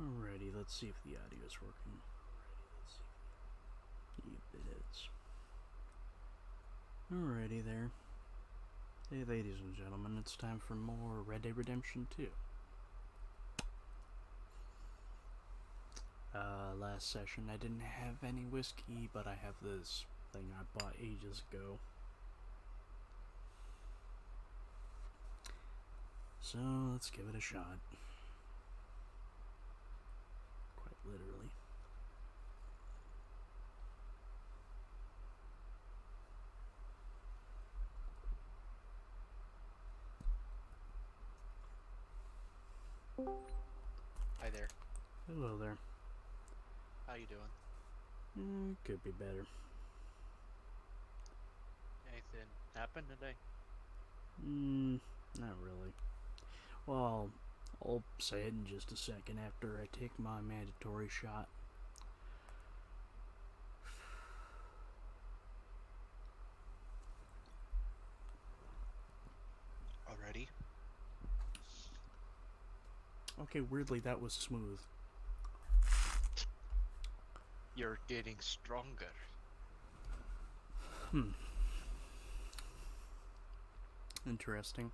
Alrighty, let's see if the audio is working. Yep, it is. Alrighty there. Hey, ladies and gentlemen, it's time for more Red Dead Redemption 2. Last session I didn't have any whiskey, but I have this thing I bought ages ago. So, let's give it a shot. Quite literally. Hi there. Hello there. How you doing? Could be better. Anything happened today? Not really. Well, I'll say it in just a second after I take my mandatory shot. Already? Okay, weirdly that was smooth. You're getting stronger. Interesting.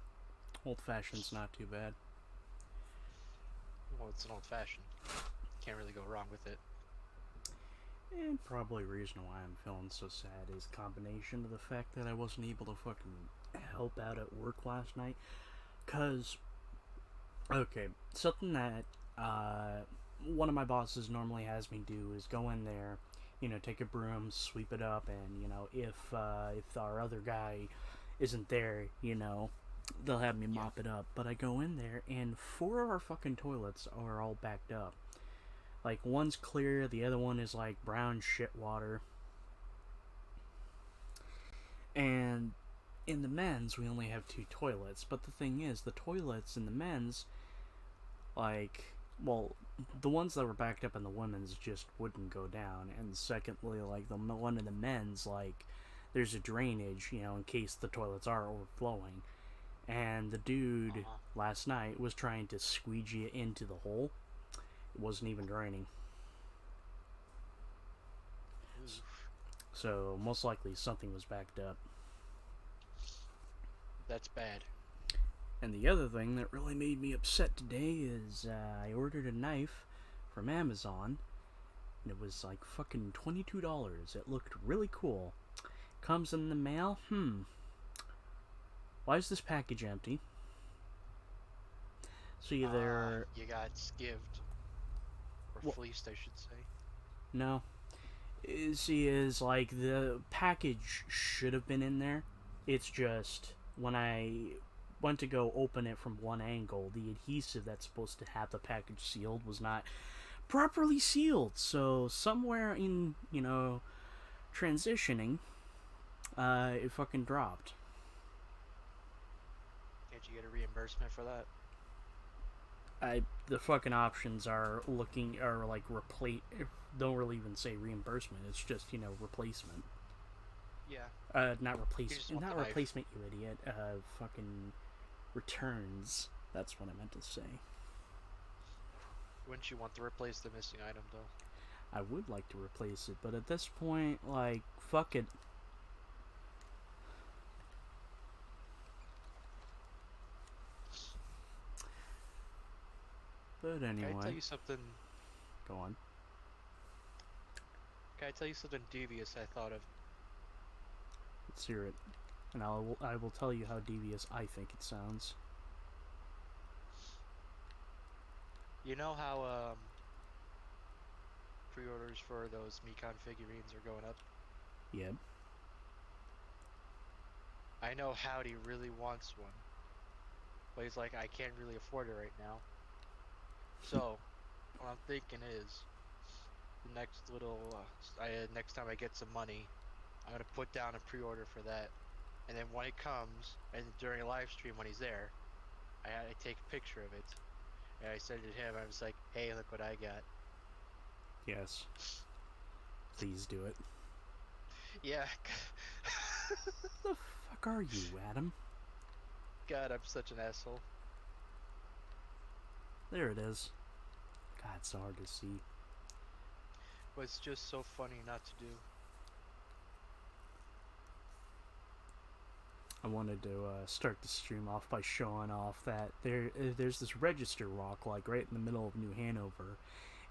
Old-fashioned's not too bad. Well, it's an old-fashioned. Can't really go wrong with it. And probably the reason why I'm feeling so sad is a combination of the fact that I wasn't able to fucking help out at work last night. Cause, okay, something that one of my bosses normally has me do is go in there, take a broom, sweep it up, and if our other guy isn't there, they'll have me mop it up. But I go in there, and 4 of our fucking toilets are all backed up. Like, one's clear, the other one is like brown shit water. And in the men's, we only have 2 toilets. But the thing is, the toilets in the men's, the ones that were backed up in the women's just wouldn't go down. And secondly, the one in the men's, there's a drainage, in case the toilets are overflowing. And the dude last night was trying to squeegee it into the hole. It wasn't even draining. Oof. So most likely something was backed up. That's bad. And the other thing that really made me upset today is I ordered a knife from Amazon. And it was like fucking $22. It looked really cool. Comes in the mail. Why is this package empty? So either... You got skived. Or fleeced, I should say. No. Is like the package should have been in there. It's just when I went to go open it from one angle, the adhesive that's supposed to have the package sealed was not properly sealed. So somewhere in, transitioning, it fucking dropped. Can't you get a reimbursement for that? The fucking options are replace. Don't really even say reimbursement. It's just replacement. Yeah. Not replacement. Not replacement, knife. you idiot. Fucking returns. That's what I meant to say. Wouldn't you want to replace the missing item, though? I would like to replace it, but at this point, fuck it. But anyway. Can I tell you something? Go on. Can I tell you something devious I thought of? Let's hear it. And I will tell you how devious I think it sounds. You know how, pre-orders for those Mekon figurines are going up? Yep. I know Howdy really wants one. But he's like, I can't really afford it right now. So, what I'm thinking is, the next next time I get some money, I'm gonna put down a pre-order for that, and then when it comes, and during a live stream when he's there, I take a picture of it, and I send it to him. I was like, hey, look what I got. Yes. Please do it. Yeah. The fuck are you, Adam? God, I'm such an asshole. There it is. God, it's so hard to see. But it's just so funny not to do. I wanted to start the stream off by showing off that there's this register rock like right in the middle of New Hanover,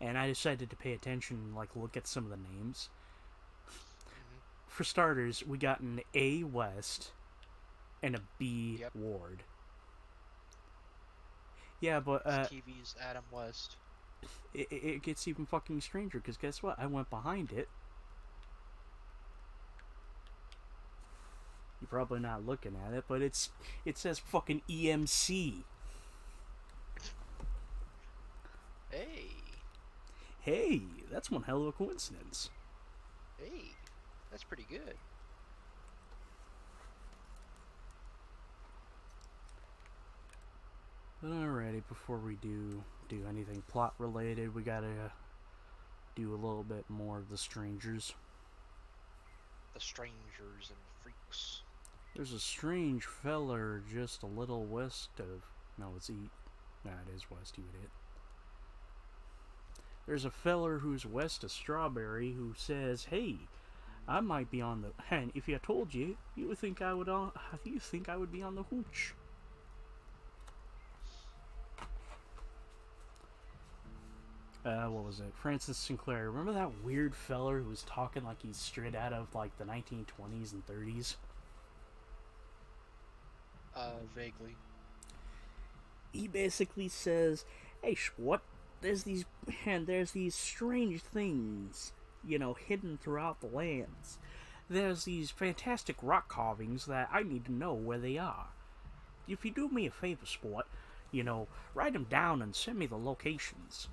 and I decided to pay attention and like look at some of the names. Hmm. For starters, we got an A West and a B Yep. Ward. Yeah, but TV's Adam West. it gets even fucking stranger because guess what? I went behind it. You're probably not looking at it, but it says fucking EMC. Hey, Hey, that's one hell of a coincidence. hey, that's pretty good. But alrighty, before we do anything plot related, we gotta do a little bit more of the strangers. The strangers and freaks. There's a strange feller just a little west of. No, it's east. Nah, it is west, you idiot. There's a feller who's west of Strawberry who says, "Hey, I might be on the." And if I told you, you would think I would on. You think I would be on the hooch? What was it? Francis Sinclair. Remember that weird feller who was talking like he's straight out of like the 1920s and 30s? Vaguely. He basically says, "Hey, what? There's these strange things, hidden throughout the lands. There's these fantastic rock carvings that I need to know where they are. If you do me a favor, sport, write them down and send me the locations."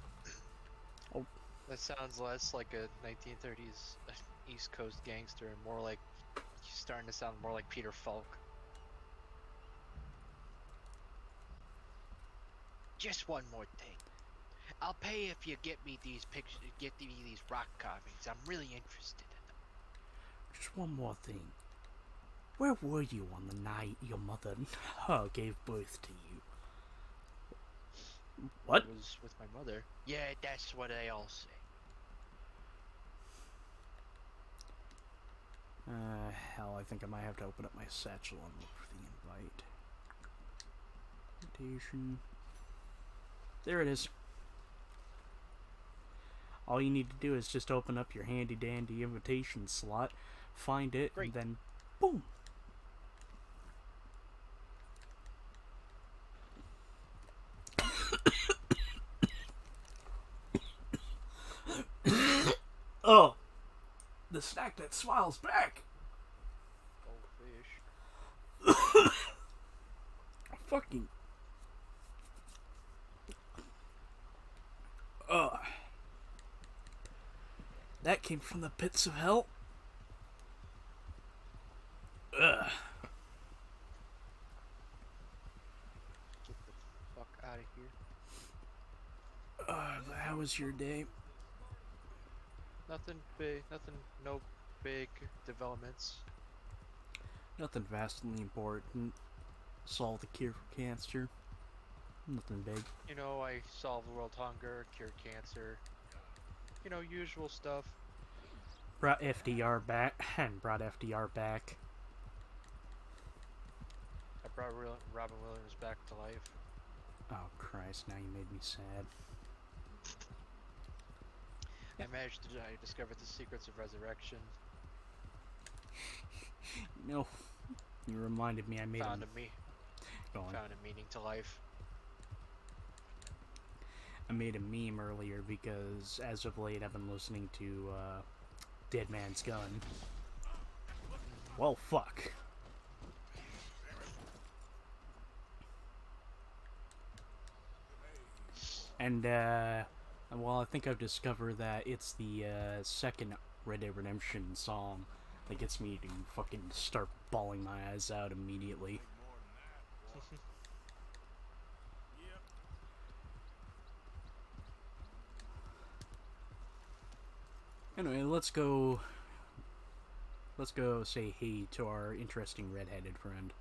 Oh, That sounds less like a 1930s East Coast gangster and more like he's starting to sound more like Peter Falk. Just one more thing. I'll pay if you get me these pictures, get me these rock carvings. I'm really interested in them. just one more thing. Where were you on the night your mother gave birth to you? What? I was with my mother. Yeah, that's what they all say. Hell, I think I might have to open up my satchel and look for the invite. Invitation. There it is. All you need to do is just open up your handy dandy invitation slot, find it, Great. and then boom. Oh, the snack that smiles back. Goldfish. Fucking. That came from the pits of hell. Ugh. Get the fuck out of here. How was your day? Nothing big. Nothing. No big developments. Nothing vastly important. Solve the cure for cancer. Nothing big. You know, I solved world hunger, cured cancer. You know, usual stuff. Brought FDR back. And brought FDR back. I brought Robin Williams back to life. Oh Christ! Now you made me sad. I discovered the secrets of resurrection. No, you reminded me. I made Found a a me. Go on. Found a meaning to life. I made a meme earlier because as of late I've been listening to Dead Man's Gun. Well, fuck. And well, I think I've discovered that it's the second Red Dead Redemption song that gets me to fucking start bawling my eyes out immediately. Anyway, let's go say hey to our interesting red-headed friend.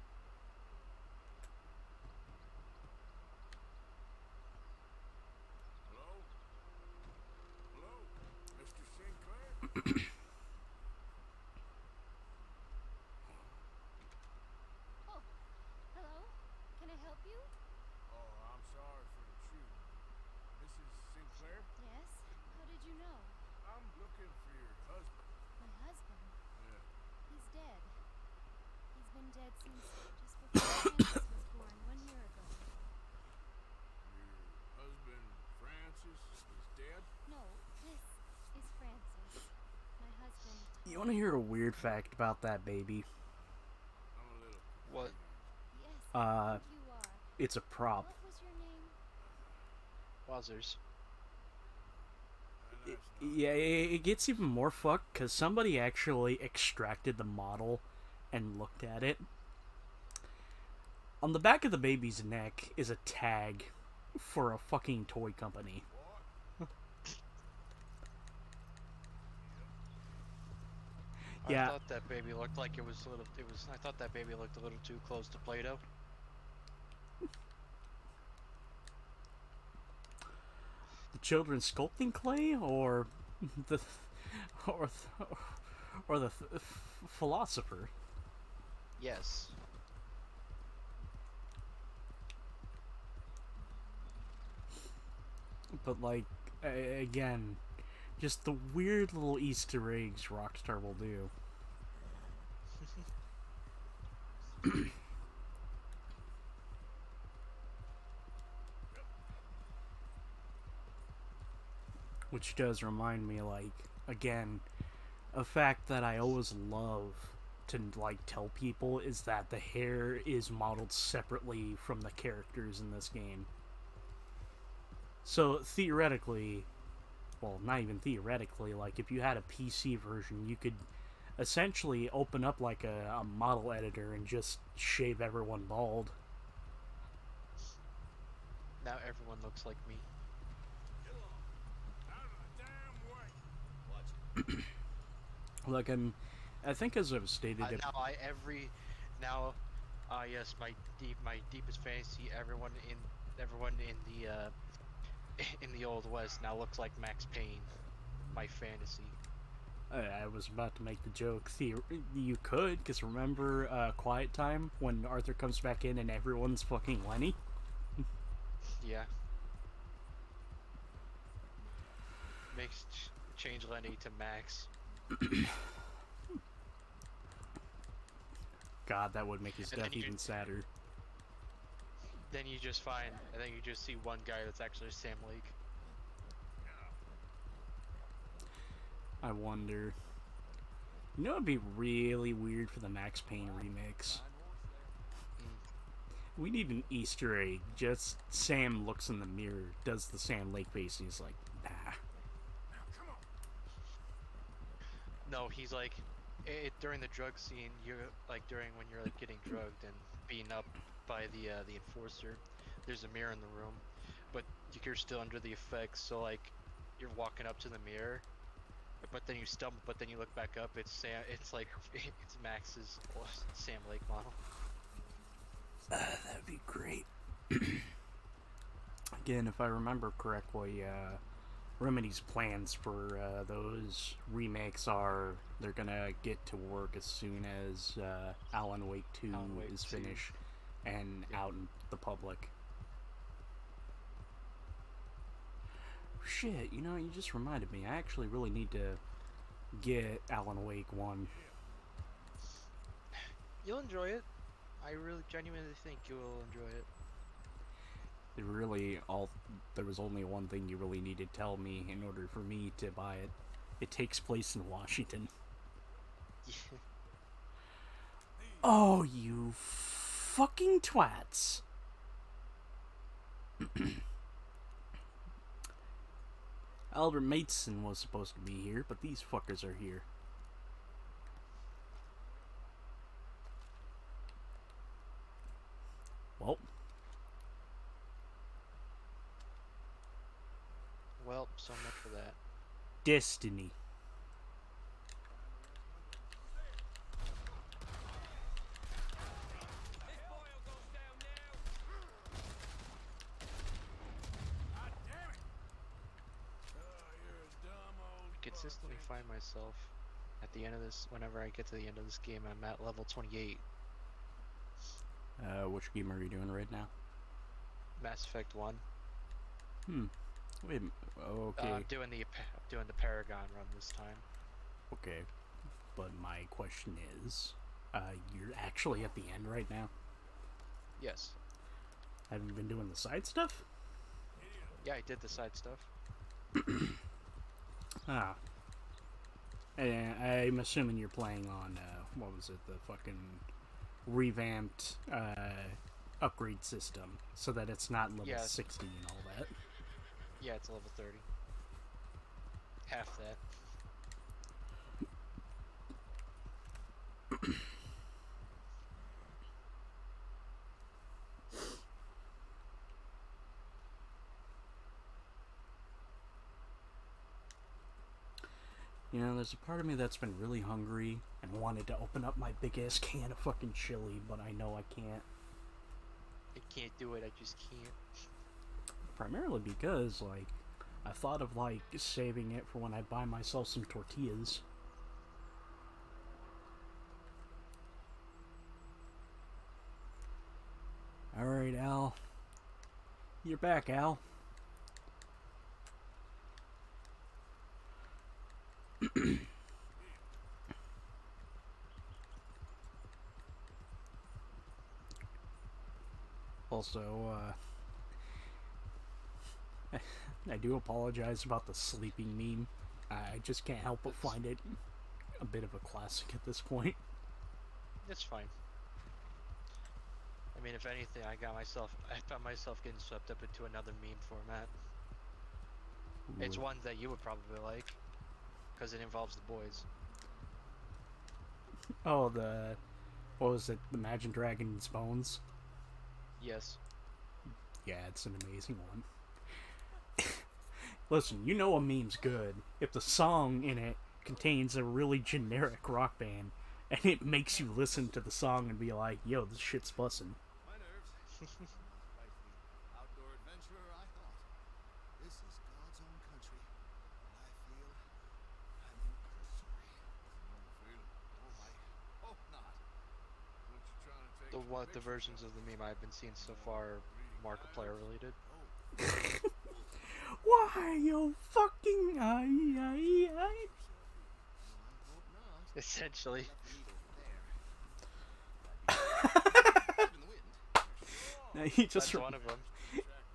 Hello? Oh, hello. Can I help you? Oh, I'm sorry for intruding. Mrs. Sinclair? Yes. How did you know? I'm looking for your husband. My husband. Yeah. He's dead. He's been dead since just before Francis was born 1 year ago. Your husband, Francis, is dead? No, this is Francis. My husband, You Tom. want to hear a weird fact about that baby? I'm a little What? confused. Yes, I Uh, think you are. it's a prop. What was your name? Wowzers. And that's not Yeah, it gets even more fucked because somebody actually extracted the model and looked at it. On the back of the baby's neck is a tag for a fucking toy company. what? I Yeah, thought that baby looked like it was a little. It was. I thought that baby looked a little too close to Play-Doh. the children's sculpting clay, or the or or the philosopher. Yes. But like, again, just the weird little Easter eggs Rockstar will do. Which does remind me, like, again, a fact that I always love to like tell people is that the hair is modeled separately from the characters in this game. So theoretically, well, not even theoretically, like if you had a PC version, you could essentially open up like a model editor and just shave everyone bald. Now everyone looks like me. Get along. Out of the damn way. Watch it. Like I think as I've stated it. Now I every now, yes, my deepest fantasy. Everyone in the in the Old West now looks like Max Payne. My fantasy. I was about to make the joke. You could, because remember Quiet Time when Arthur comes back in and everyone's fucking Lenny? Yeah. Makes change Lenny to Max. God, that would make his And death even sadder. then you just find, and then you just see one guy that's actually Sam Lake. I wonder. You know it'd be really weird for the Max Payne remix? Mm. We need an Easter egg. Just Sam looks in the mirror, does the Sam Lake face, and he's like, nah. Now, come on. No, he's like, during the drug scene, you're like during when you're like getting drugged and beaten up by the enforcer. There's a mirror in the room, but you're still under the effects. So like, you're walking up to the mirror, but then you stumble. But then you look back up. It's Sam. It's like it's Max's Sam Lake model. That'd be great. Again, if I remember correctly, Remedy's plans for those remakes are they're gonna get to work as soon as Alan Wake 2 Alan Wake is 2. finished and Yeah. out in the public. Shit, you know, you just reminded me. I actually really need to get Alan Wake 1. You'll enjoy it. I really genuinely think you will enjoy it. There was only one thing you really need to tell me in order for me to buy it. It takes place in Washington. Oh, you fucking twats. Albert Mason was supposed to be here, but these fuckers are here. Well, Well, so much for that. destiny. God damn it. Oh, you're a dumb old Gets consistently find myself at the end of this, whenever I get to the end of this game, I'm at level 28. Which game are you doing right now? Mass Effect 1. Wait. Okay. I'm doing the Paragon run this time. Okay. But my question is, you're actually at the end right now? Yes. Have you been doing the side stuff? Yeah, I did the side stuff. Ah. I'm assuming you're playing on, what was it, the fucking revamped, upgrade system, so that it's not level Yes. 60 and all that. Yeah, it's level 30. Half that. You know, there's a part of me that's been really hungry and wanted to open up my big ass can of fucking chili, but I know I can't. I can't do it, I just can't. Primarily because, like, I thought of, like, saving it for when I buy myself some tortillas. Alright, Al. You're back, Al. Also, I do apologize about the sleeping meme. I just can't help but find it a bit of a classic at this point. It's fine. I mean, if anything, I found myself getting swept up into another meme format. It's one that you would probably like, because it involves the boys. Oh, what was it? The Imagine Dragons Bones? Yes. Yeah, it's an amazing one. Listen, you know a meme's good if the song in it contains a really generic rock band and it makes you listen to the song and be like, yo, this shit's bussin'. My nerves. Like the outdoor adventurer I thought. This is God's own country, and I feel I'm in purgatory. Oh, I hope not. What you trying to take The versions of the meme I've been seeing so far are Markiplier related. Why, you fucking I. No, I hope not. Essentially. No, he just That's one of them.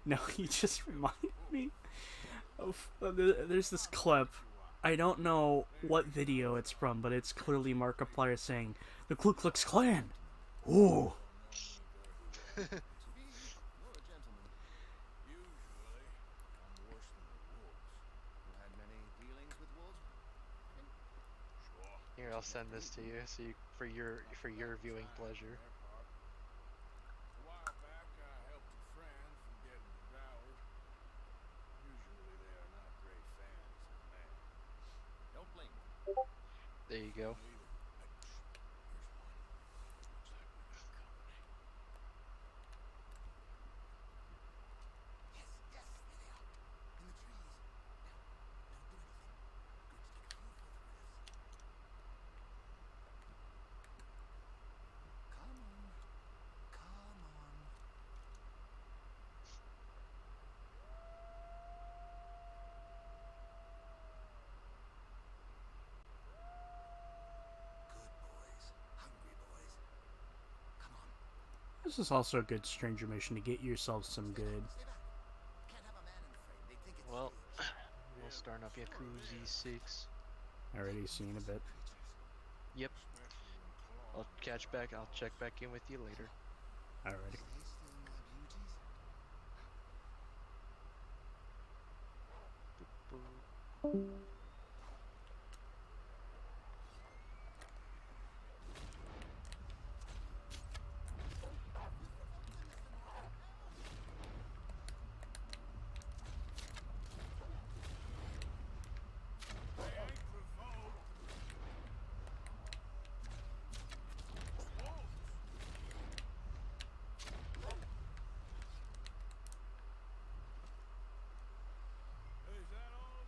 No, he just reminded me of there's this clip. I don't know what video it's from, but it's clearly Markiplier saying, "The Ku Klux Klan." Ooh. You're a gentleman. Usually, I'm worse than the wolves. You had many dealings with wolves? Sure. Here, I'll send this to you, for your viewing pleasure. A while back, I helped a friend from getting devoured. Usually, they are not great fans of man. Don't blame them. There you go. Here's one. Looks like we got company. Yes, there they are. In the trees. Now, don't do anything. Going to take a few photographs. Come on. Come on. Good boys. Hungry boys. Come on. This is also a good stranger mission to get yourself some good. Stay back. Can't have a man in the frame. They think it's Well, staged. we'll start up Yakuza 6. Already seen a bit. Yep. I'll check back in with you later. Alrighty. Stay still, my beauties. They ain't provoked. Wolves. Is that all?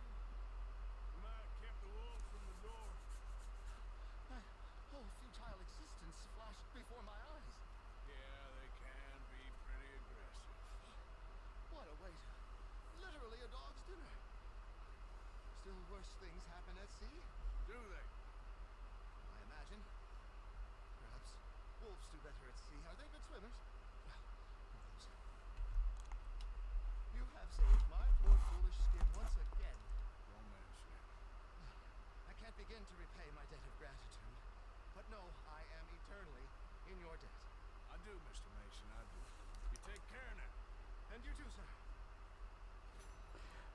Worse things happen at sea? Do they? I imagine. Perhaps wolves do better at sea. Are they good swimmers? Well, who knows? You have saved my poor foolish skin once again. Don't mention it. I can't begin to repay my debt of gratitude. But no, I am eternally in your debt. I do, Mr. Mason, I do. You take care now. And you too, sir.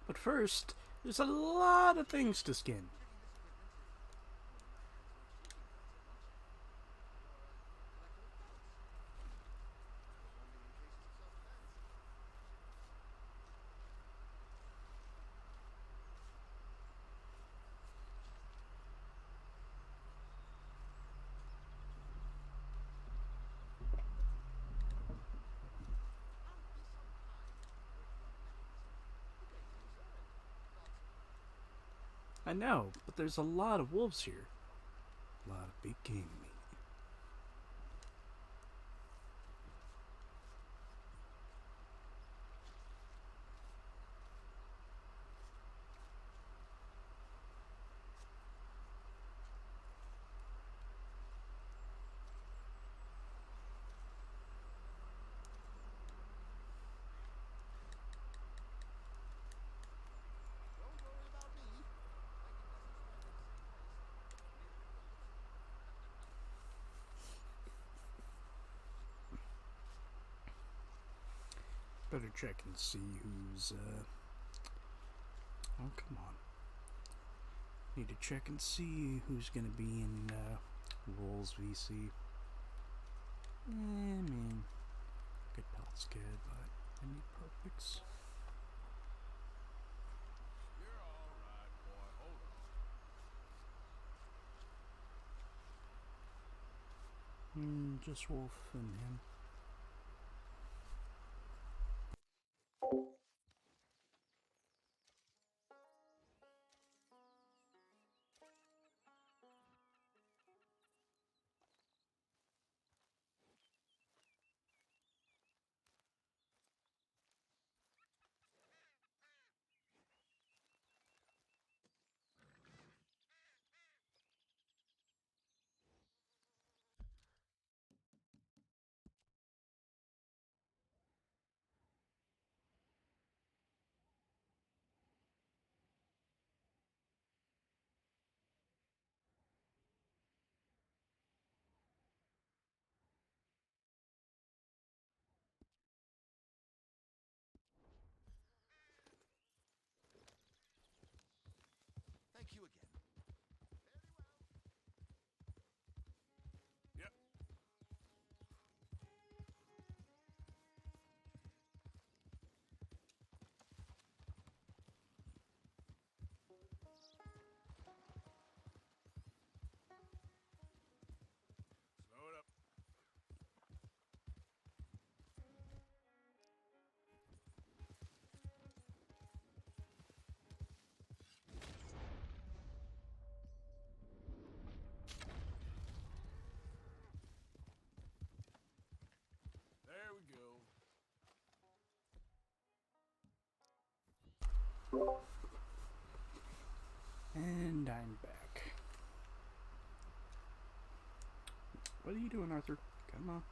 But first, there's a lot of things to skin. Checking this equipment is warming my hands like shooting guns at lunch. Your collection of pelts. Only in cases of self-defense. And be so kind as to be working on the mechanism. The day's user and lots of I know, but there's a lot of wolves here. A lot of big game meat. Don't worry about me. My contestants arrived in the same place. Neither did the others. Better check and see who's, oh, come on. Need to check and see who's gonna be in, Rolls VC. I mean, good pelt's good, but I need perfects. You're all right, boy. Hold on. Just Wolf and him. Thank you again. Very well. Yep. Slow it up. There we go. And I'm back. What are you doing, Arthur? Come on.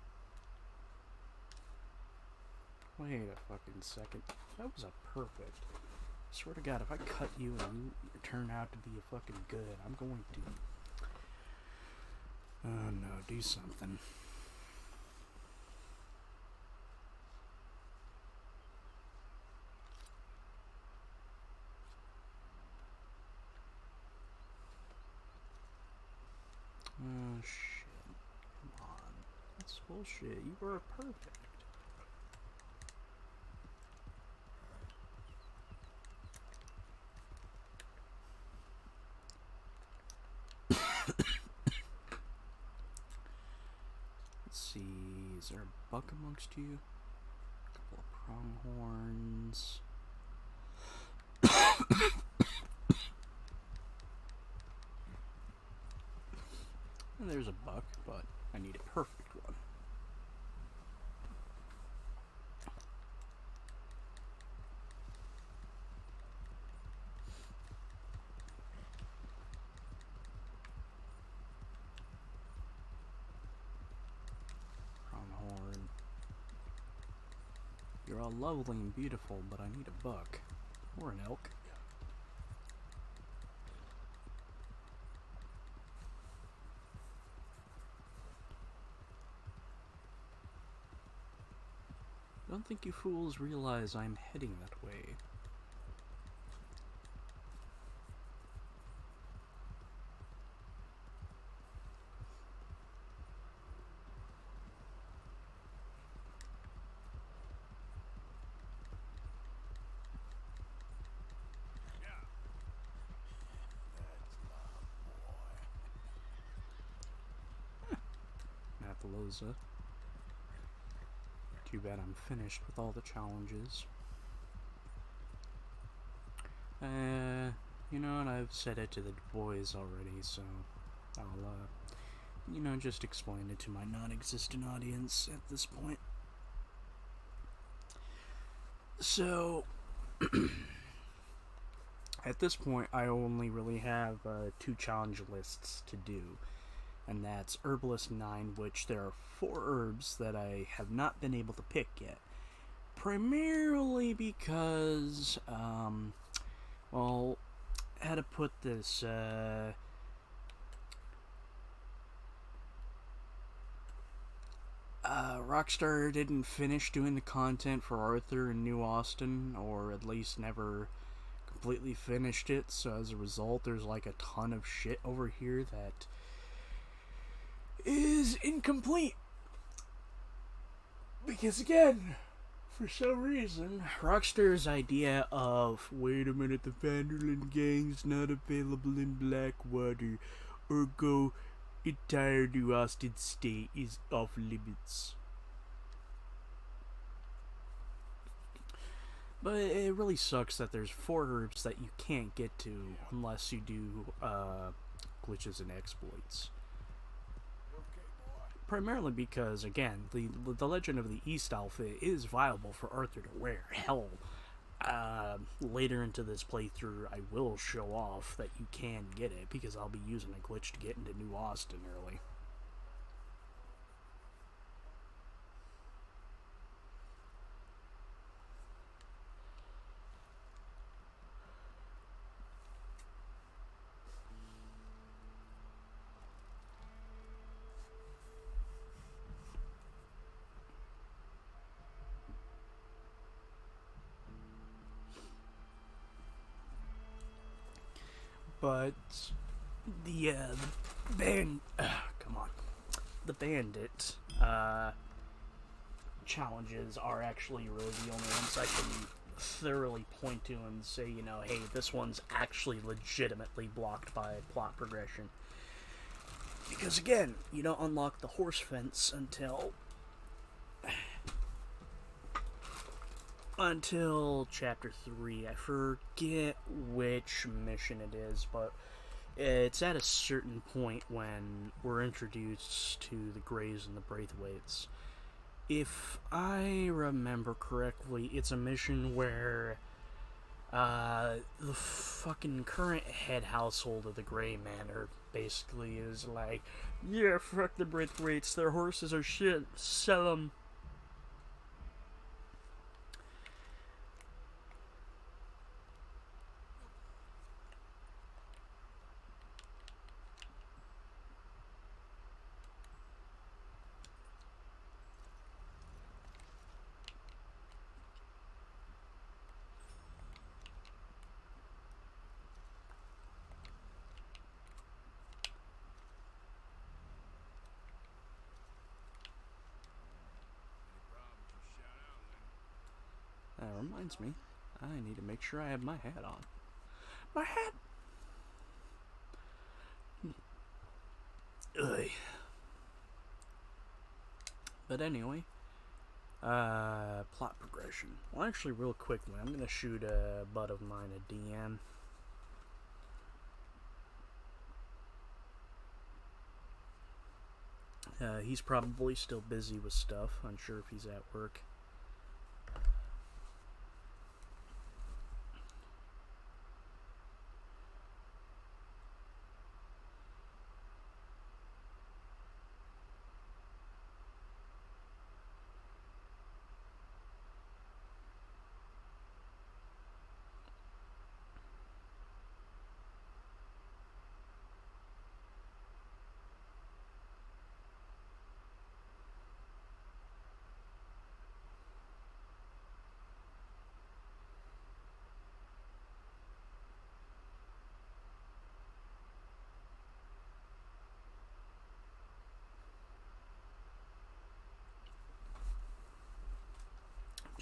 Wait a fucking second. That was a perfect. Swear to God, if I cut you and you turn out to be a fucking good, I'm going to. Oh no, do something. Oh shit. Come on. That's bullshit. You were perfect. Let's see. Is there a buck amongst you? A couple of pronghorns. And there's a buck, but I need a perfect one. They're all lovely and beautiful, but I need a buck. Or an elk. I don't think you fools realize I'm heading that way. Appaloosa. Too bad I'm finished with all the challenges. You know, and I've said it to the boys already, so I'll, you know, just explain it to my non-existent audience at this point. So, at this point, I only really have 2 challenge lists to do, and that's Herbalist 9, which there are 4 herbs that I have not been able to pick yet. Primarily because, well, how to put this, Rockstar didn't finish doing the content for Arthur in New Austin, or at least never completely finished it, so as a result, there's like a ton of shit over here that is incomplete. Because again, for some reason, Rockstar's idea of, wait a minute, the Vanderland gang's not available in Blackwater, or go entire New Austin state is off limits. But it really sucks that there's 4 herbs that you can't get to unless you do glitches and exploits. Primarily because, again, the Legend of the East outfit is viable for Arthur to wear. Hell, later into this playthrough, I will show off that you can get it because I'll be using a glitch to get into New Austin early. But the the bandit challenges are actually really the only ones I can thoroughly point to and say, you know, hey, this one's actually legitimately blocked by plot progression. Because again, you don't unlock the horse fence until chapter 3. I forget which mission it is, but it's at a certain point when we're introduced to the Greys and the Braithwaites. If I remember correctly, it's a mission where the fucking current head household of the Grey Manor basically is like, yeah, fuck the Braithwaites, their horses are shit, sell them. That reminds me, I need to make sure I have my hat on. My hat! Ugh. But anyway, plot progression. Well, actually, real quickly, I'm gonna shoot a bud of mine a DM. He's probably still busy with stuff. Unsure if he's at work.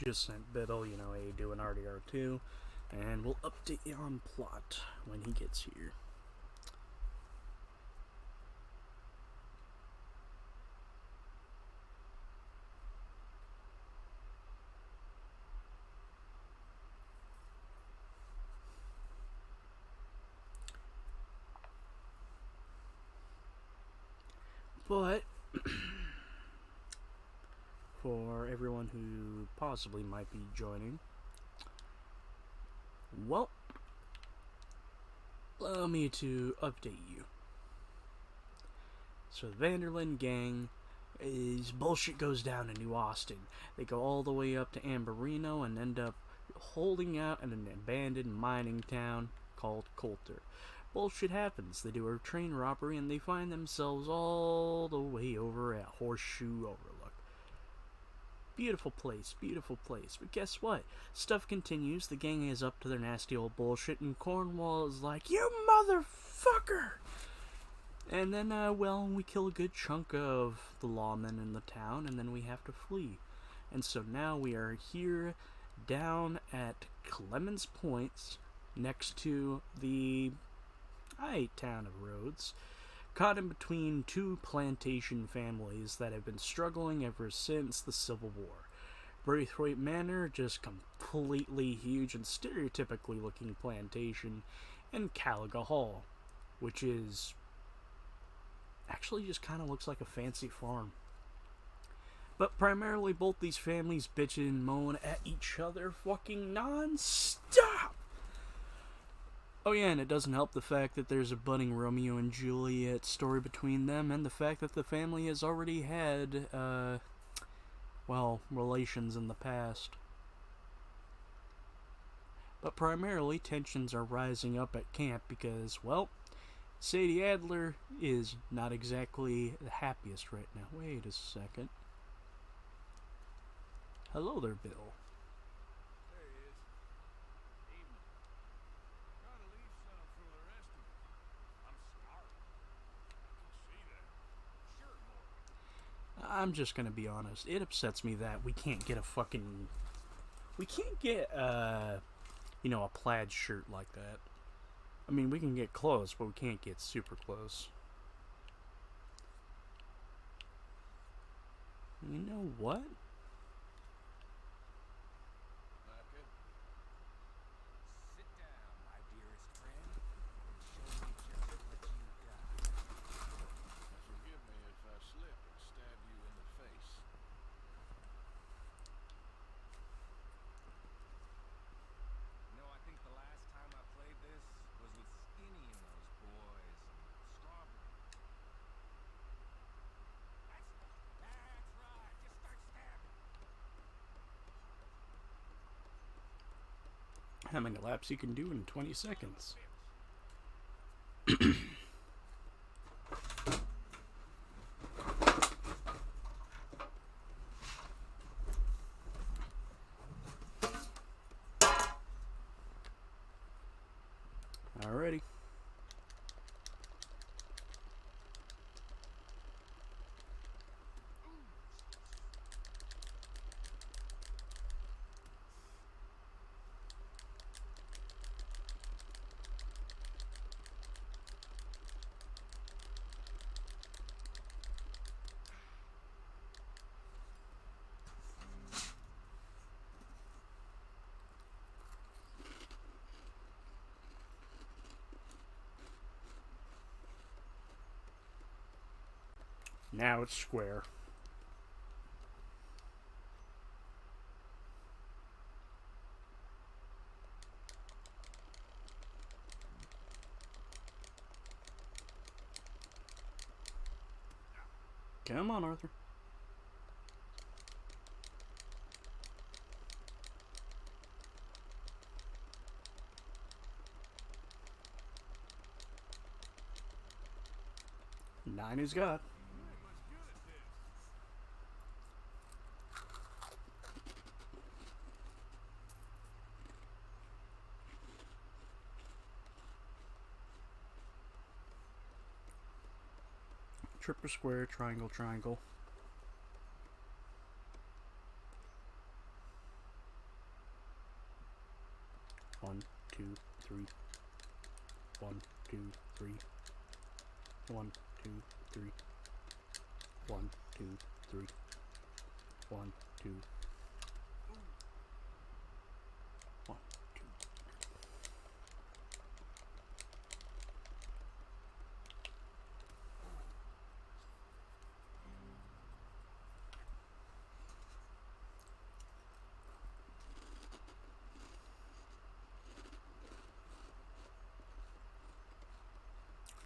just sent Biddle, hey, do an RDR2, and we'll update you on plot when he gets here. But for everyone who possibly might be joining, well, allow me to update you. So the Vanderlyn gang is bullshit goes down in New Austin. They go all the way up to Amberino and end up holding out in an abandoned mining town called Coulter. Bullshit happens. They do a train robbery and they find themselves all the way over at Horseshoe Overlook. Beautiful place, beautiful place. But guess what? Stuff continues. The gang is up to their nasty old bullshit, and Cornwall is like, "You motherfucker!" And then, we kill a good chunk of the lawmen in the town, and then we have to flee. And so now we are here down at Clemens Points, next to the town of Rhodes, caught in between two plantation families that have been struggling ever since the Civil War. Braithwaite Manor, just completely huge and stereotypically looking plantation, and Caliga Hall, which is actually just kind of looks like a fancy farm. But primarily both these families bitching and moan at each other fucking non-stop. Oh yeah, and it doesn't help the fact that there's a budding Romeo and Juliet story between them, and the fact that the family has already had, relations in the past. But primarily, tensions are rising up at camp because, Sadie Adler is not exactly the happiest right now. Wait a second. Hello there, Bill. There he is. Evening. Trying to leave some for the rest of us. I'm starving. I can see that. Sure, Morgan. I'm just gonna be honest. It upsets me that we can't get a plaid shirt like that. I mean, we can get close, but we can't get super close. You know what? Like it? Sit down, my dearest friend, and show me just what you got. Forgive me if I slip and stab you in the face. I think the last time I played this was with Skinny and those boys and Strawberry. That's right. Just start stabbing. How many laps you can do in 20 seconds? Alrighty. Now it's square. Come on, Arthur. Nine is God. You ain't much good at this. Triple square, triangle, triangle. three. 1, 2, 3. 1, 2, 3. 1, 2, 3. 1, 2. 1, 2.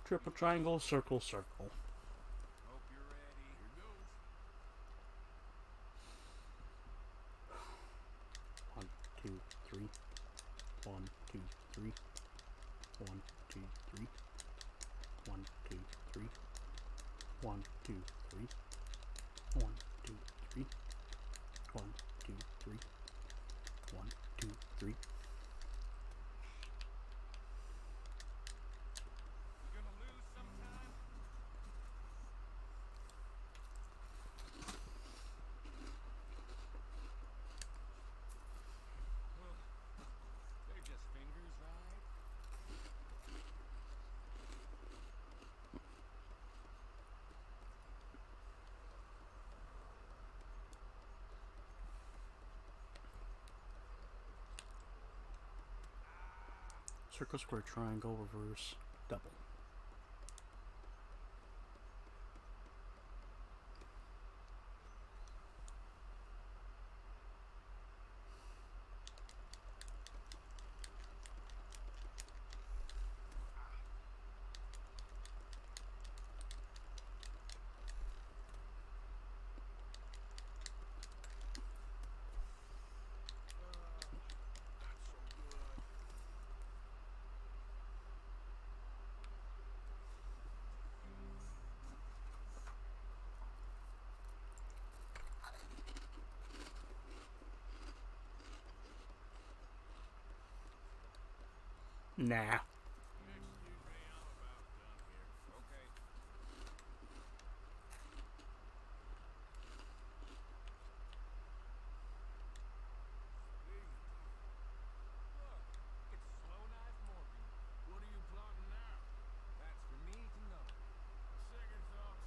Triple triangle, circle, circle. Hope you're ready. Here goes. 1, 2, 3. 1, 2, 3. 1, 2, 3. 1, 2, 3. 1, 2, 3. 1, 2, 3. 1, 2, 3. 1, 2, 3. You gonna lose sometime? Well, they're just fingers, right? Circle, square, triangle, reverse, double. Not so good. Nah. Excuse me, I'm about done here. Okay. Sweet. Look, it's Slow Knife Morgan. What are you plotting now? That's for me to know. Second thoughts.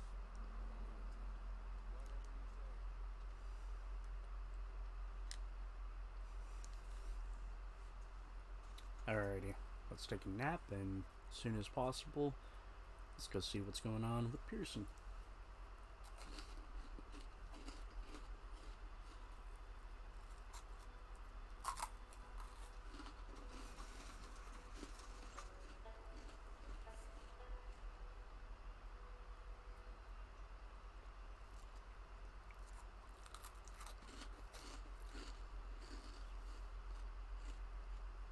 Whatever you say. Alrighty. Let's take a nap, and as soon as possible, let's go see what's going on with Pearson.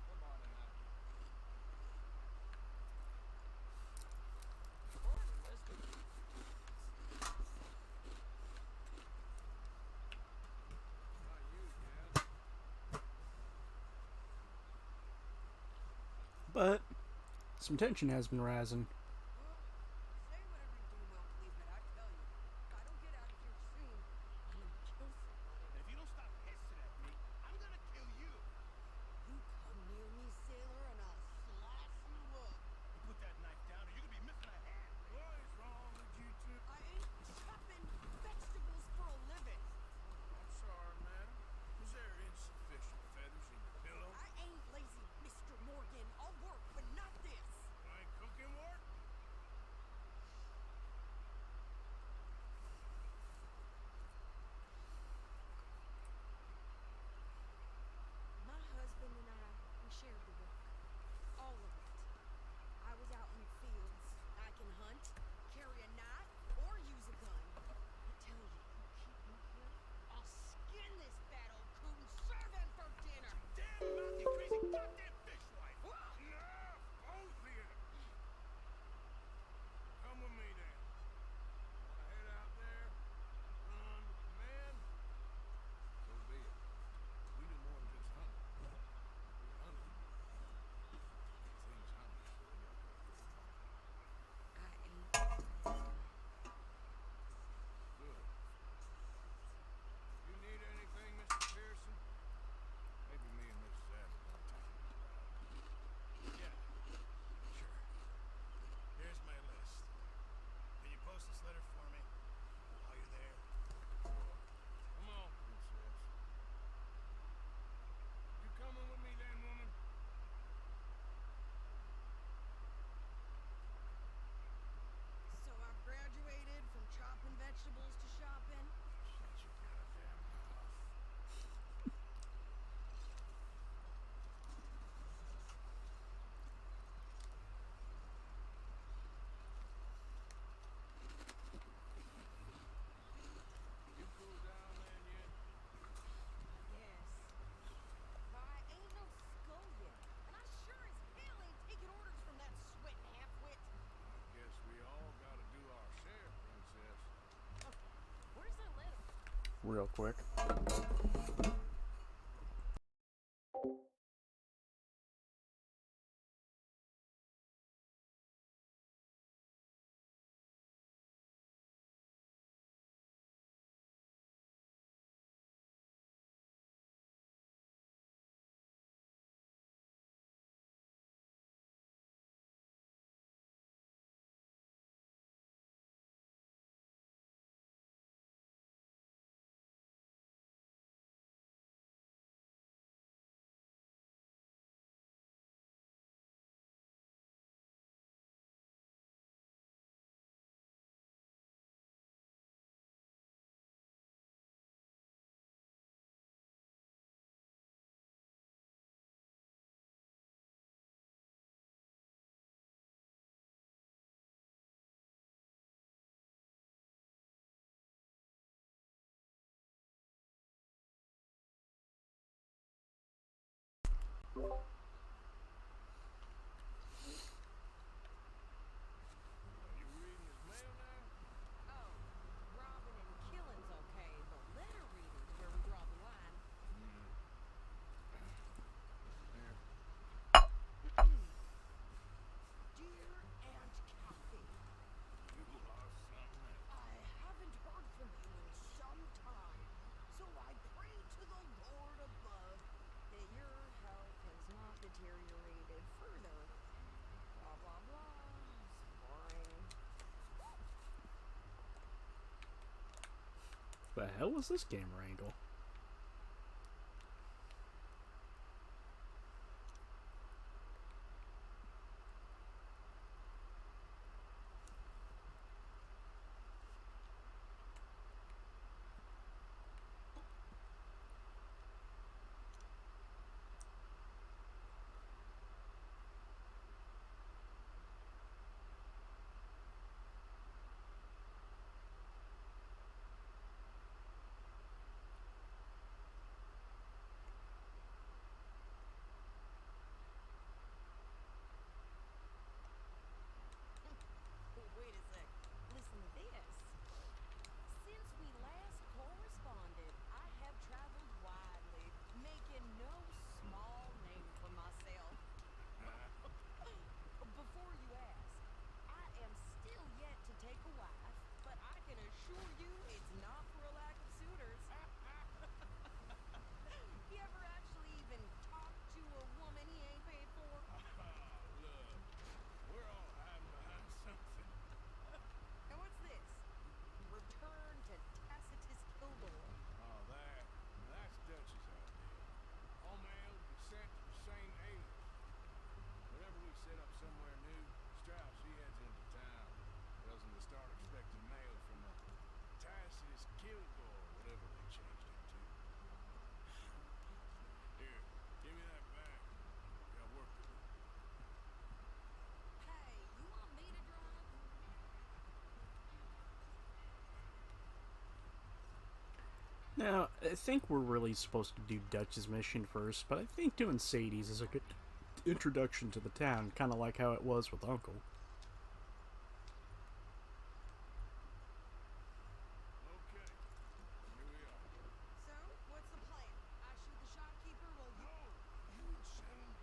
Come on now. Morning, mister. Not you, Dad. But some tension has been rising. Well, say whatever you damn well please, but I tell you, if I don't get out of here soon, I'm gonna kill somebody. And if you don't stop hissing at me, I'm gonna kill you. You come near me, sailor, and I'll slice you up. You put that knife down or you're gonna be missing a hand. What is wrong with you two? I ain't chopping vegetables for a living. I'm sorry, madam. Is there insufficient feathers in your pillow? I ain't lazy, Mr. Morgan. I'll work, but not this. Like cooking work? real quick. You reading his mail now? Oh, robbing and killing's okay, but letter reading's where we draw the line. Here. Dear Aunt Kathy, You lost something. I haven't heard from you in some time, so I pray to the Lord above that your health has not deteriorated further. Blah, blah, blah. It's boring. The hell was this camera angle? Wait a sec. Listen to this. Since we last corresponded, I have traveled widely, making no small name for myself. Before you ask, I am still yet to take a wife, but I can assure you it's not for a lack of suitors. You ever actually even talk to a woman he ain't paid for? Look, we're all hiding behind something. And what's this? Return to Tacitus Kildor. Oh, that's Dutch's idea. All mail be sent to the same alias. Whenever we set up somewhere new, Strauss, he heads into town. Tells him to start expecting mail from a Tacitus Kilgore, whatever they changed it to. Here, give me that bag. Got work to do. Hey, you want me to drive? Now, I think we're really supposed to do Dutch's mission first, but I think doing Sadie's is a good introduction to the town, kind of like how it was with Uncle. Okay, here we are. So, what's the plan? I shoot the shopkeeper while you... No, you insane?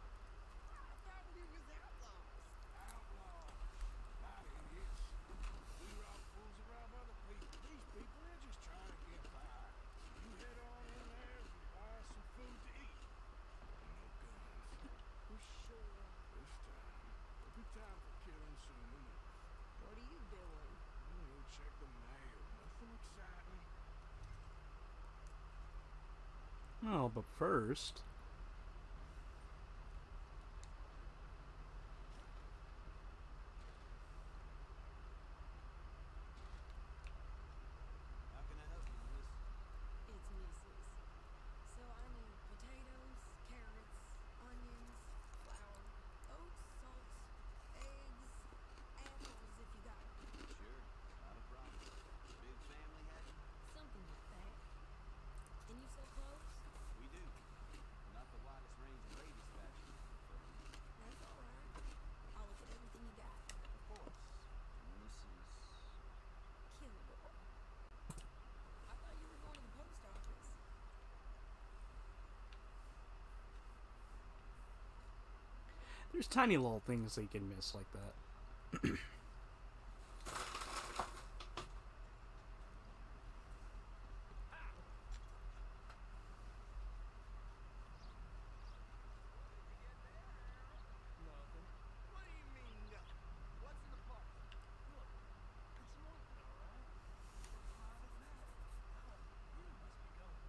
I thought we was outlaws. Outlaws, not idiots. We rob fools that rob other people. These people, they're just trying to get by. You head on in there and buy some food to eat. And no guns. You sure? This time. There'll be time for killing soon enough. What are you doing? Go check the mail. Nothing exciting. Oh, but first, How can I help you, miss? It's Mrs. So I need potatoes, carrots, onions, flour, oats, salt, eggs, apples if you got 'em. Sure, not a problem. Big family, have you? Something like that. And you sell clothes? We do. There's tiny little things they can miss like that. Nothing. What do you mean nothing? What's in the parcel? Look, it's an orphan, all right? How does it matter? Oh, you must be going.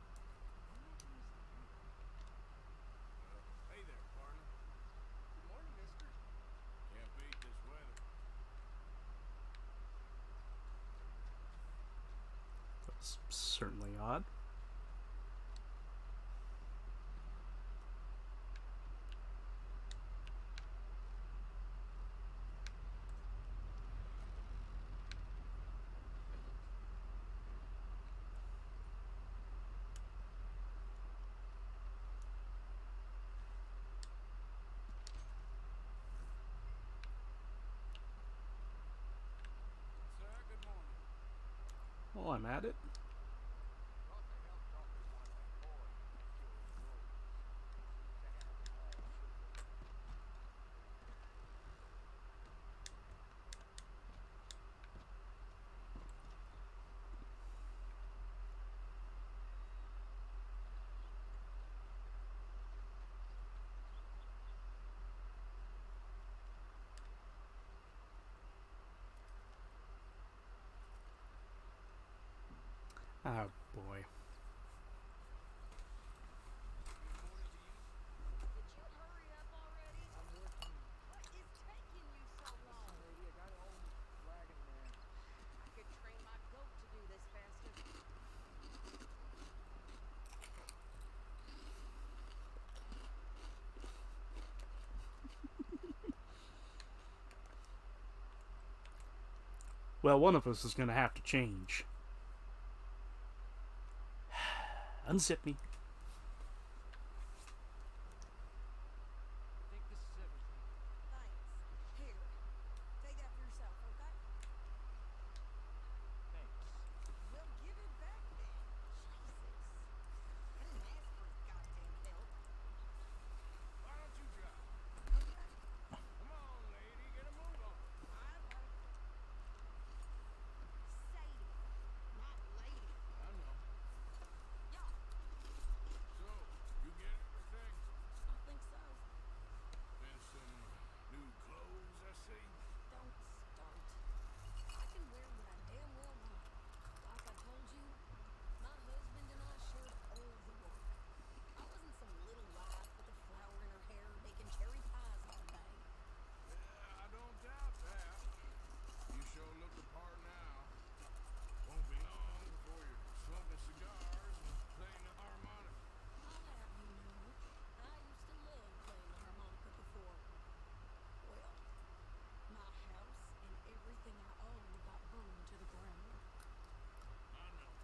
What happened is here. Hey there, partner. Good morning, mister. Can't beat this weather. That's certainly odd. Sir, good morning. Well, I'm at it. Thought the helicopters wanted that boy killed in the road. To have them all shook up. Oh boy. Good morning to you. Could you hurry up already? I'm working. What is taking you so long? Listen, lady, I got all the wagon there. I could train my goat to do this faster. Well, one of us is gonna have to change. Unzip me. I think this is everything. Thanks. Here. Take that for yourself, okay? Thanks. Well, give it back then. Jesus. I didn't ask for his goddamn help. Why don't you drive? Okay. Come on, lady, get a move on. All right. Sadie, not lady. I know. Y'all, So, you get everything? I think so. Been some new clothes, I see. Don't start. I can wear what I damn well want. Like I told you, my husband and I shared all the work. I wasn't some little wife with a flower in her hair baking cherry pies all day. Yeah, I don't doubt that. You sure look the part now. Won't be long before you're smoking cigars and playing the harmonica. I'll have you know, I used to love playing the harmonica before. Well, my house and everything I owned got burned to the ground. I know.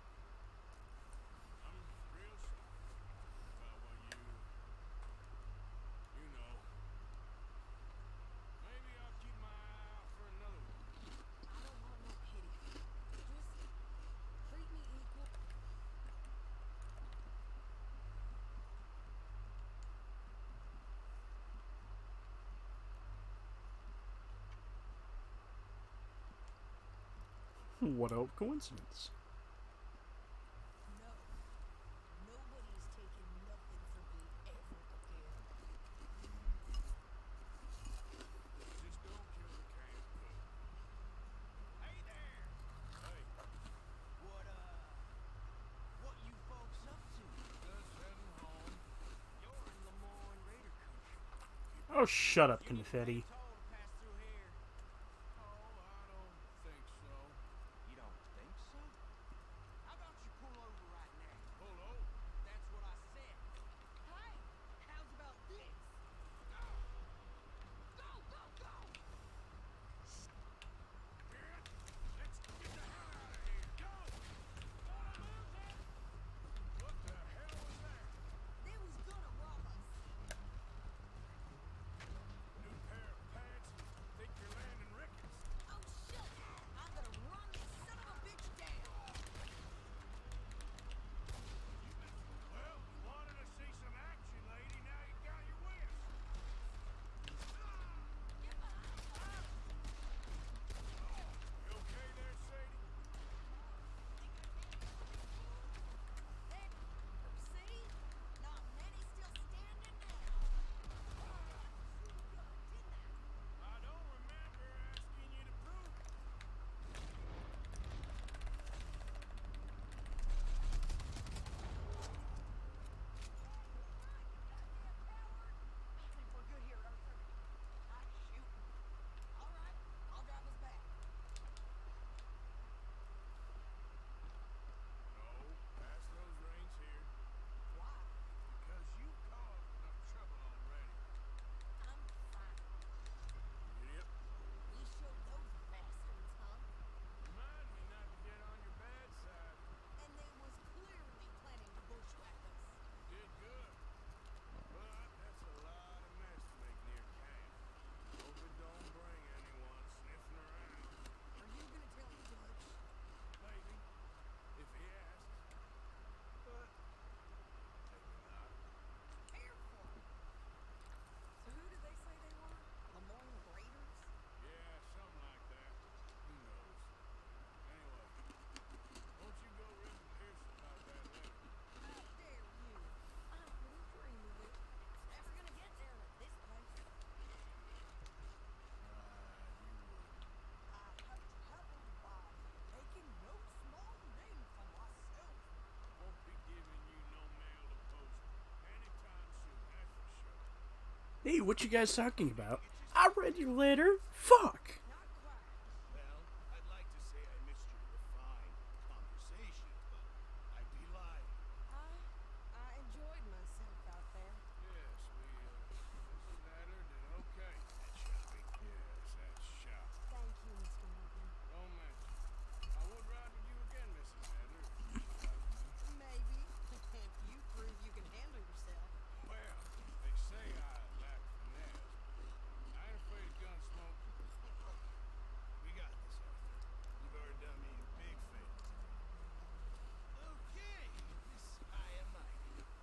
I'm real sorry about what you know. Maybe I'll keep my eye out for another one. I don't want no pity. Just treat me equal. What a coincidence. No. Nobody's taking nothing from me ever again. Just don't kill the canned good. Hey there! Hey, What you folks up to? just heading home. You're in Lemoyne Raider country. Oh, shut up, You need to pay confetti. toll to pass through here. Oh, I don't think so. You don't think so? How about you pull over right now? Pull over. That's what I said. Hey, how's about this? Go, go, go! Kid, let's get the hell out of here. Go! Gonna lose it! What the hell was that? They was gonna rob us. New pair of Hey, what you guys talking about? I read your letter. Fuck. Not quite. Well, I'd like to say I missed your refined conversation, but I'd be lying. I enjoyed myself out there. Yes, Mrs. Adler did okay. That's shopping. Yes, that's shopping. Thank you, Mr. Morgan. Don't mention it. I would ride with you again, Mrs. Adler, if you should have me. Maybe. If you prove you can handle yourself. Well, they say I lack finesse, but I ain't afraid of gun smoke. We got this, Arthur. You've already done me a big favor today. Okay, Miss High and Mighty. And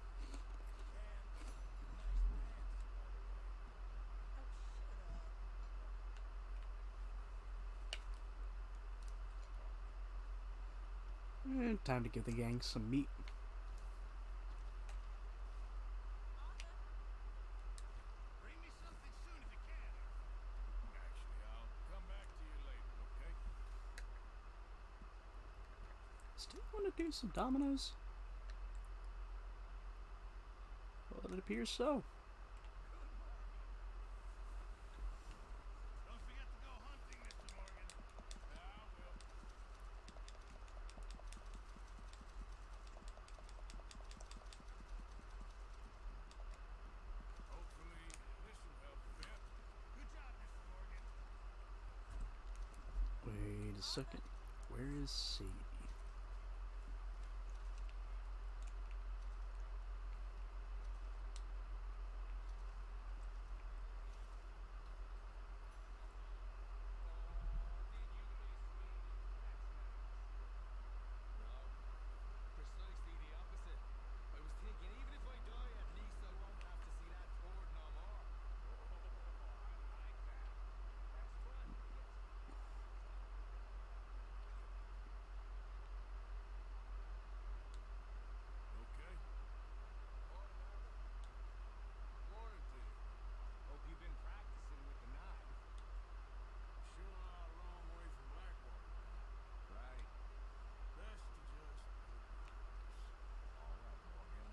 nice pants, by the way. Oh, shut up. Time to give the gang some meat. Bring me something soon if you can, Arthur. Actually, I'll come back to you later, okay? Still want to do some dominoes? Well, it appears so. Don't forget to go hunting, Mr. Morgan. Yeah, I will. Hopefully, this will help a bit. Good job, Mr. Morgan. Wait a second. Where is Sadie? Precisely the opposite. I was thinking, even if I die, at least I won't have to see that board no more. I like that. That's fun. Okay? Morning to you. Hope you've been practicing with the knife. Sure are a long way from Blackwater now. Right. Best to just put it All right, Morgan.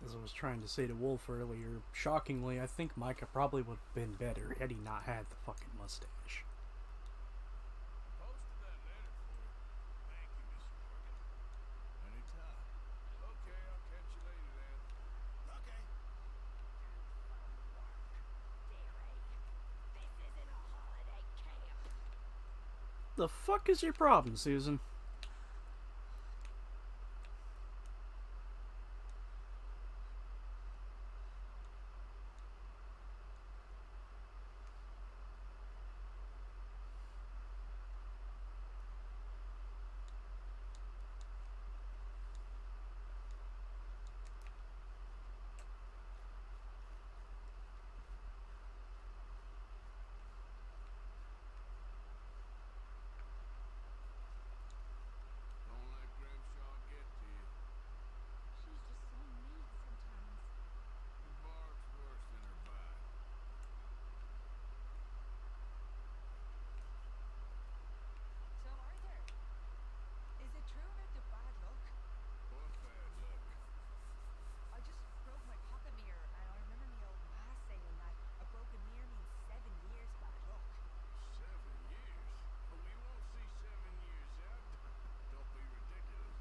As I was trying to say to Wolf earlier, shockingly, I think Micah probably would have been better had he not had the fucking mustache. Posted that letter for you. Thank you, Mr. Morgan. Anytime. Okay, I'll catch you later then. Okay. The fuck is your problem, Susan? Don't let Grimshaw get to you. She's just so mean sometimes. He barks worse than her bite. So, Arthur, is it true about the bad luck? What bad luck. I just broke my pocket mirror, and I remember my old ma saying that a broken mirror means 7 years bad luck. 7 years? But we won't see 7 years yet. Don't be ridiculous.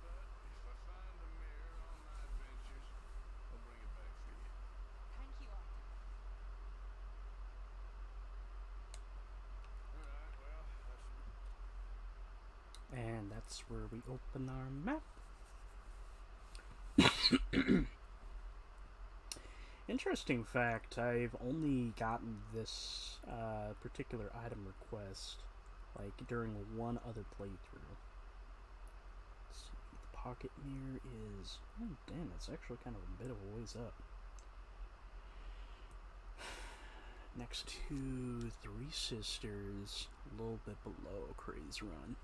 But if I find a mirror on my adventures, I'll bring it back for you. Thank you, Arthur. Alright, well, that's... And that's where we open our map. Interesting fact, I've only gotten this particular item request like during one other playthrough. Let's see, the pocket mirror is... oh damn, it's actually kind of a bit of a ways up. Next to Three Sisters, a little bit below Craze Run.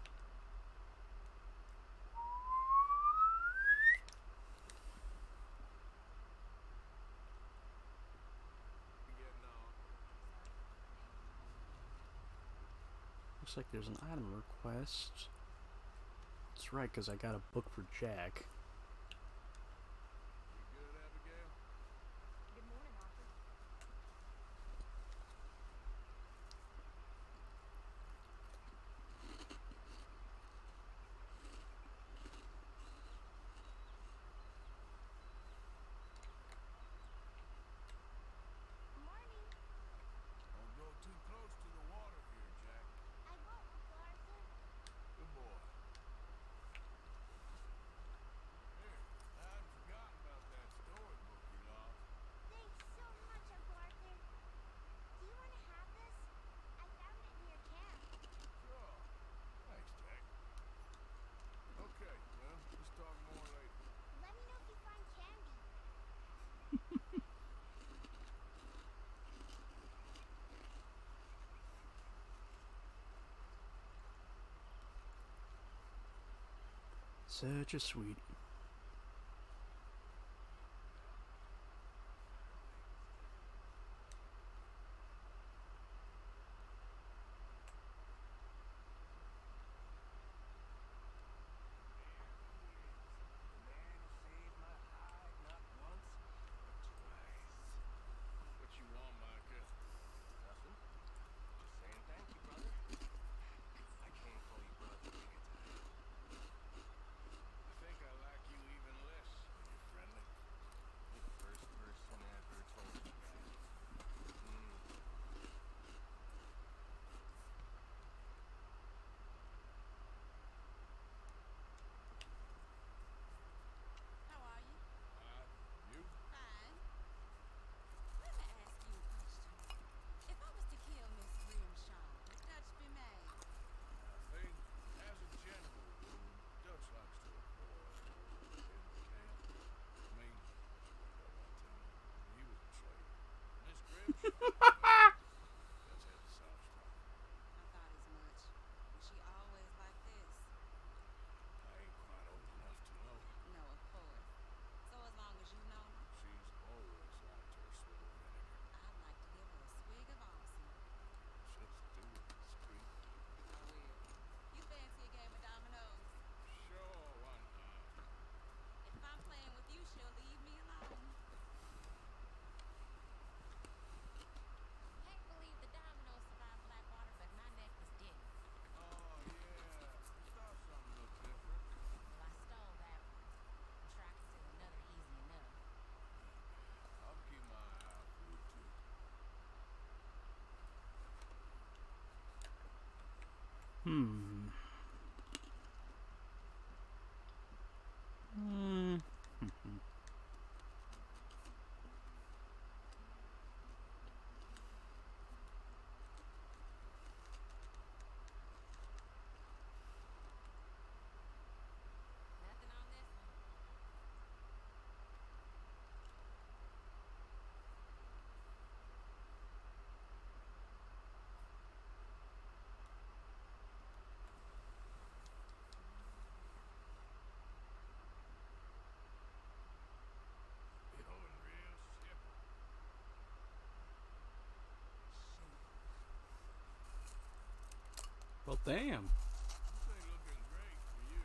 Getting on. Looks like there's an item request. That's right, because I got a book for Jack. You good, Abigail? Such a sweetie. The man who saved my hide not once, but twice. What you want, Micah? Nothing. Just saying thank you, brother. I can't call you brother, can I? I think I like you even less when you're friendly. You're the first person ever told me that. Hmm. How are you? You? Fine. Let me ask you a question. If I was to kill Miss Grimshaw, would Dutch be mad? I think, as a general rule, Dutch likes to avoid war within the camp. I mean, at one time, when he was a trader. Miss Grimshaw, well, Dutch has a soft spot for her. I thought as much. Was she always like this? I ain't quite old enough to know. No, of course. So as long as you've known her, She's always liked her swill vinegar. I'd like to give her a swig of awesome. Just do it discreet. I will. You fancy a game of dominoes? Sure, why not? If I'm playing with you, she'll leave me alone. Can't believe the dominoes survived Blackwater, but my necklace didn't. Oh, yeah. You thought something looked different. Well, I stole that one. I'm sure I can steal another easy enough. I'll keep my eye out for you, too. Hmm. Hmm. Nothing on this one. You're real simple. Well, damn. This ain't looking great for you.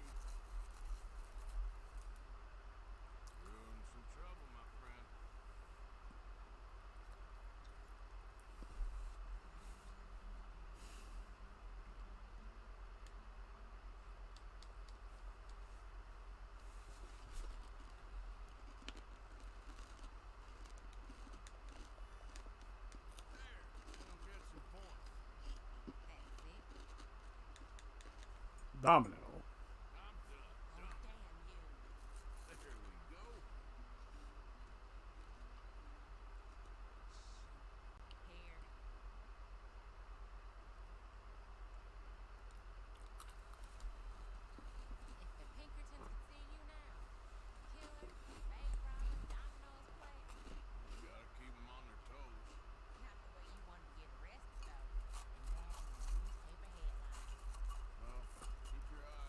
You're in some trouble, my friend. There, gonna get some points. That's it. Domino. I'm done. Oh, Done. damn you. There we go. Here. If the Pinkertons could see you now. Killer, bank robber, dominoes player. You gotta keep them on their toes. Not the way you wanted to get arrested, though. And that in a newspaper headline. Well, keep your eye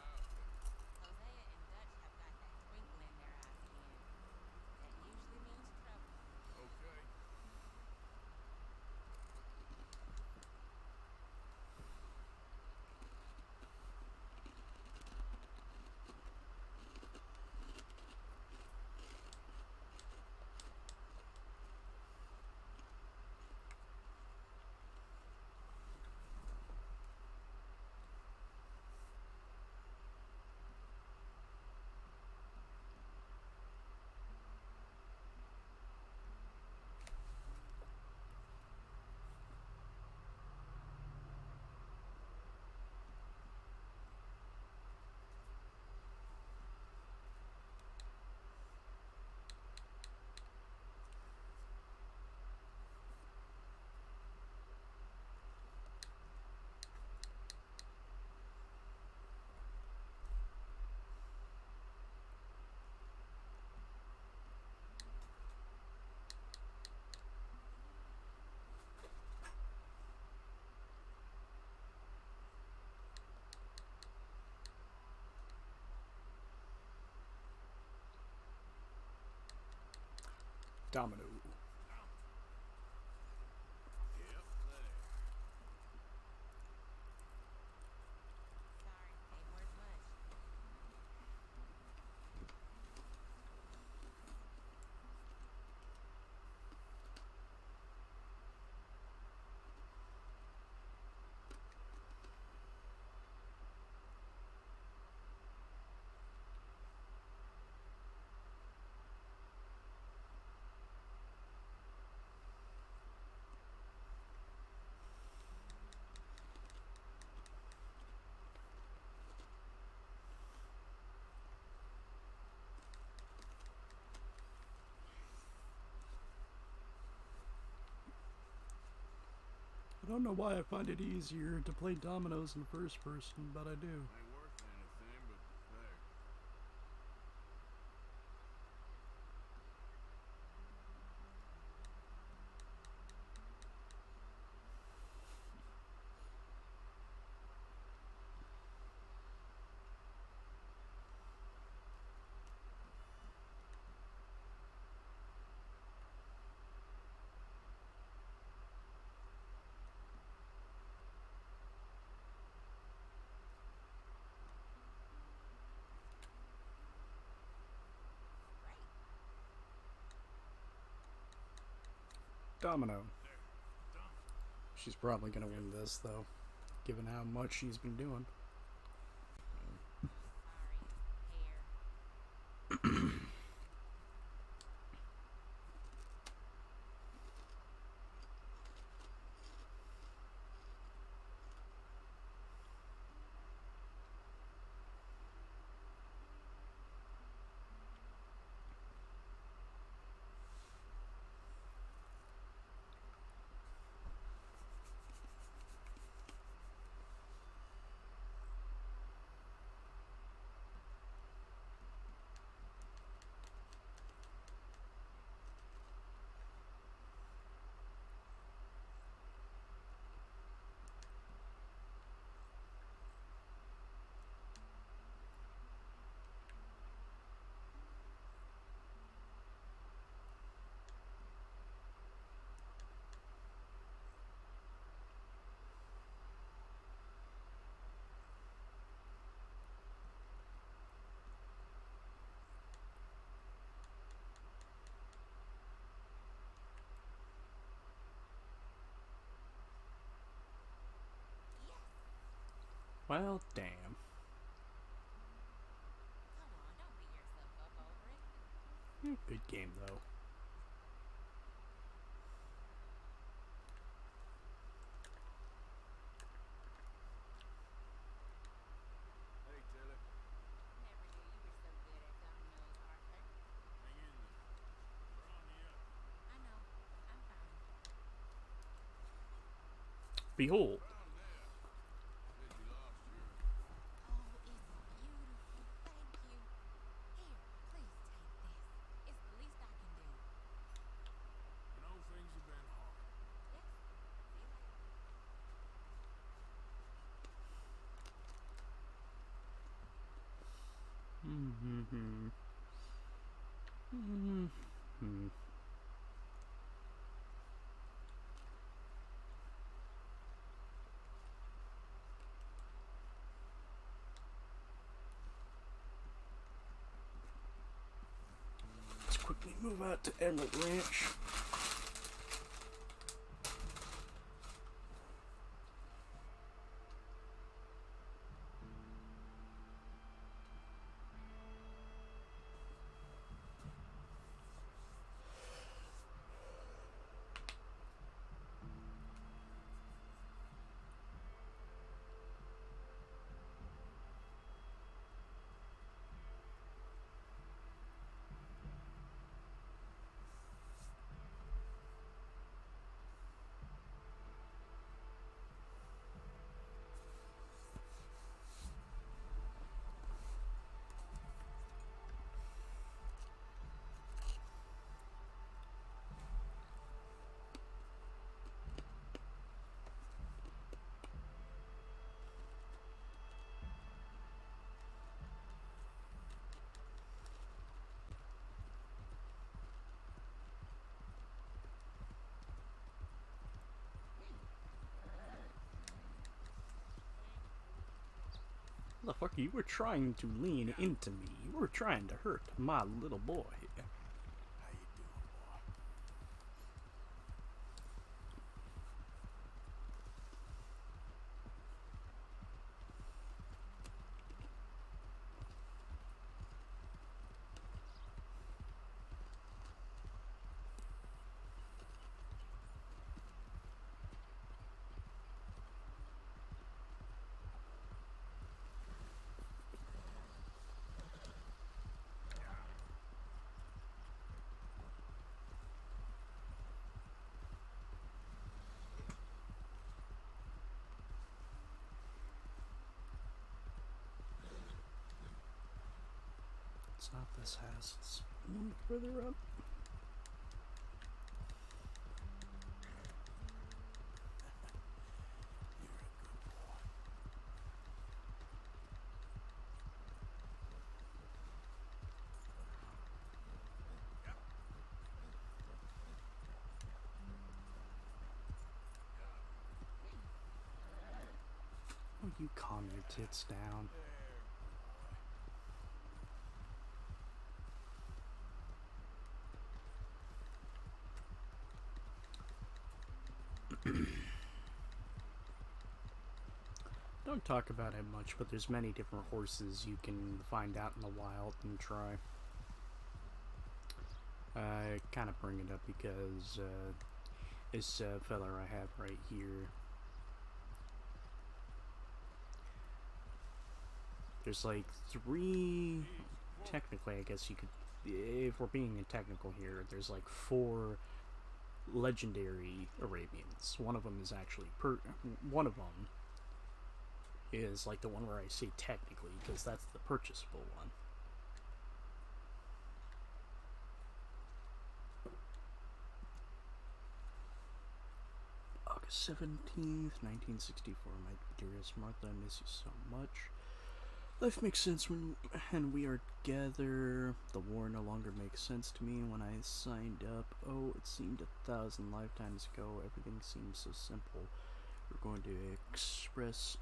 Domino. Yep, there. Sorry, ain't worth much. I don't know why I find it easier to play dominoes in first person, but I do. Ain't worth anything, but there. Great. Domino. There. Done. She's probably gonna win this, though, given how much she's been doing. Sorry, hair. Yes. Well, damn. Come on, don't beat yourself up over it. Good game, though. Hey, Taylor. Never knew you were so good at dominoes, Arthur. Hang in there. We're on the up. I know. I'm fine. Behold. Found that. Said you lost yours. Oh, it's beautiful. Thank you. Here, please take this. It's the least I can do. I know things have been hard. Yes. See you later. Mm-hmm. Mm-hmm. Let's quickly move out to Emerald Ranch. Motherfucker, you were trying to lean into me. You were trying to hurt my little boy. How you doing, boy? It's not this house, it's one further up. You're a good boy. Oh, you calm your tits down. Don't talk about it much, but there's many different horses you can find out in the wild and try. I kind of bring it up because this fella I have right here, there's like 3, technically I guess you could, if we're being technical here, there's like 4 legendary Arabians. One of them is actually one of them is like the one where I say technically, because that's the purchasable one. August 17th, 1964. My dearest Martha, I miss you so much. Life makes sense when we are together. The war no longer makes sense to me. When I signed up, oh, it seemed 1,000 lifetimes ago. Everything seems so simple. We were going to express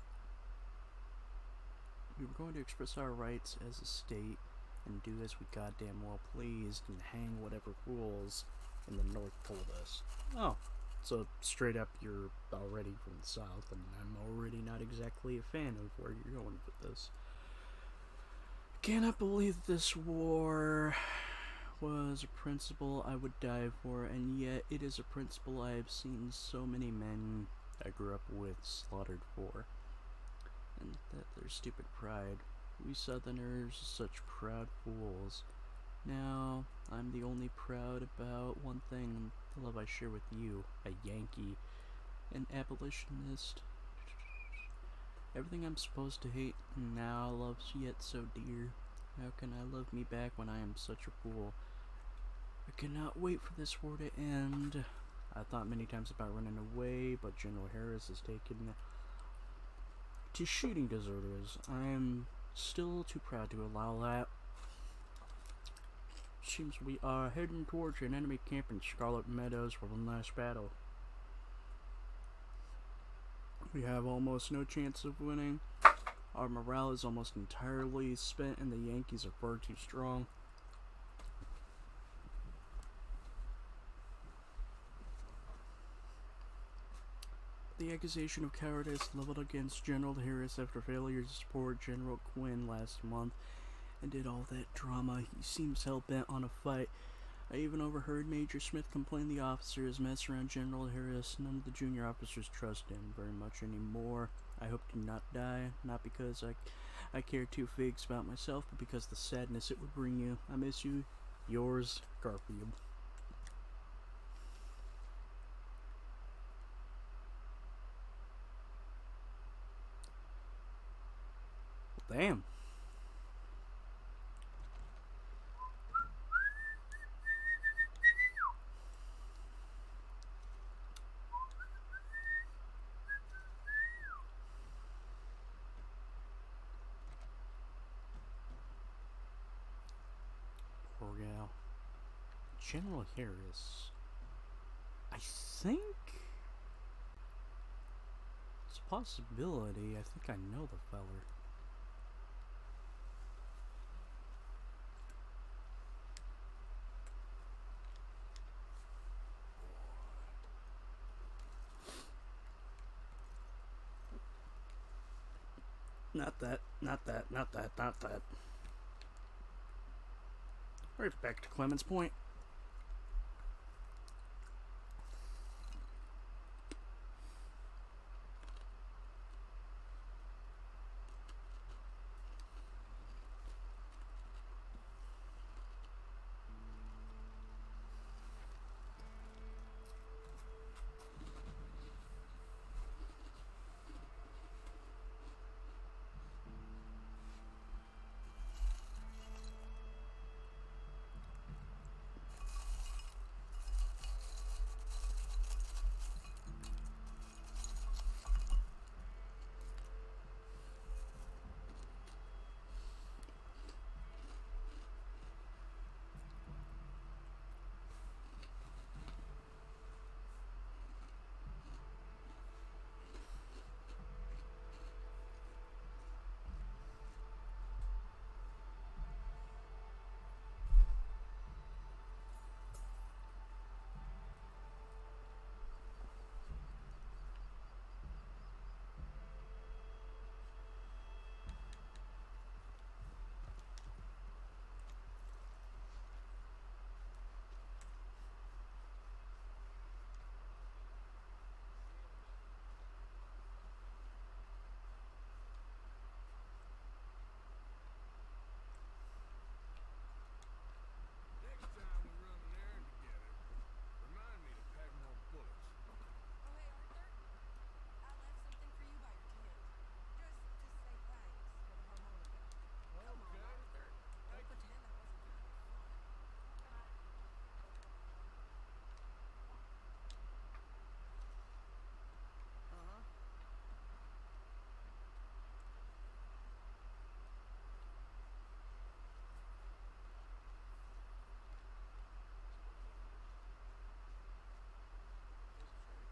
our rights as a state and do as we goddamn well pleased and hang whatever fools in the north told us. Oh, so straight up you're already from the south, and I'm already not exactly a fan of where you're going with this. Cannot believe this war was a principle I would die for, and yet it is a principle I have seen so many men I grew up with slaughtered for. And that their stupid pride. We Southerners are such proud fools. Now, I'm the only proud about one thing, the love I share with you, a Yankee, an abolitionist. Everything I'm supposed to hate now loves yet so dear. How can I love me back when I am such a fool? I cannot wait for this war to end. I thought many times about running away, but General Harris has taken to shooting deserters. I am still too proud to allow that. Seems we are heading towards an enemy camp in Scarlet Meadows for one last battle. We have almost no chance of winning. Our morale is almost entirely spent and the Yankees are far too strong. The accusation of cowardice leveled against General Harris after failure to support General Quinn last month ended all that drama. He seems hell-bent on a fight. I even overheard Major Smith complain the officers mess around General Harris. None of the junior officers trust him very much anymore. I hope to not die, not because I care two figs about myself, but because the sadness it would bring you. I miss you. Yours, Garfield. Well, damn. Poor gal. General Harris. I think it's a possibility. I think I know the feller. Not that, not that, not that, not that. Right back to Clemens Point. Next time we run an errand together, remind me to pack more bullets. Oh, hey, Arthur. I left something for you by your tent. Just to say thanks for the harmonica. Come on, Okay. Arthur. Don't pretend that wasn't kind of fun. Uh-huh. I was afraid.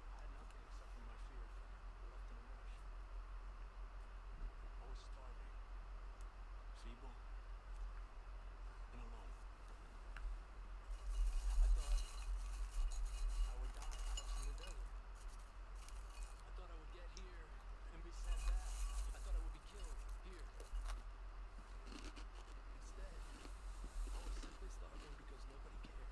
I had nothing except for my fear of fire, left in a rush. I was starving, feeble, and alone. I thought I would die crossing the desert. I thought I would get here and be sent back. I thought I would be killed here. Instead, I was simply starving because nobody cared.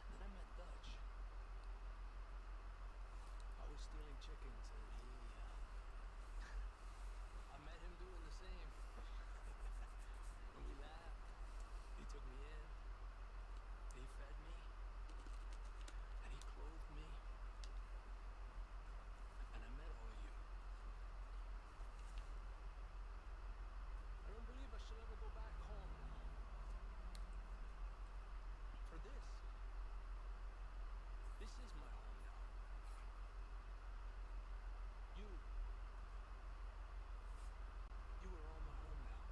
Then I met Dutch. I was stealing chickens and I met him doing the same. And we laughed. He took me in. He fed me. And he clothed me. And I met all of you. I don't believe I shall ever go back home now. For this is my home now. You are all my home now.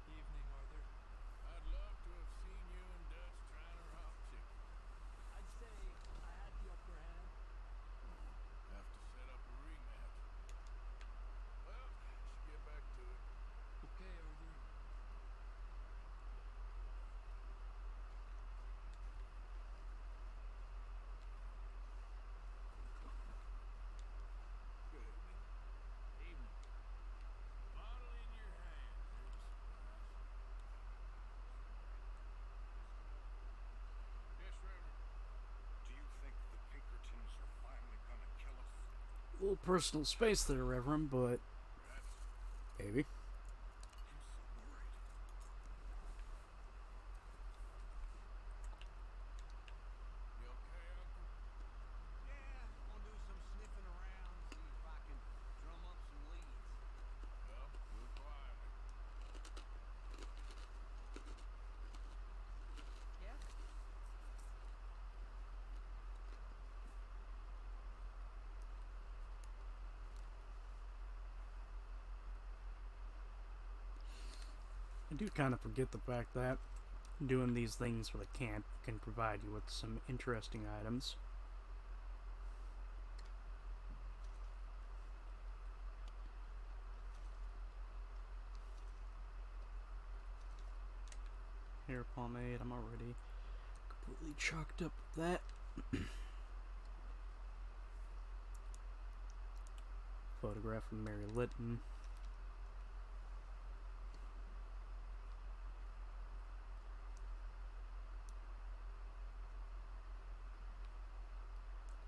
Evening, Arthur. I'd love to have seen you and Dutch trying to rob chicken. I'd say I had the upper hand. Have to set up a rematch. Well, should get back to it. Okay, Arthur. Good evening. Evening. Bottle in your hand. Here's a surprise. Yes, Reverend. Do you think the Pinkertons are finally gonna kill us? A little personal space there, Reverend, but Perhaps. maybe. I'm so worried. You okay, Uncle? Yeah, gonna do some sniffing around, see if I can drum up some leads. Well, do it quietly. Yeah? I do kind of forget the fact that doing these things for the camp can provide you with some interesting items. Here, pomade. I'm already completely chalked up with that. Photograph of Mary Lytton.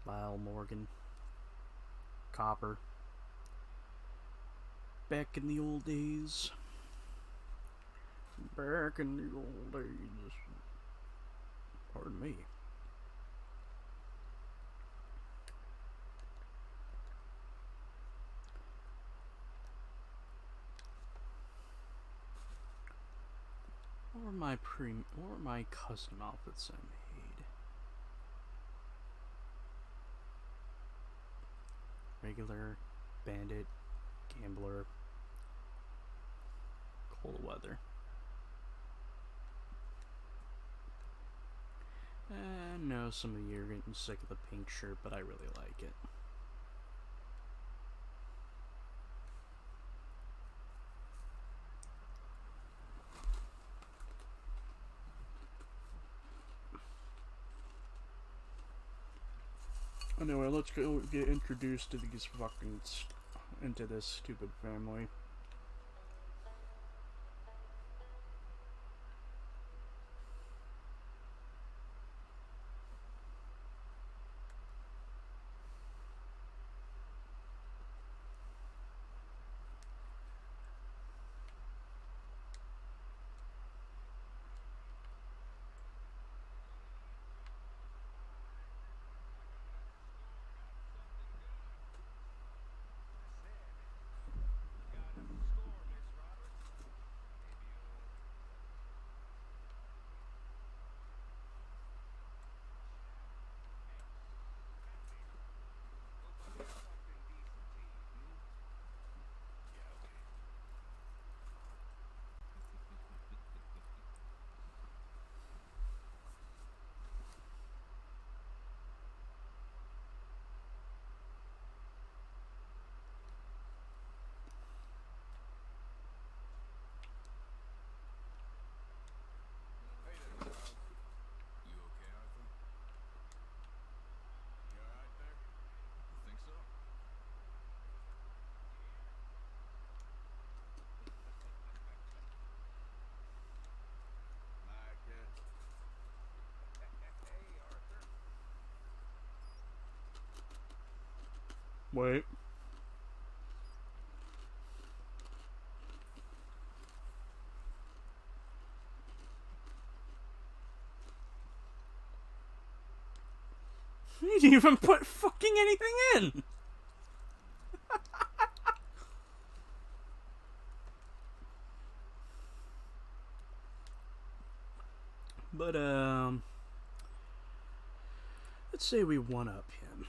Lyle Morgan. Copper. Back in the old days. Back in the old days. Pardon me. What were my custom outfits I made? Regular, bandit, gambler, cold weather. I know some of you are getting sick of the pink shirt, but I really like it. Anyway, let's go get introduced to these into this stupid family. Got us a score, Miss Roberts. Maybe you'll Hope I got something decent to eat, Yeah, okay. Hey there, Charles. You okay, Arthur? You alright there? You think so? Micah. Hey, Arthur. Wait. You didn't even put fucking anything in! But, let's say we one-up him.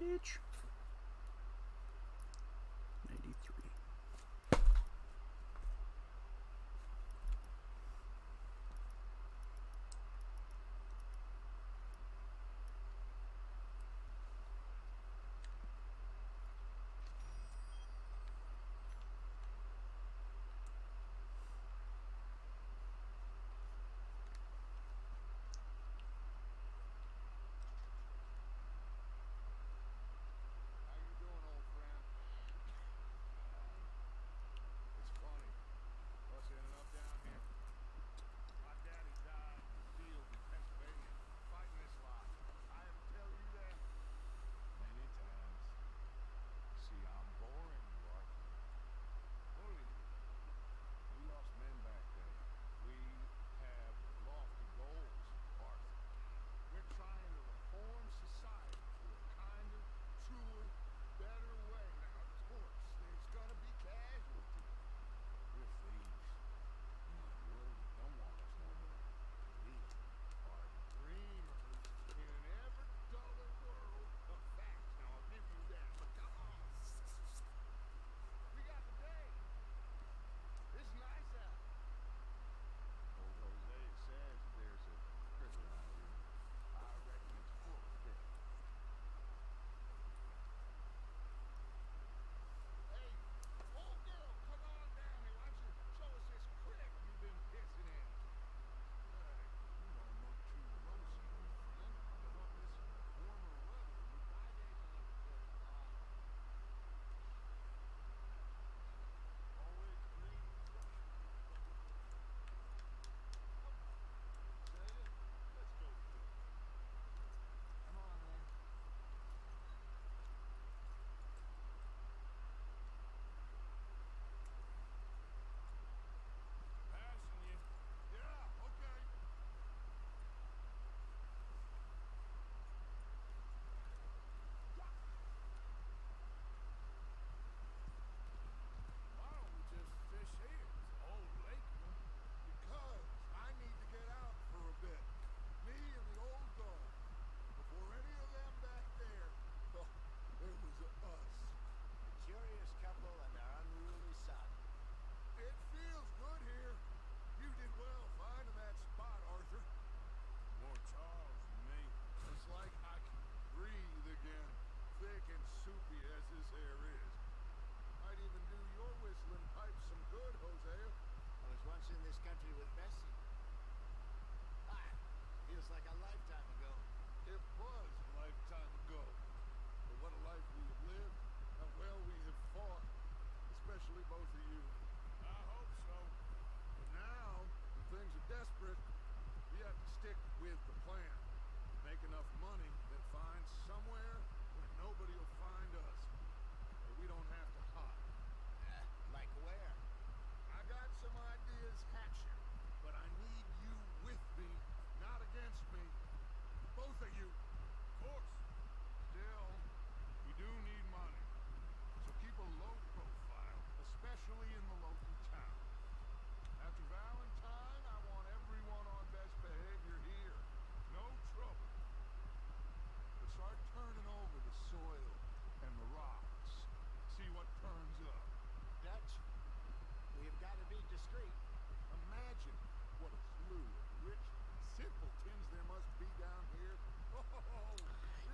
Bitch. 93.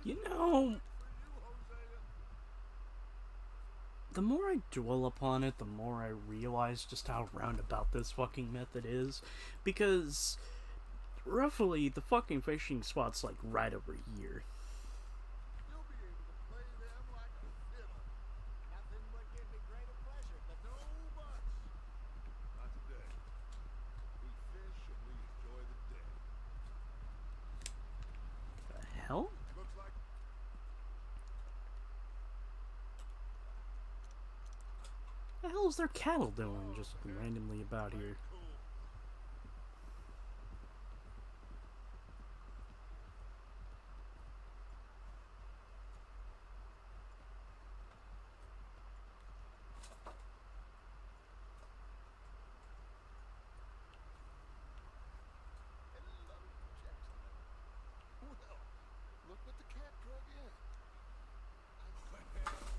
You know, For you, Hosea. the more I dwell upon it, the more I realize just how roundabout this fucking method is. Because, roughly, the fucking fishing spot's like right over here. You'll be able to play them like a fiddle. Nothing would give me greater pleasure, but No buts. Not today. We fish and we enjoy the day. The hell? Looks like The hell is their cattle doing just randomly about here? cool. Hello, gentlemen. Well, look what the cat drug in.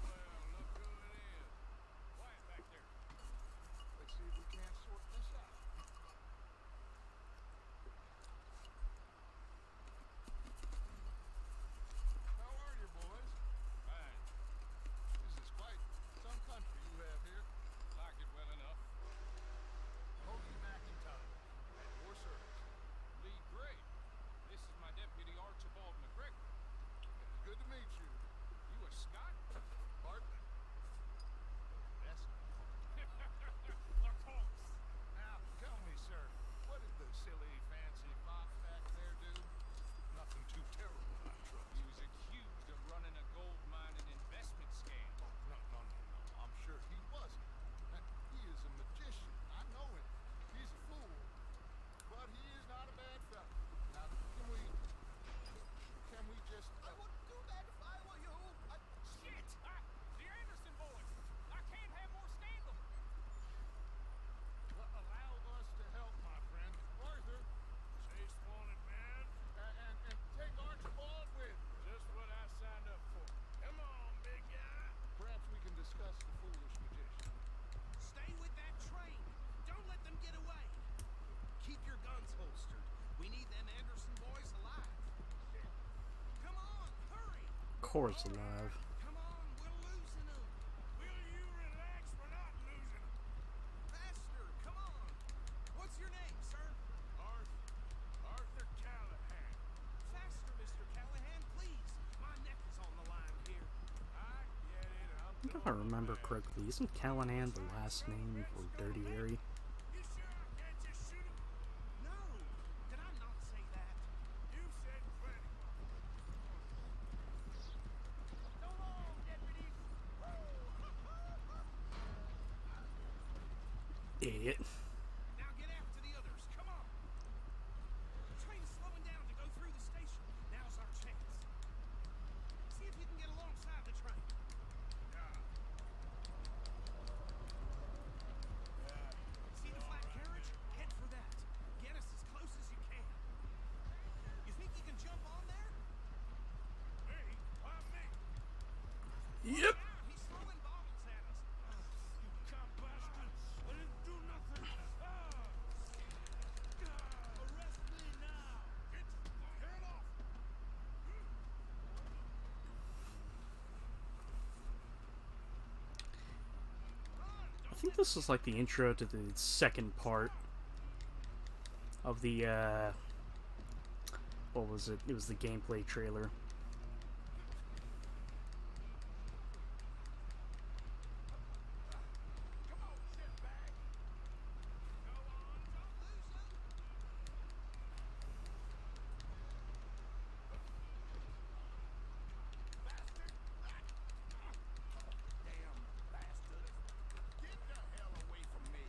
Well, look who it is. Quiet back there. Let's see if we can't sort this out. How are you, boys? Fine. This is quite some country you have here. Like it well enough. Hoagie McIntyre, at your service. Lee Gray. This is my deputy Archibald McGregor. It's good to meet you. You a Scot? Partly. That's of course. Now, tell me, sir, what did the silly, fancy fox back there do? Nothing too terrible, I trust. he was accused of running a gold mine and investment scam. No. I'm sure he wasn't. He is a magician. I know him. He's a fool. But he is not a bad fellow. Now, can we just... I wouldn't do that if I were you. Shit! The Anderson boys. I can't have more scandal. allow us to help, my friend. Arthur, Chase wanted, man. and take Archibald with you. Just what I signed up for. Come on, big guy. Perhaps we can discuss the foolish magician. Stay with that train. Don't let them get away. Keep your guns holstered. We need them Anderson boys alive. Come on, hurry. Of course, alive. Come on, we're losing them. Will you relax? We're not losing him. Faster, come on. What's your name, sir? Arthur Callahan. Faster, Mr. Callahan, please. My neck is on the line here. I get it. I think if I remember correctly, isn't Callahan the last name for Dirty Harry? You sure I can't just shoot him? No, did I not say that? You said plenty. So long, deputies. Idiot. Now get after the others. Come on. The train's slowing down to go through the station. Now's our chance. See if you can get alongside the train. See the flat carriage? Head for that. Get us as close as you can. You think you can jump on there? Me? Why me? Yep. Out, he's throwing bottles at us. You cop bastard. I didn't do nothing. Arrest me now. Get off. I think this is like the intro to the second part of the, what was it? It was the gameplay trailer. Come on, shitbag. Go on, don't lose them. Bastard. Damn bastard. Get the hell away from me.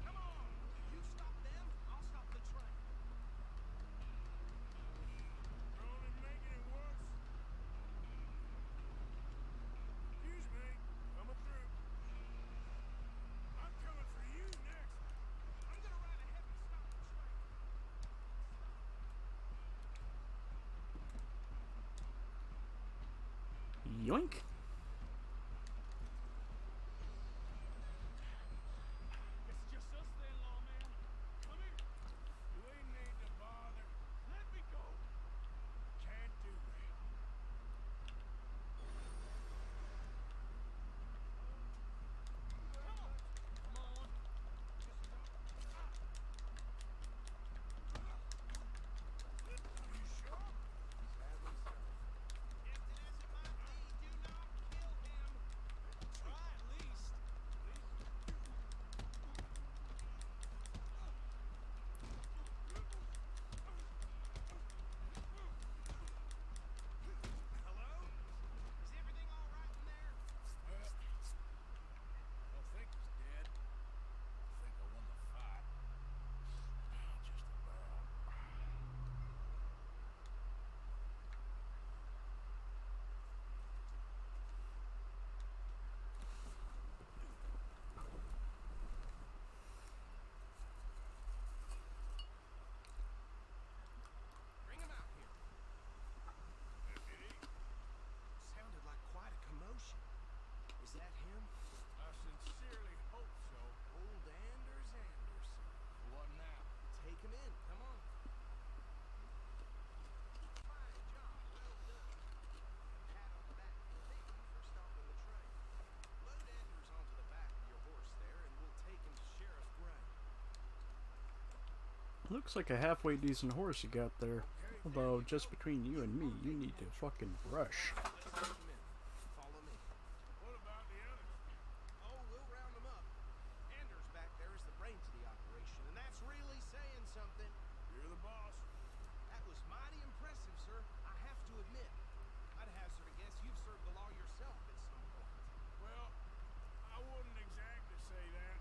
Come on. You stop them, I'll stop the train. You're only making it worse. Excuse me. Coming through. I'm coming for you next. I'm gonna ride ahead and stop the train. Yoink. It's just Looks like a halfway decent horse you got there. Although, just between you and me, you need to fucking brush. Let's take a minute. Follow me. What about the others? Oh, we'll round them up. Anders back there is the brains of the operation, and that's really saying something. You're the boss. That was mighty impressive, sir. I have to admit. I'd hazard a guess you've served the law yourself at some point. Well, I wouldn't exactly say that.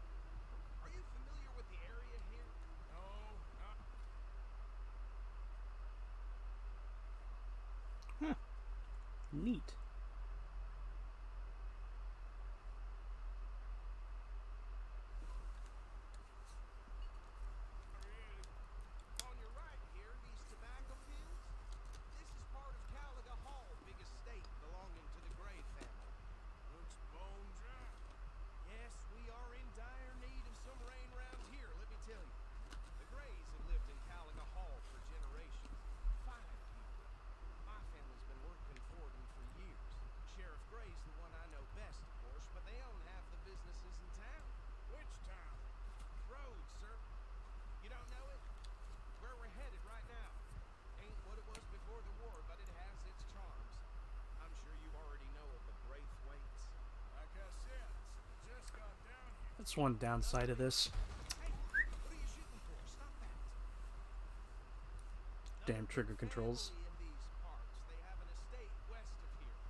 Are you familiar with the area here? No, not. Neat. On your right here, these tobacco fields. This is part of Caliga Hall, big estate belonging to the Gray family. Looks bone dry. Yes, we are in dire need of some rain round here, let me tell you. The Grays have lived in Caliga Hall for generations. 5 people. My family's been working for them for years. Sheriff Gray's the one I know best, of course, but they own half the businesses in town. Which town? Road, sir. You don't know it? Where we're headed right now. Ain't what it was before the war, but it has its charms. I'm sure you already know of the Braithwaites. Like I said, just got down here. That's one downside of this. Hey, what are you shooting for? Stop that. Damn trigger controls. Family in these parts. They have an estate west of here.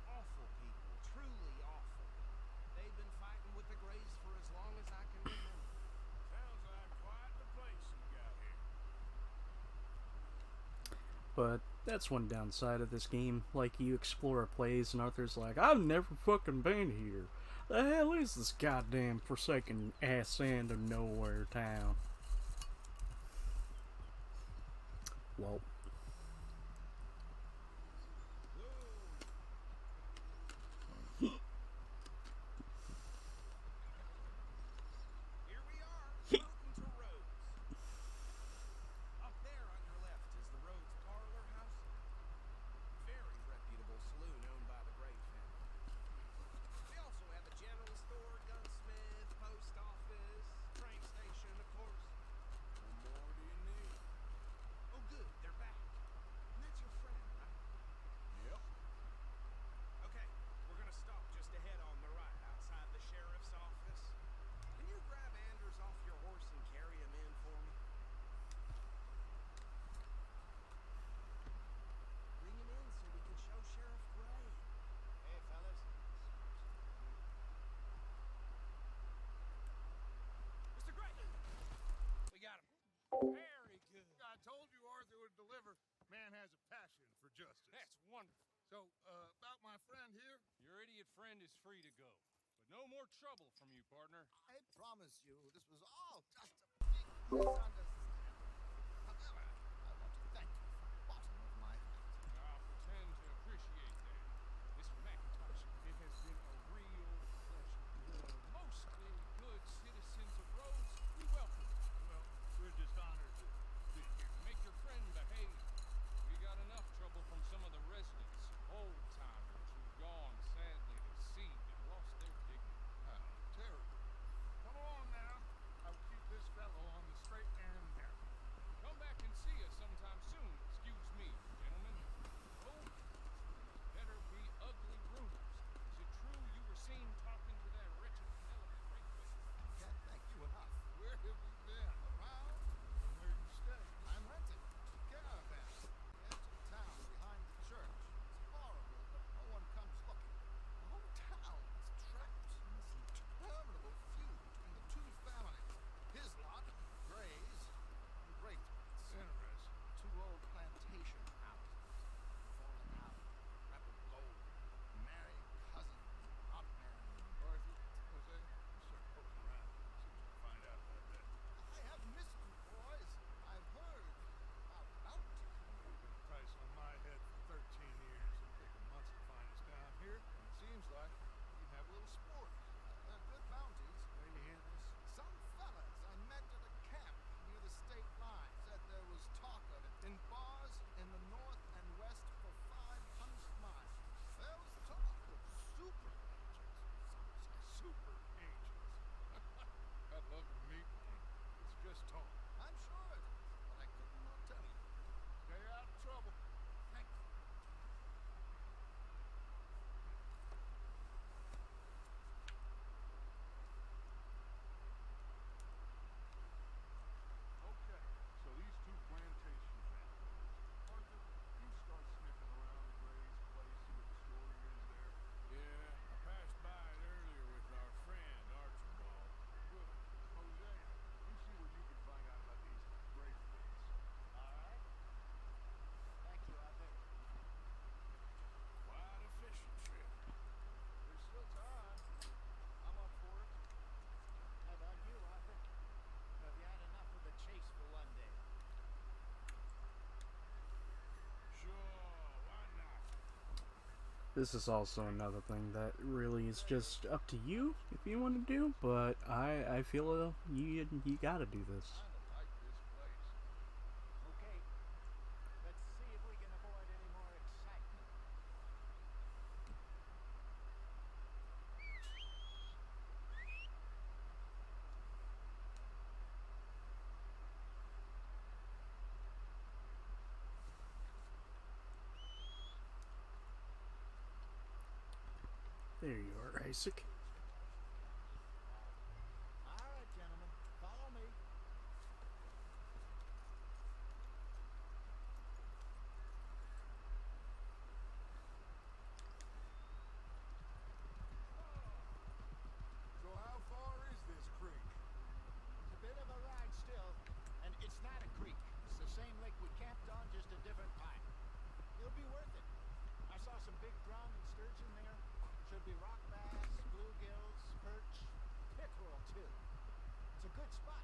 Awful people, truly awful. They've been fighting with the Grays for as long as I can remember. Sounds like quite the place you got here. But that's one downside of this game. Like, you explore a place and Arthur's like, I've never fucking been here. The hell is this goddamn forsaken ass end of nowhere town? Well, Here we are. Welcome to Rhodes. Up there on your left is the Rhodes Parlor House. Very reputable saloon owned by the Gray family. We also have a general store, gunsmith, post office, train station, of course. What more do you need? Oh, good, they're back. And that's your friend, right? Yep. Okay, we're gonna stop just ahead on the right, outside the sheriff's office. Can you grab Anders off your horse and carry him in for me? Bring him in so we can show Sheriff Gray. Hey, fellas. Mr. Gray! We got him. Very good. I told you Arthur would deliver. Man has a passion for justice. That's wonderful. So, about my friend here, Your idiot friend is free to go. But no more trouble from you, partner. I promise you, this was all just a big misunderstanding. However, I want to thank you from the bottom of my heart. I'll pretend to appreciate that. Mr. McIntosh, it has been a real pleasure. Mostly good citizens of Rhodes, we welcome you. well, we're just honored to be here. Make your friend behave. We got enough trouble from some of the residents, old-timers who've gone sadly to seed and lost their dignity. Terrible. Come along now. I will keep this fellow on the straight and This is also another thing that really is just up to you if you want to do, but I feel you gotta do this. Kinda like this place. Okay, let's see if we can avoid any more excitement. There you are, Isaac. All right, gentlemen, follow me. So how far is this creek? It's a bit of a ride still, and it's not a creek. It's the same lake we camped on, just a different pipe. It'll be worth it. I saw some big drum and sturgeon there. Should be rock bass, bluegills, perch, pickerel too. It's a good spot.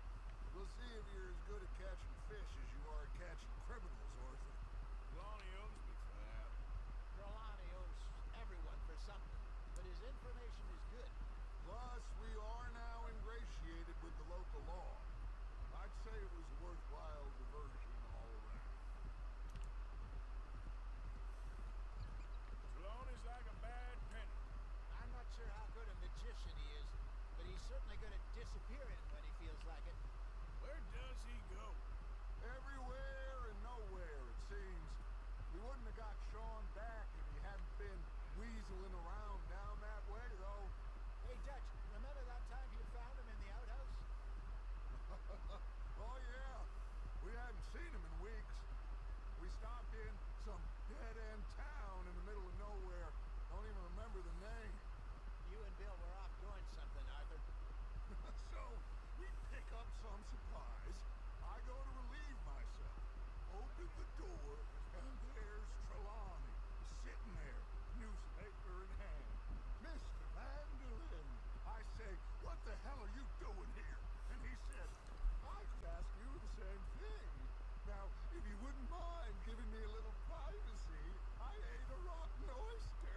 We'll see if you're as good at catching fish as you are at catching criminals, Arthur. Lonnie owes me for that. Trelawney owes everyone for something, but his information is good. Plus, we are now ingratiated with the local law. I'd say it was a worthwhile diversion all around. Trelawney's like a bad penny. I'm not sure how good a magician he is, but he's certainly good at disappearing when he feels like it. Where does he go? Everywhere and nowhere, it seems. We wouldn't have got Sean back if he hadn't been weaseling around down that way, though. Hey, Dutch, remember that time you found him in the outhouse? Oh, yeah. We hadn't seen him in weeks. We stopped in some dead-end town in the middle of nowhere. Don't even remember the name. You and Bill were off doing something, Arthur. So, we pick up some supplies. I go to relieve myself. Open the door, and there's Trelawney, sitting there, newspaper in hand. Mr. Vanderlyn. I say, what the hell are you doing here? And he said, I could ask you the same thing. Now, if you wouldn't mind giving me a little privacy, I ate a rotten oyster.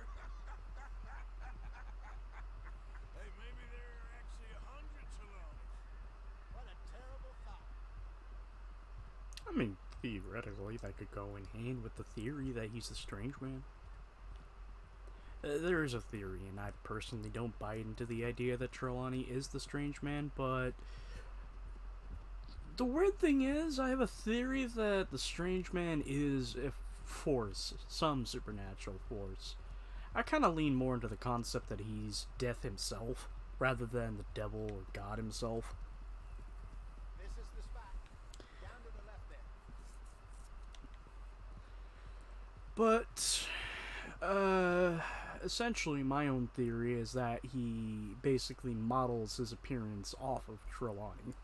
Hey, maybe there are actually 100 Trelawneys. What a terrible thought. I mean, theoretically, that could go in hand with the theory that he's a strange man. There is a theory, and I personally don't buy into the idea that Trelawney is the strange man, but the weird thing is, I have a theory that the strange man is a force, some supernatural force. I kind of lean more into the concept that he's death himself, rather than the devil or God himself. This is the spot. Down to the left there. But, essentially, my own theory is that he basically models his appearance off of Trelawney.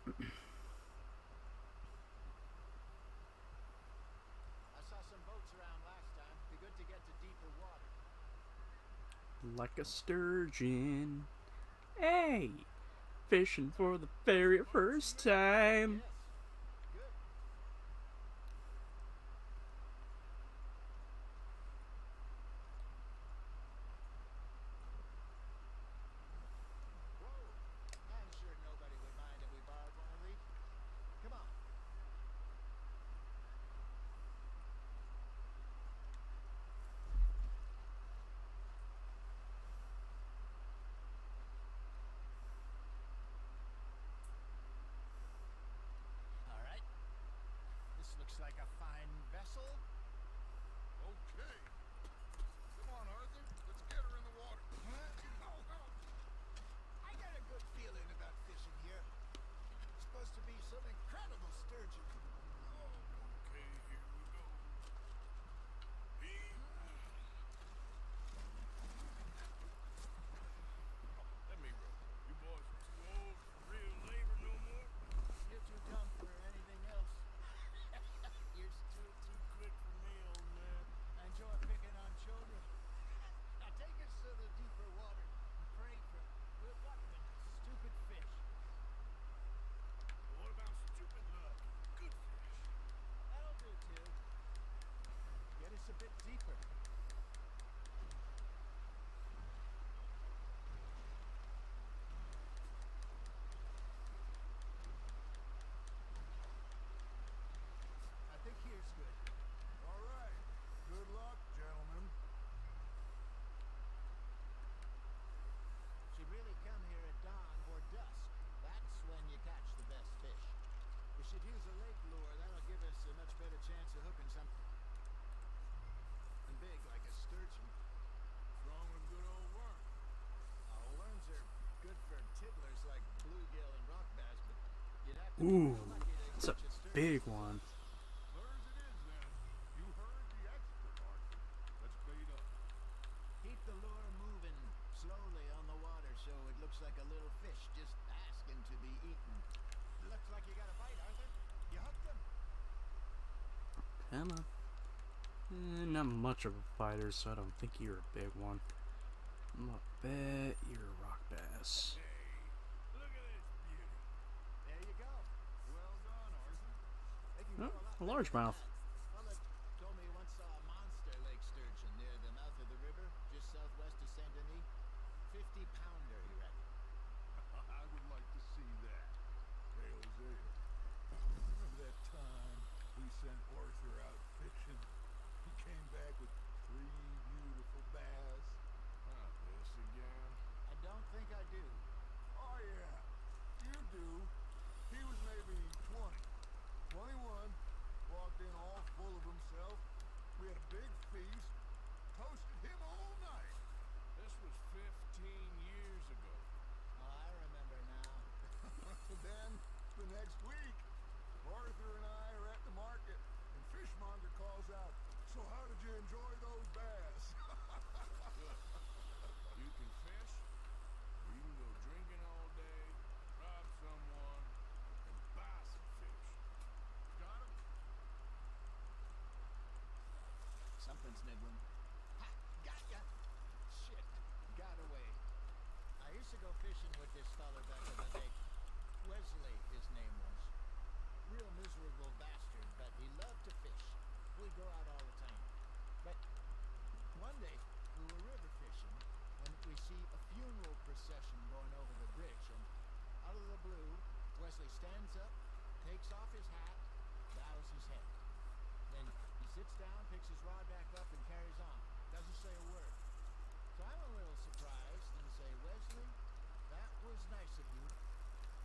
I saw some boats around last time. Be good to get to deeper water. Like a sturgeon. Hey! Fishing for the very first time. Yes. Good. Whoa. I'm sure nobody would mind if we borrowed one of these. Come on. Ooh, it's a big one. Lures it is then. You heard the expert, Arthur. Let's bait up. Keep the lure moving slowly on the water so it looks like a little fish just asking to be eaten. Looks like you got a bite, Arthur. You hooked him. Come on. Not much of a fighter, so I don't think you're a big one. I'm gonna bet you're a rock bass. Hey, look at this beauty. There you go. Well done, Arthur. They can Oh, go a lot a largemouth. better than that. Fella told me he once saw a monster lake sturgeon near the mouth of the river, just southwest of Saint Denis. 50-pounder, he reckoned. I would like to see that. Hey, Hosea. Remember that time we sent Arthur out fishing? He came back with 3 beautiful bass. Not this again. I don't think I do. Oh, yeah. You do. He was maybe 20. 21. Walked in all full of himself. We had a big feast. Toasted him all night. This was 15 years ago. Oh, I remember now. Then, the next week, Arthur and I are at the market, and Fishmonger calls out, "So how did you enjoy those bass?" Good. You can fish, or you can go drinking all day, rob someone, and buy some fish. Got 'em? Something's nibbling. Ha! Got ya! Shit. Got away. I used to go fishing with this feller back in the day. Wesley, his name was. Real miserable bastard, but he loved to fish. We'd go out all the time. But one day, we were river fishing, and we see a funeral procession going over the bridge, and out of the blue, Wesley stands up, takes off his hat, bows his head. Then he sits down, picks his rod back up, and carries on. Doesn't say a word. So I'm a little surprised and say, "Wesley, that was nice of you."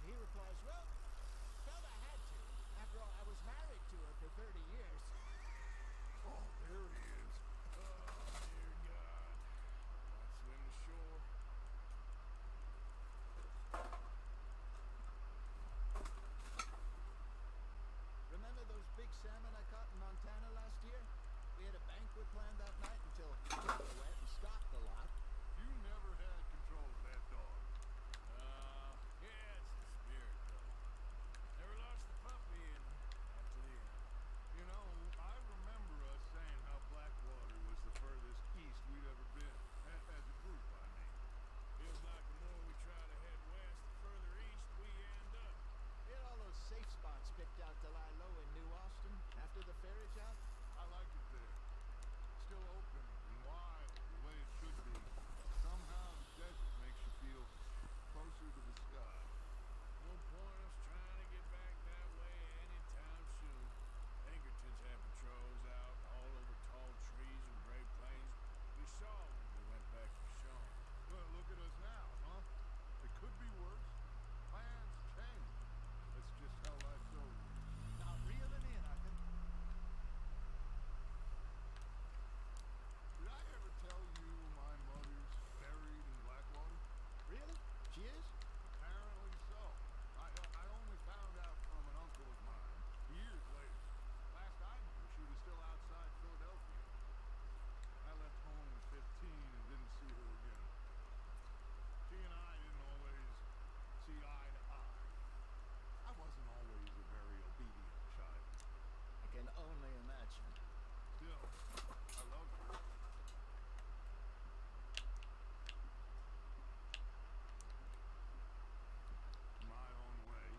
He replies, "Well, felt I had to. After all, I was married to her for 30 years. Oh, there he is. Oh, dear God. Might swim to shore. Remember those big salmon I caught in Montana last year? We had a banquet planned that night until Papa went and stopped the lot. You never had control of that dog. Yeah, it's the spirit, though. Never lost the puppy, and not to the end. You know, I remember us saying how Blackwater was the furthest east we'd ever been. As a group, I mean. Feels like the more we try to head west, the further east we end up. We had all those safe spots picked out to lie low in New Austin after the ferry job. I like it there. Still open and wild, the way it should be. Somehow the desert makes you feel closer to the sky. No point us trying to get back that way anytime soon. Pinkertons have patrols out all over tall trees and Great Plains. We saw when we went back to Sean. Well, look at us now, huh? It could be worse. Plans change. That's just how life goes. Now reel him in, Arthur. Did I ever tell you my mother's buried in Blackwater? Really? She is? Apparently so. I only found out from an uncle of mine years later. Last I knew, she was still outside Philadelphia. I left home at 15 and didn't see her again. She and I didn't always see eye to eye. I wasn't always a very obedient child. I can only imagine. Still, I loved her. My own way.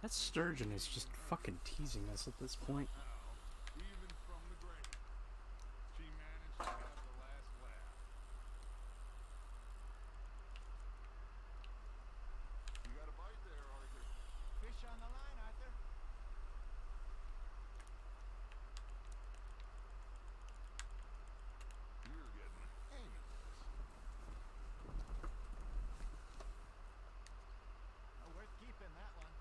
That sturgeon is just fucking teasing us at this point. How, even from the grave, she managed to have the last laugh. You got a bite there, Arthur. Fish on the line, Arthur. You're getting the hang of this. Oh, worth keeping that one.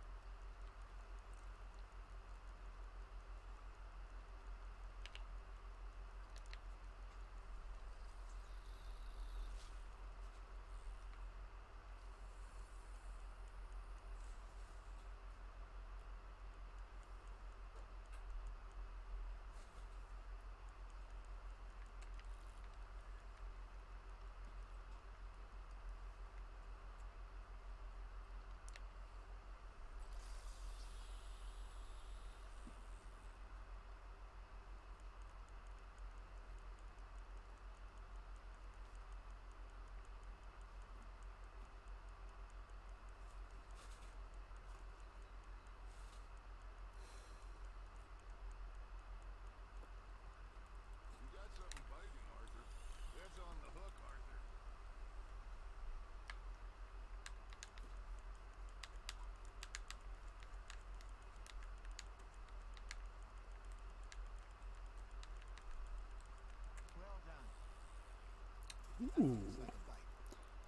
Ooh. Looks like a bite.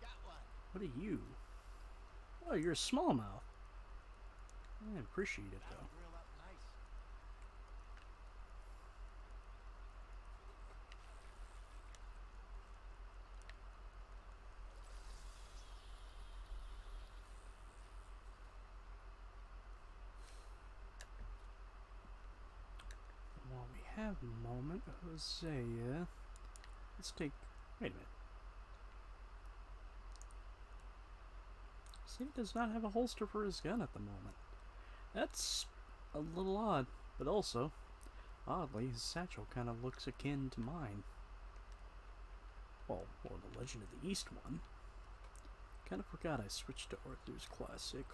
Got one. What are you? Oh, you're a smallmouth. I appreciate it That'll though. grill up nice. While we have a moment, Hosea, let's take. Wait a minute. Hosea does not have a holster for his gun at the moment. That's a little odd, but also, oddly, his satchel kind of looks akin to mine. Well, or the Legend of the East one. Kind of forgot I switched to Arthur's classic.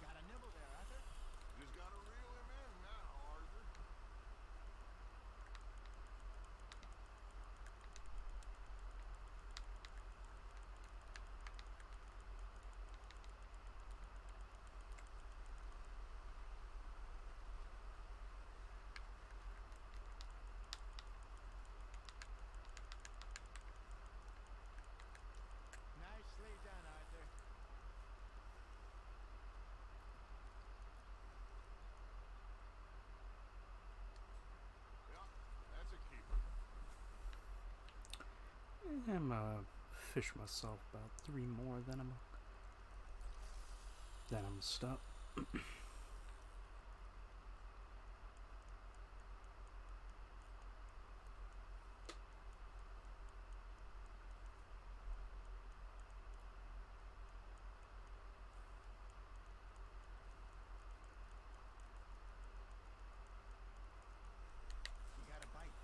Got a nibble there, Arthur. Just gotta reel him in now, Arthur. Nicely done, Arthur. Yeah, that's a keeper. I'm fish myself about 3 more, then I'm stop. You got a bite.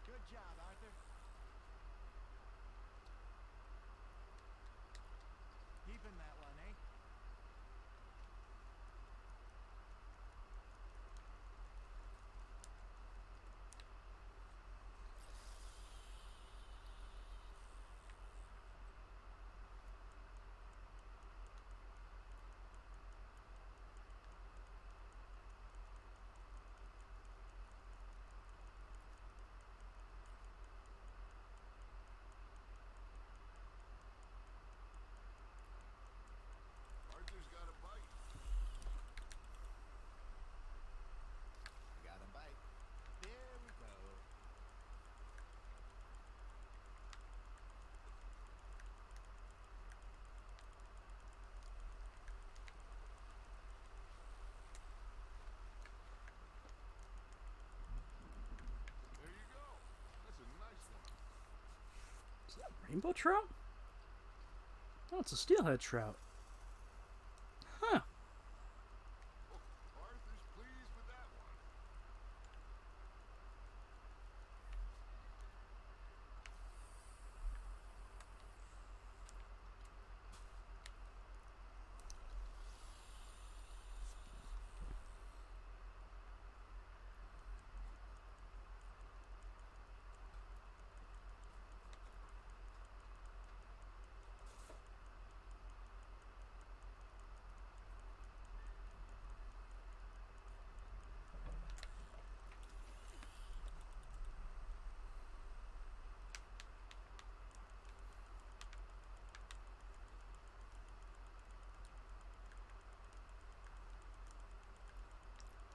Good job, Arthur. Keeping that one, eh? Arthur's got a bite. Got a bite. There we go. There you go. That's a nice one. Is that rainbow trout? Oh, it's a steelhead trout. Huh. Oh, Arthur's pleased with that one.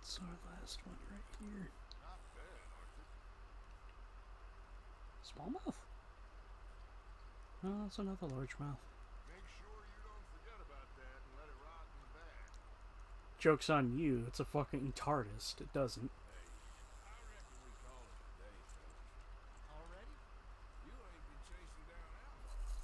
It's our last one right here. Not bad, Arthur. Smallmouth? Oh, that's another largemouth. Make sure you don't forget about that and let it rot in the bag. Joke's on you, it's a fucking TARDIS. It doesn't. Hey, I reckon we call it a day, fellas. Already? You ain't been chasing down outlaws.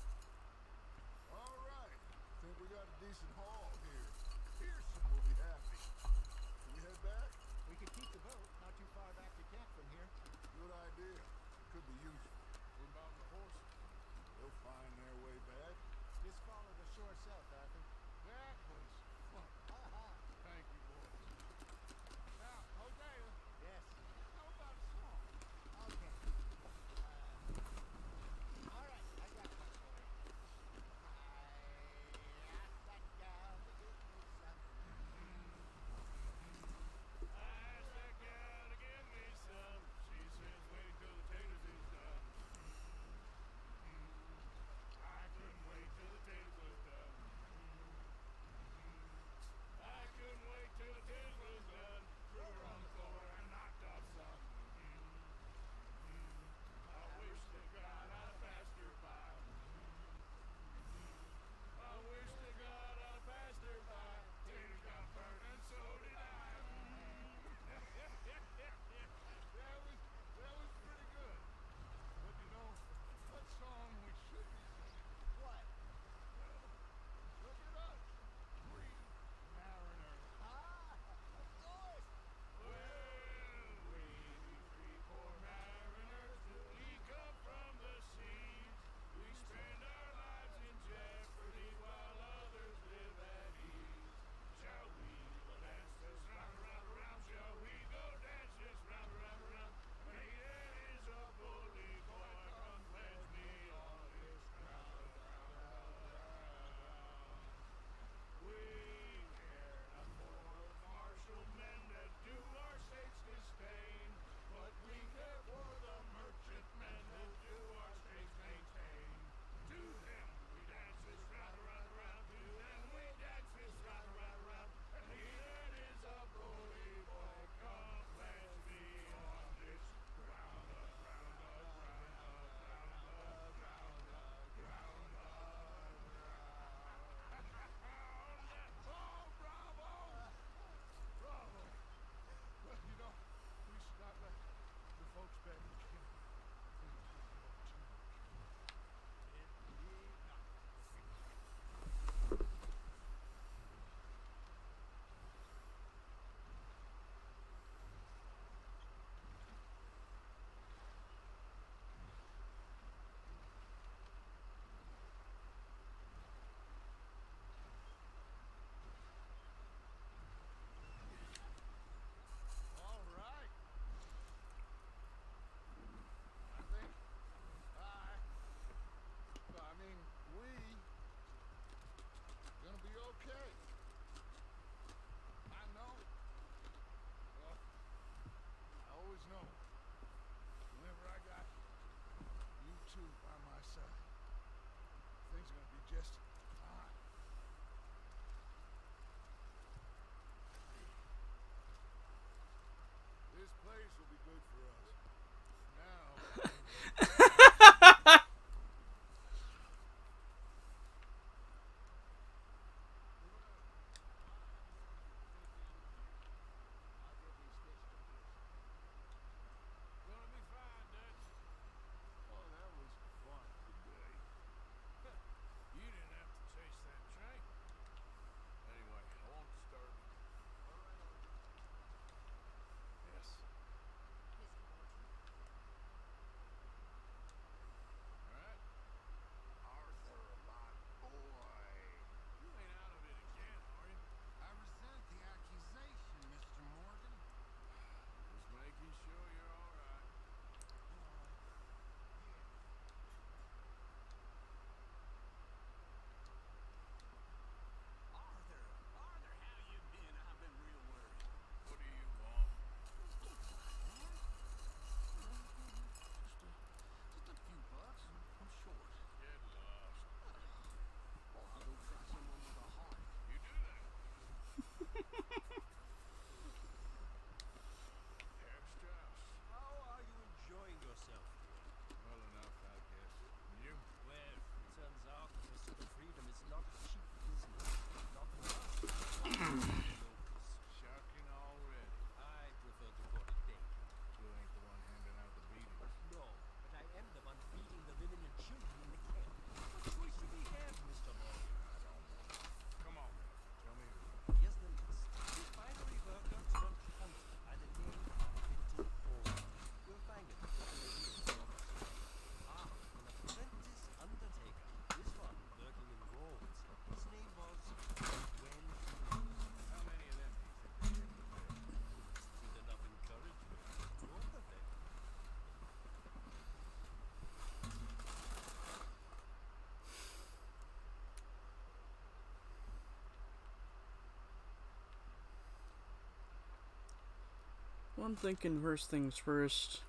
I'm thinking first things first.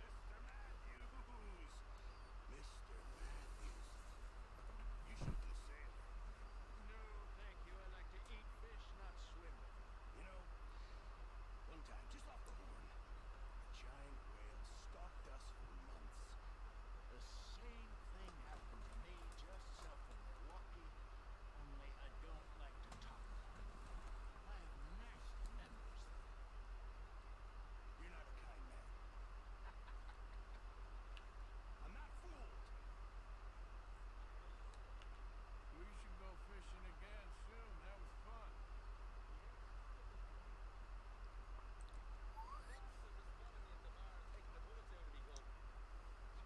Mr. Matthews! Mr. Matthews. You should be a sailor. No, thank you. I like to eat fish, not swim them. You know, one time, just off the horn, a giant whale stalked us for months. The same thing happened to me just south of Milwaukee, only I don't like to talk about it. I have nasty memories there. You're not a kind man. I'm not fooled. We should go fishing again soon. That was fun.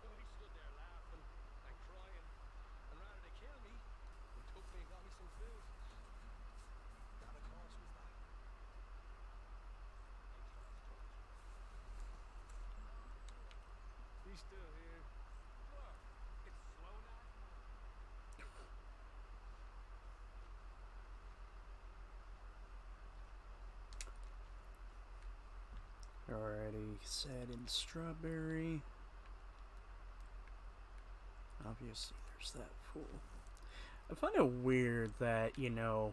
So he stood there laughing and crying, and rather than kill me, he took me and got me some food. Not a cost was that. He's still here. Look, it's slow now. Alrighty, satin strawberry. Obviously, there's that fool. I find it weird that, you know,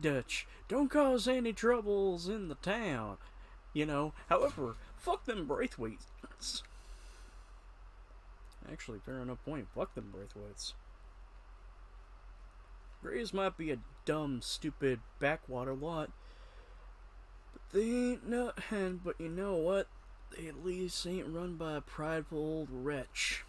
Dutch, don't cause any troubles in the town. You know, however, fuck them Braithwaites. Actually, fair enough point. Fuck them Braithwaites. Grays might be a dumb, stupid backwater lot, but they ain't nothing. But you know what? They at least ain't run by a prideful old wretch.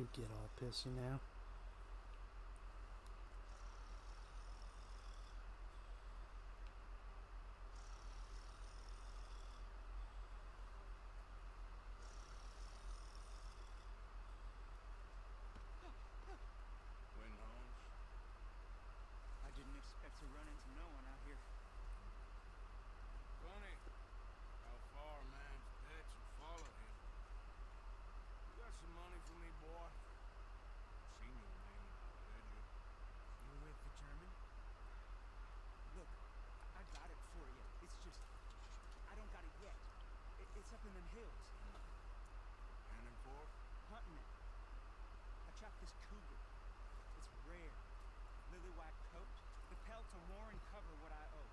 You get all pissy now. Win, Holmes. I didn't expect to run into no one out here. Funny how far a man's pets will follow him. You got some money for me, boy? I've seen your name in our ledger. You're with the German? Look, I got it for you. It's just, I don't got it yet. It's up in them hills. Cannon for? Hunting it. I trapped this cougar. It's rare. Lily white coat. The pelts will more and cover what I owe.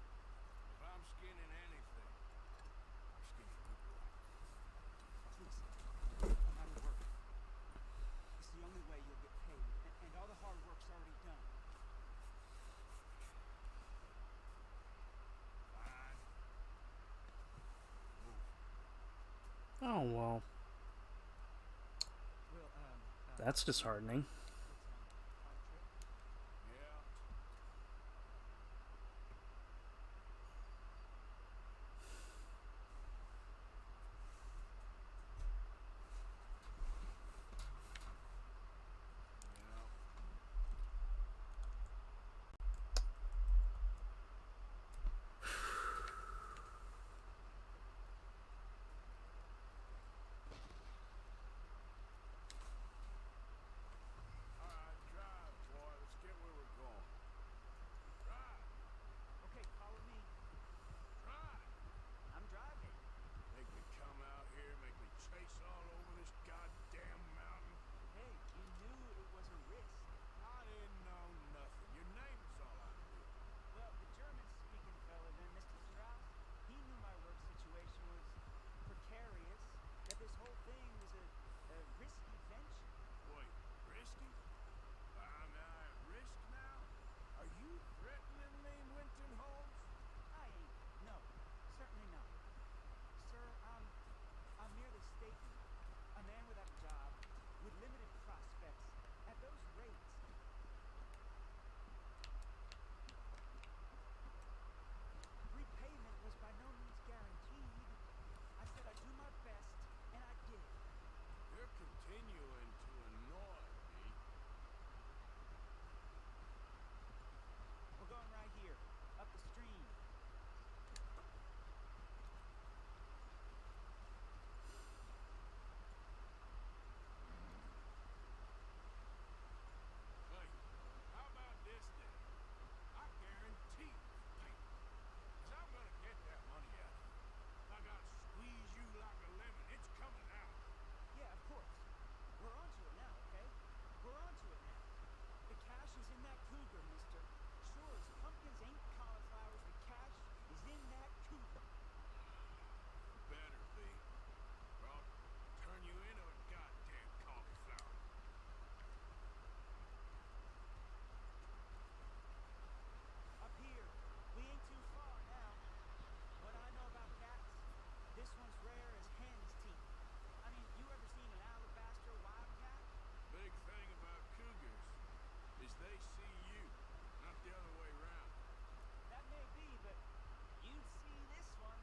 If I'm skinning anything, I'm skinning good boy. Please, I'm out of work. It's the only way you'll get paid, and all the hard work's already done. Fine. Move. Oh, well. Well, That's disheartening. it's quite a trip. Yeah. Yeah. All right, drive, boy. Let's get where we're going. Drive. Okay, follow me. Drive. I'm driving. Make me come out here, make me chase all over this goddamn mountain. Hey, you knew it was a risk. I didn't know nothing. Your name is all I knew. Well, the German-speaking fella then, Mr. Strauss, he knew my work situation was precarious, that this whole thing was a risky venture. Wait, risky? I'm at risk now? Are you threatening me, Winton Holmes? I ain't. No, certainly not. Sir, I'm merely stating, a man without a job, with limited prospects, at those rates. Repayment was by no means guaranteed. I said I'd do my best, and I did. You're continuing to annoy me. We're going right here, up the stream. Hey, how about this then? I guarantee you payment. Cause I'm gonna get that money out of you. If I gotta squeeze you like a lemon, it's coming out. Yeah, of course. We're onto it now, okay? We're onto it now. The cash is in that cougar, mister. Sure as pumpkins ain't cauliflowers, the cash is in that cougar. Better be. Or I'll turn you into a goddamn cauliflower. Up here. We ain't too far now. What I know about cats, this one's rare as hen's teeth. I mean, you ever seen an alabaster wildcat? Big thing about cougars is they see you, not the other way round. That may be, but you'd see this one.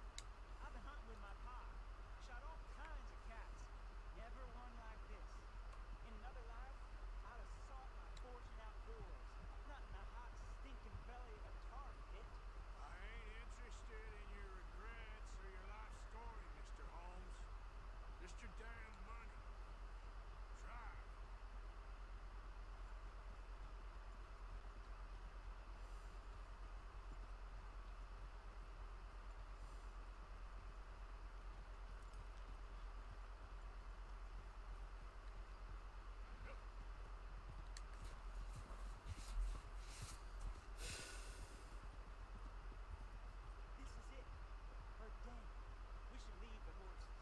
I've been hunting with my pa. Shot all kinds of cats. Never one like this. In another life, I'd have sought my fortune outdoors, not in the hot, stinking belly of a tar pit. I ain't interested in your regrets or your life story, Mr. Holmes. Just your damn money. Drive. This is it. Her den. We should leave the horses.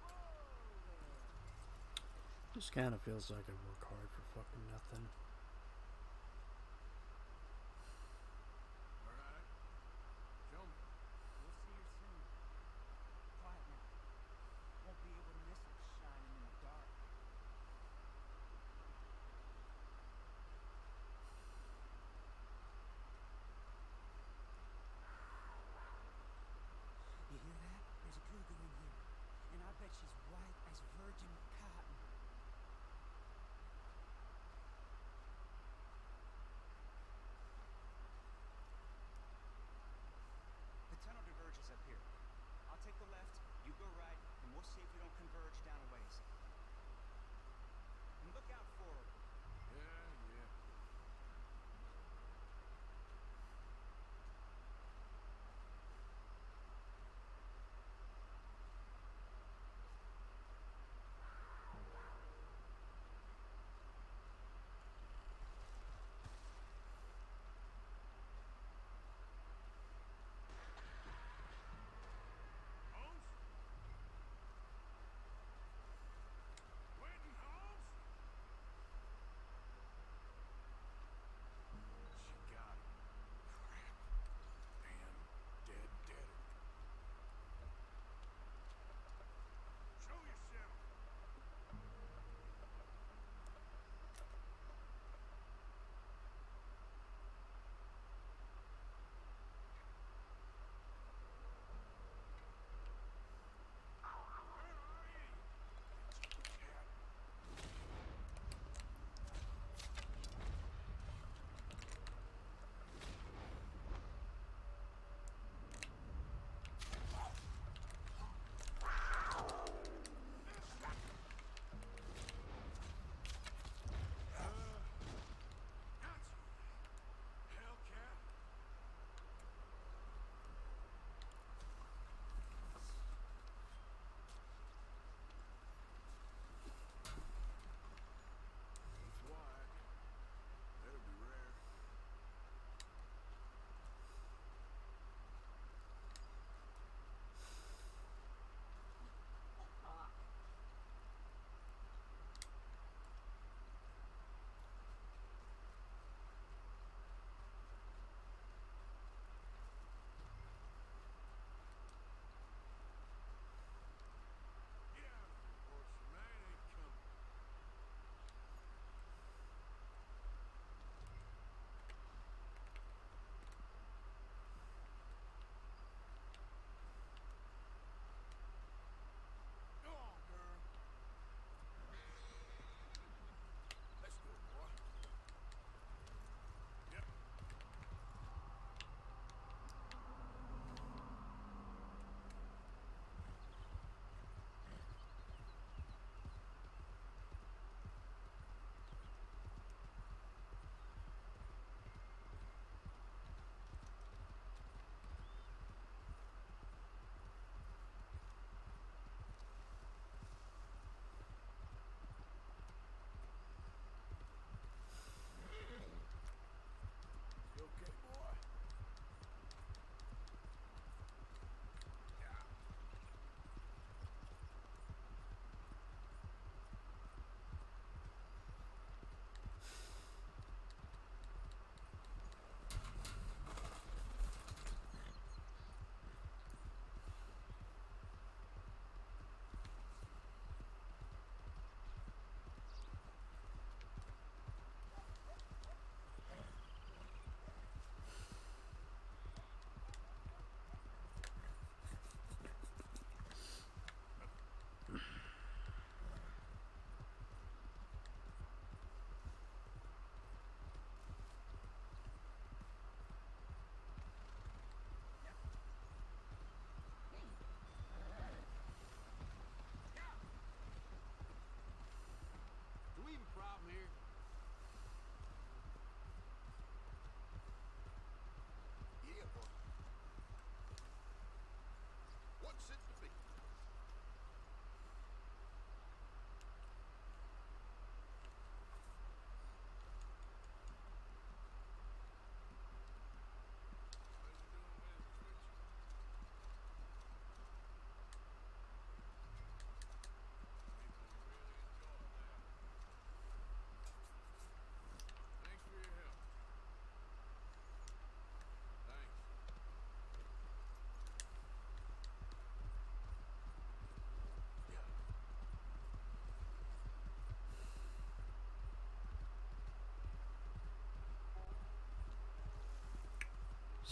Whoa there. Just kind of feels like I work hard for fucking nothing. All right. Show me. We'll see her soon. Quiet now. Won't be able to miss her shining in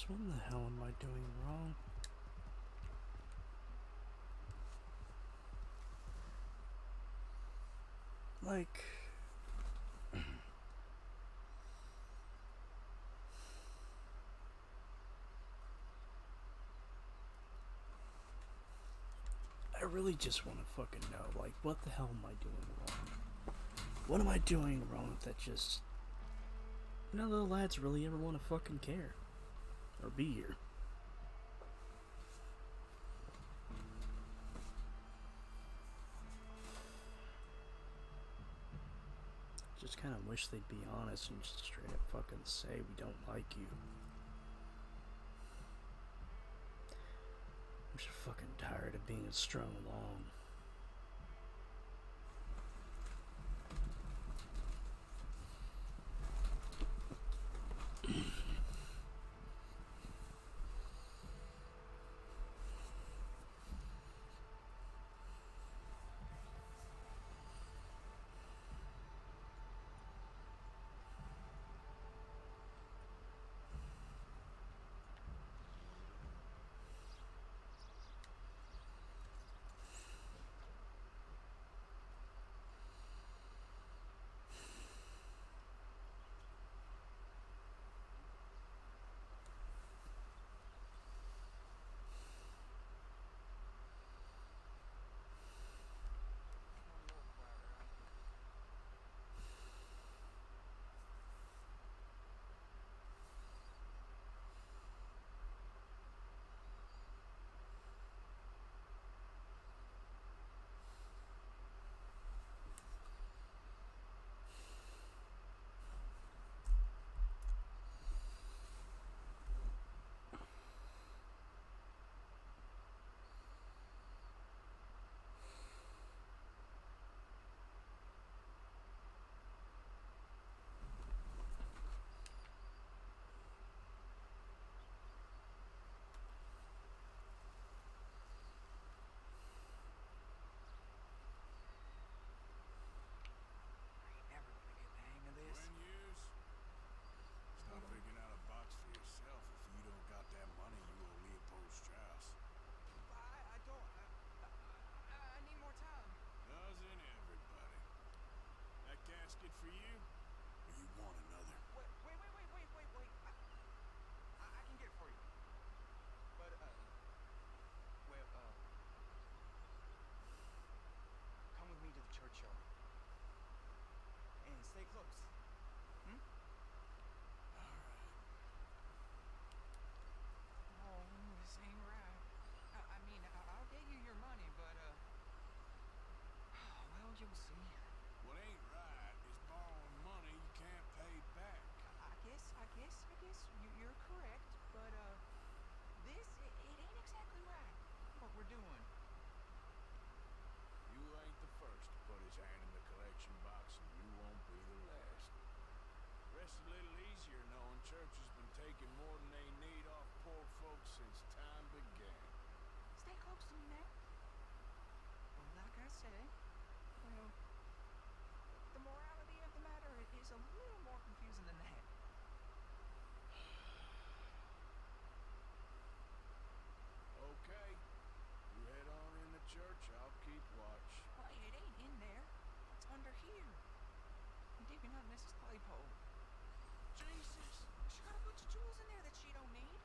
Just what in the hell am I doing wrong? Like, I really just want to fucking know, like, what the hell am I doing wrong? What am I doing wrong that just none of the lads really ever want to fucking care or be here? Just kind of wish they'd be honest and just straight up fucking say we don't like you. I'm just fucking tired of being strung along. I ain't never gonna get the hang of this. When use? Stop picking out a box for yourself if you don't got that money you owe Leopold Strauss. I don't. I need more time. Doesn't everybody? That casket for you? Or you want another? Wait. I can get it for you. But, come with me to the churchyard. And stay close. Oh, this ain't right. I mean, I'll get you your money, but, well, you'll see. What ain't right is borrowing money you can't pay back. I guess you're correct, but, this, it ain't exactly right, what we're doing. You ain't the first to put his hand in the collection box, and you won't be the last. Rest a little easier knowing church has been taking more than they need off poor folks since time began. Stay close to me now. Well, like I said, well, the morality of the matter is a little more confusing than that. Okay, you head on in the church, I'll keep watch. Well, it ain't in there. It's under here. I'm digging up Mrs. Claypole. Jesus! She got a bunch of jewels in there that she don't need.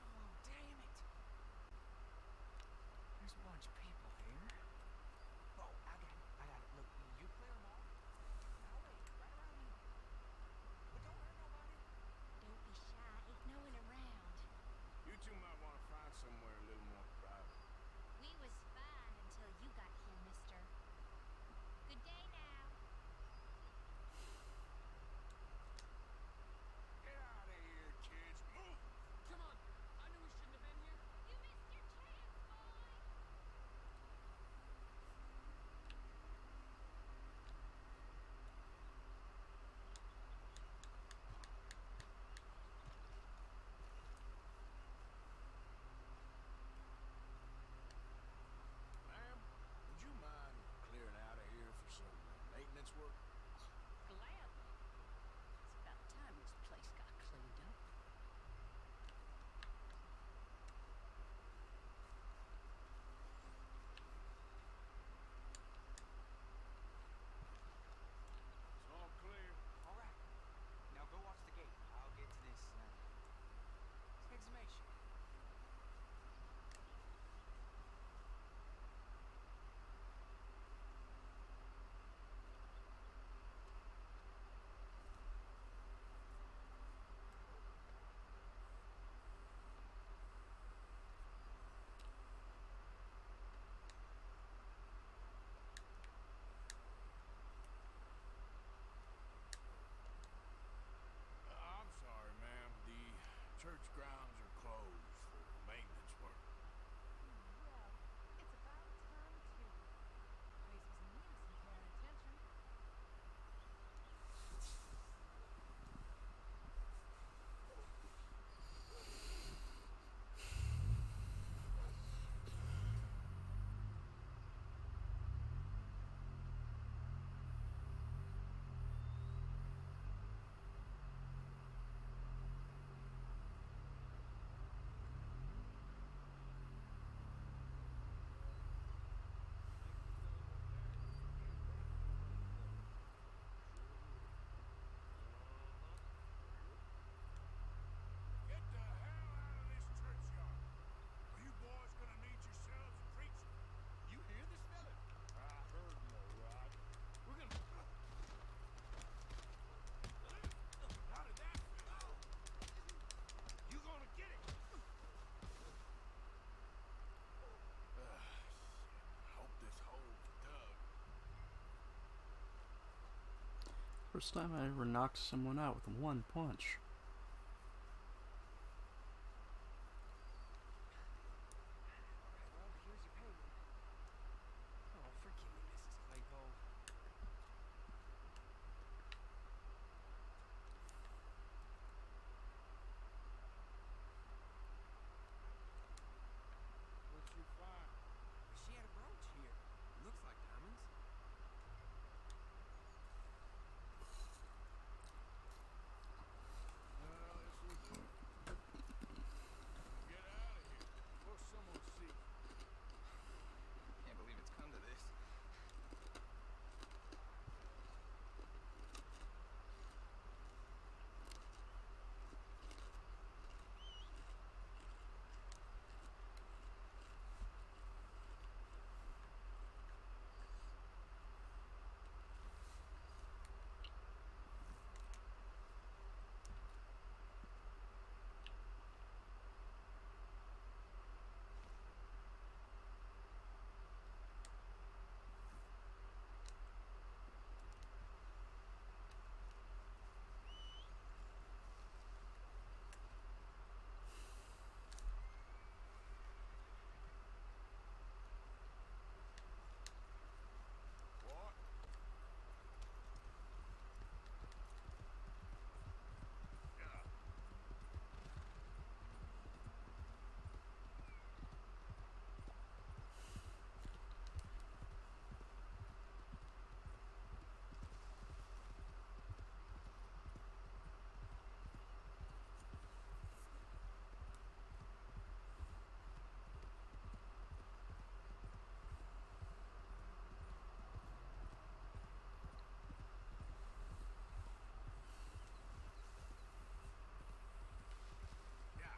Oh, damn it. There's a bunch of people here. First time I ever knocked someone out with one punch. Alright, well, here's your payment. Oh, forgive me, Mrs. Claypole. What'd you find? She had a brooch here. Looks like diamonds. Well, this will do. Now get out of here before someone sees you. Can't believe it's come to this. What? Yeah. Yeah.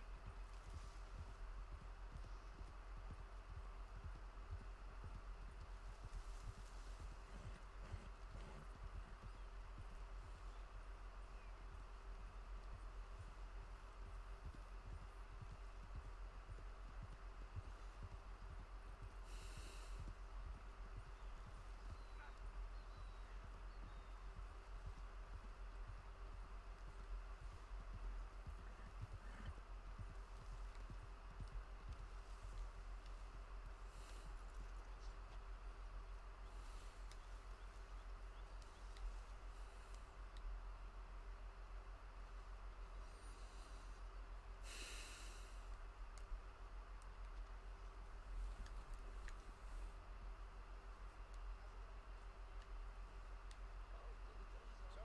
So,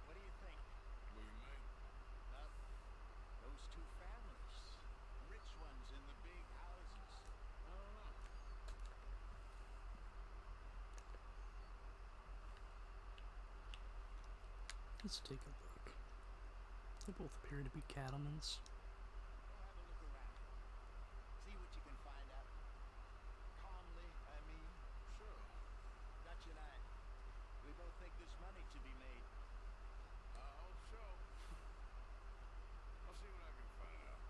what do you think? What do you mean? Those two families. Rich ones in the big houses. I don't know. Let's take a look. They both appear to be cattlemen's. Go have a look around. See what you can find out. Calmly, I mean. Sure. Dutch and I, we both think there's money to be made. I hope so. I'll see what I can find out.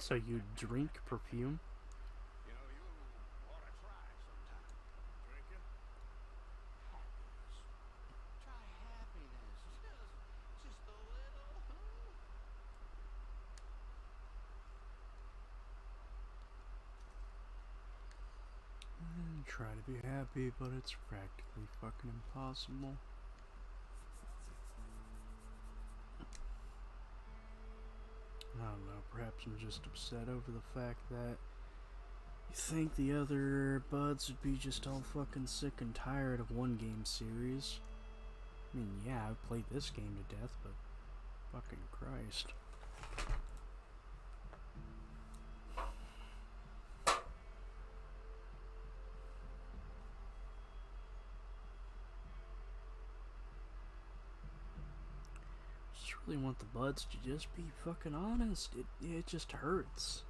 So you drink perfume? You know, you ought to try sometime. Drinking? Happiness. Try happiness. Just a little. Try to be happy, but it's practically fucking impossible. I don't know, perhaps I'm just upset over the fact that you think the other buds would be just all fucking sick and tired of one game series. I mean, yeah, I've played this game to death, but fucking Christ. Just really want the buds to just be fucking honest. It just hurts.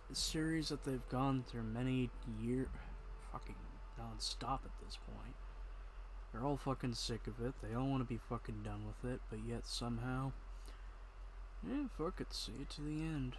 The series that they've gone through many years, fucking non-stop at this point. They're all fucking sick of it. They all want to be fucking done with it, but yet somehow, fuck it, see it to the end.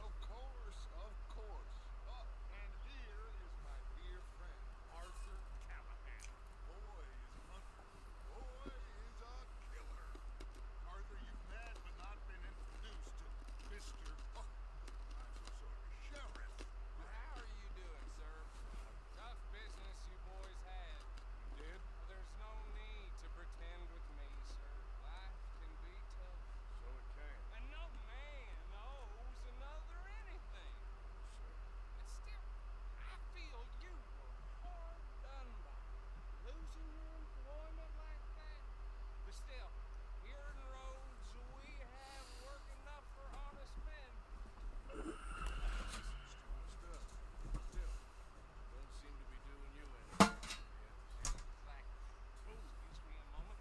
Of course, of course. Oh, and here is my dear friend, Arthur Callahan. Boy is a hunter. Boy is a killer. Arthur, you've met but not been introduced to Mr. Oh, I'm so sorry, Sheriff. Well, how are you doing, sir? Tough business you boys had. You did? There's no need to pretend with me, sir. Life can be tough. So it can. And no man owes another anything. Sir. And still, I feel you were hard done by. Losing your employment like that. But still, here in Rhodes, we have work enough for honest men. Strong stuff. Still, don't seem to be doing you any good. Exactly. Excuse me a moment.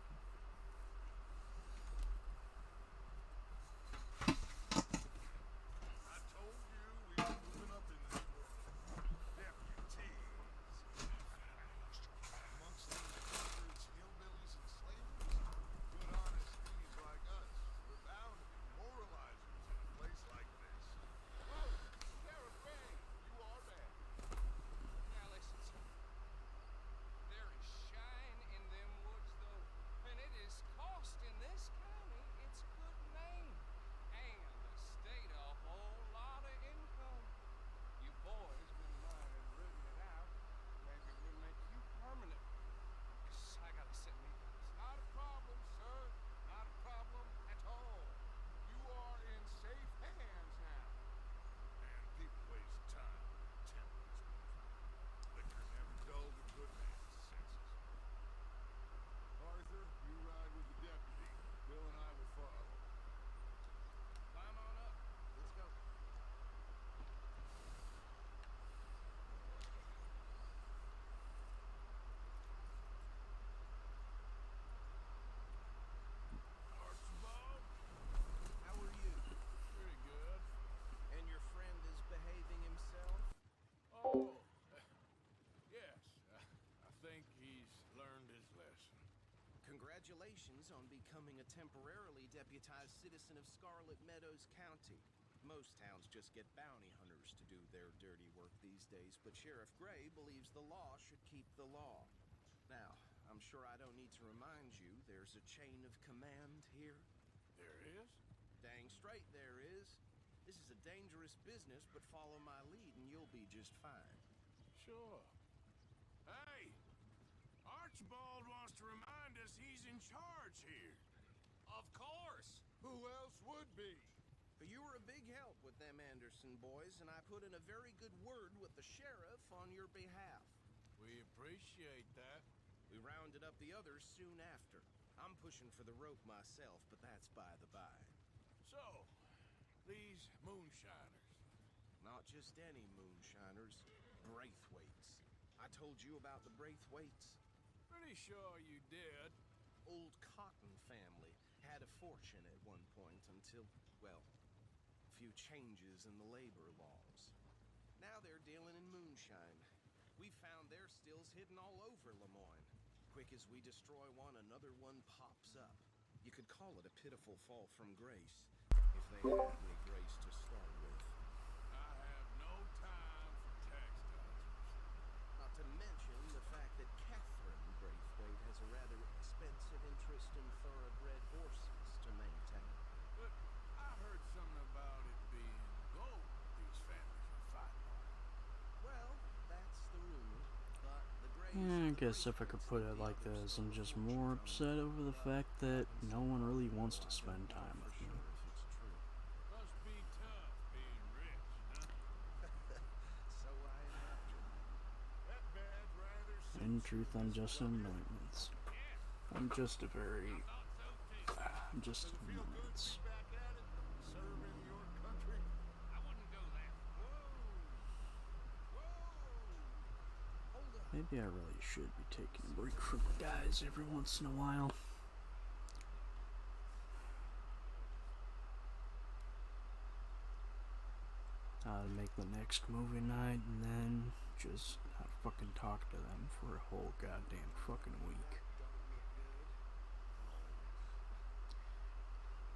I told you we were moving up in this world. Deputies. Amongst these drunkards, hillbillies, and slavers, good honest thieves like us, we're bound to be moralizers in a place like this. Whoa! Sheriff Gray, you are bad. Now listen, sir. There is shine in them woods, though, and it is costing this county its good name and the state a whole lot of income. You boys wouldn't mind rooting it out. Maybe we'll make you permanent. 'Cause I gotta set me guys. Not a problem, sir. Not a problem at all. You are in safe hands now. Man, people waste time with tempers. Liquor never dulled a good man's senses. Arthur, you ride with the deputy. Bill and I will follow. Climb on up. Let's go. Archibald, how are you? Pretty good. And your friend is behaving himself? Oh, yes. I think he's learned his lesson. Congratulations on becoming a temporarily deputized citizen of Scarlet Meadows County. Most towns just get bounty hunters to do their dirty work these days, but Sheriff Gray believes the law should keep the law. Now, I'm sure I don't need to remind you there's a chain of command here. There is? Dang straight there is. This is a dangerous business, but follow my lead and you'll be just fine. Sure. Hey! Archibald wants to remind us he's in charge here. Of course! Who else would be? But you were a big help with them Anderson boys, and I put in a very good word with the sheriff on your behalf. We appreciate that. We rounded up the others soon after. I'm pushing for the rope myself, but that's by the by. So, these moonshiners. Not just any moonshiners, Braithwaites. I told you about the Braithwaites? Pretty sure you did. Old Cotton family had a fortune at one point until, well, a few changes in the labor laws. Now they're dealing in moonshine. We found their stills hidden all over Lemoyne. Quick as we destroy one, another one pops up. You could call it a pitiful fall from grace, if they had any grace to start with. I have no time for tax dodgers. Not to mention the fact that Catherine Braithwaite has a rather expensive interest in thoroughbred horses to maintain. But I heard something about it being gold these families are fighting on. Well, that's the rumor, but the Grays I and the guess if I could Braithwaites put think it the like other this, stole I'm the just fortune more from upset them. over the But fact that happens no to one know, really wants though to I spend don't know time for with me. sure if it's true. Must be tough being rich, huh? So I imagine. That bad rather suits In you, truth, I'm Mr. just an W. annoyance. Yeah, I'm just a very, I thought so too. I'm just Does an it feel good to annoyance. be back at it? Serving your country? I wouldn't go that far. Whoa! Whoa! Hold up. Maybe I really should be taking a break from the guys every once in a while. Make the next movie night and then just not fucking talk to them for a whole goddamn fucking week. That don't look good.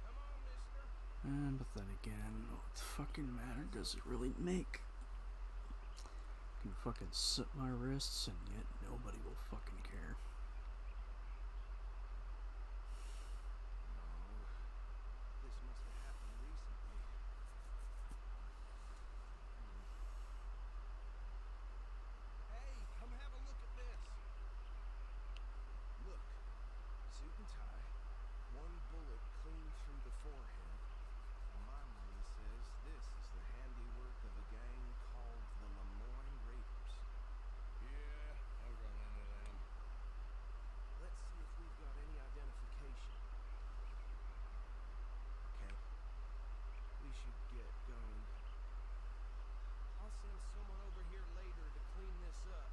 Come on, mister. But then again, what fucking matter does it really make? I can fucking slit my wrists and yet nobody will fucking care. No. This must have happened recently. Hey, come have a look at this. Look, suit and tie, one bullet clean through the forehead. And my money says this is the handiwork of a gang called the Lemoyne Raiders. Yeah, I'll run into them. Let's see if we've got any identification. Okay. We should get going. I'll send someone over here later to clean this up.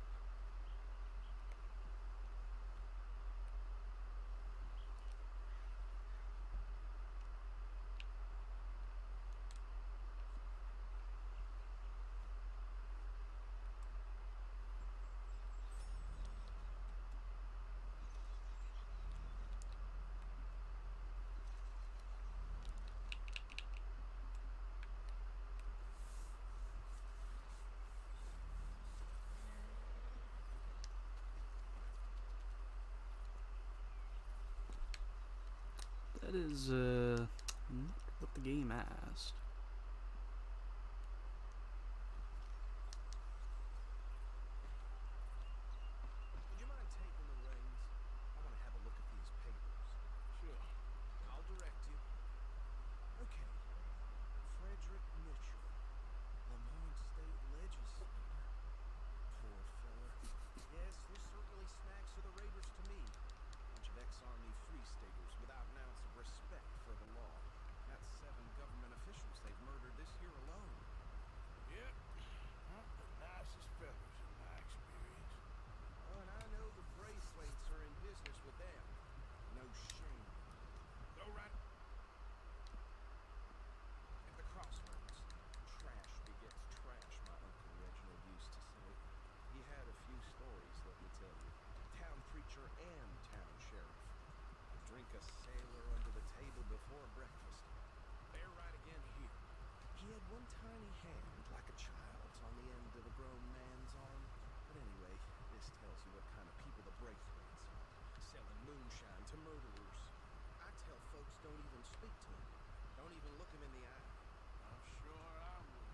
That is, not what the game asked. Would you mind taking the reins? I want to have a look at these papers. Sure. I'll direct you. Okay. Frederick Mitchell, Lemoyne State Legislator. Poor fella. Yes, this certainly smacks of the Raiders to me. Bunch of ex-Army free staters without an ounce of respect for the law. That's 7 government officials they've murdered this year alone. Yep. Not the nicest fellas in my experience. Oh, and I know the Braithwaites are in business with them. No shame. Go right. At the crossroads, trash begets trash, my Uncle Reginald used to say. He had a few stories, let me tell you. Town preacher and town sheriff. Drink a sailor under the table before breakfast. They're right again here. He had one tiny hand, like a child's, on the end of a grown man's arm. But anyway, this tells you what kind of people the Braithwaites are. Selling moonshine to murderers. I tell folks don't even speak to them. Don't even look them in the eye. I'm sure I would.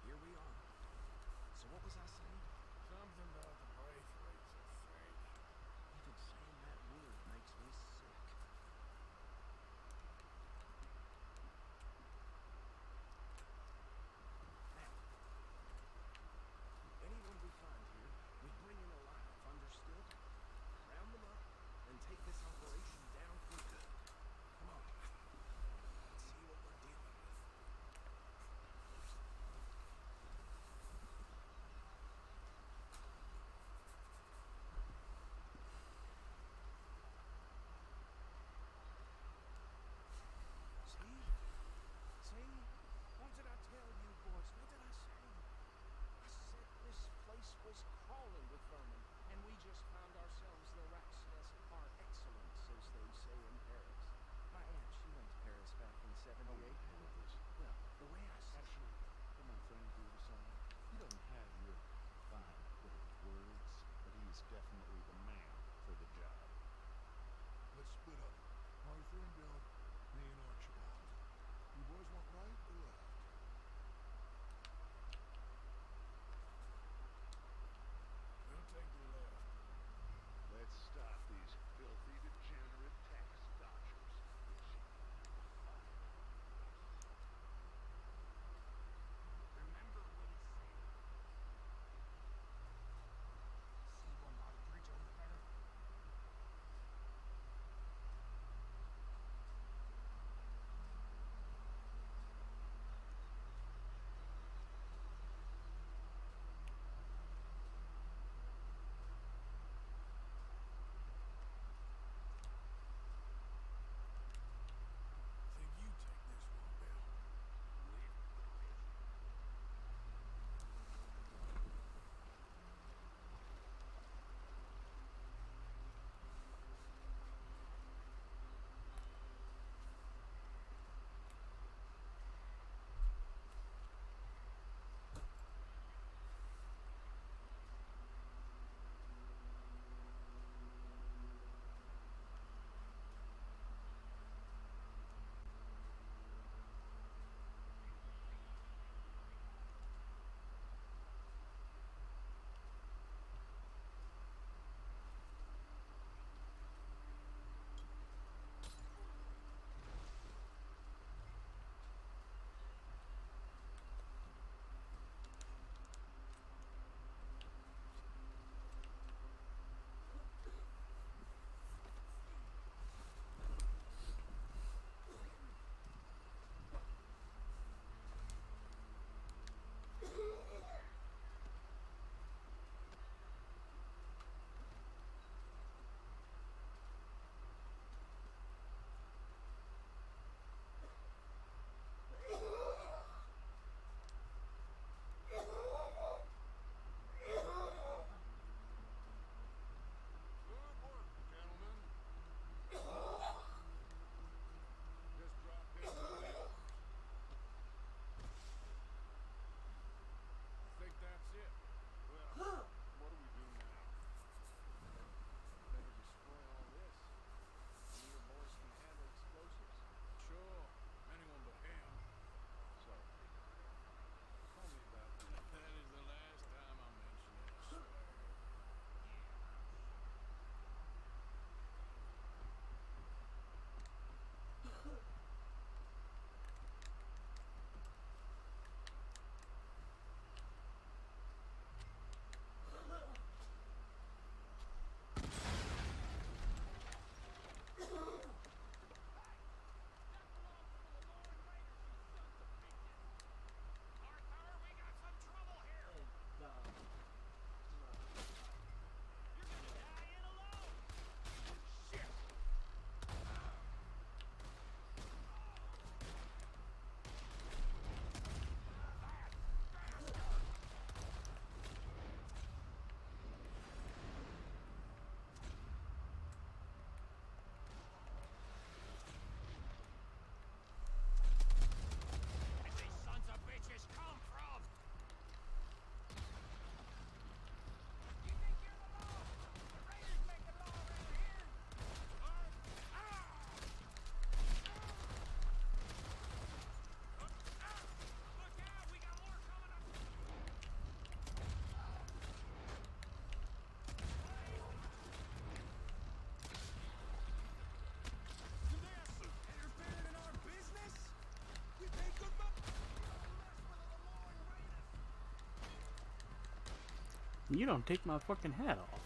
Here we are. So what was I saying? Something about the Braithwaites, I think. Even saying that word makes me sick. You don't take my fucking hat off.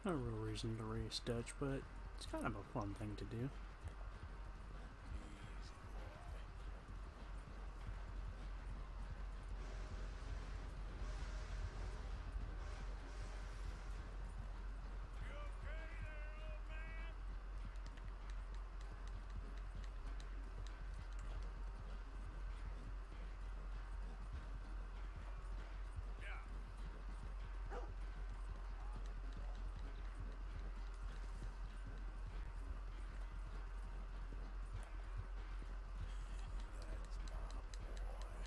No real reason to race Dutch, but it's kind of a fun thing to do. Easy, boy. You okay there, old man? Yeah. That's my boy.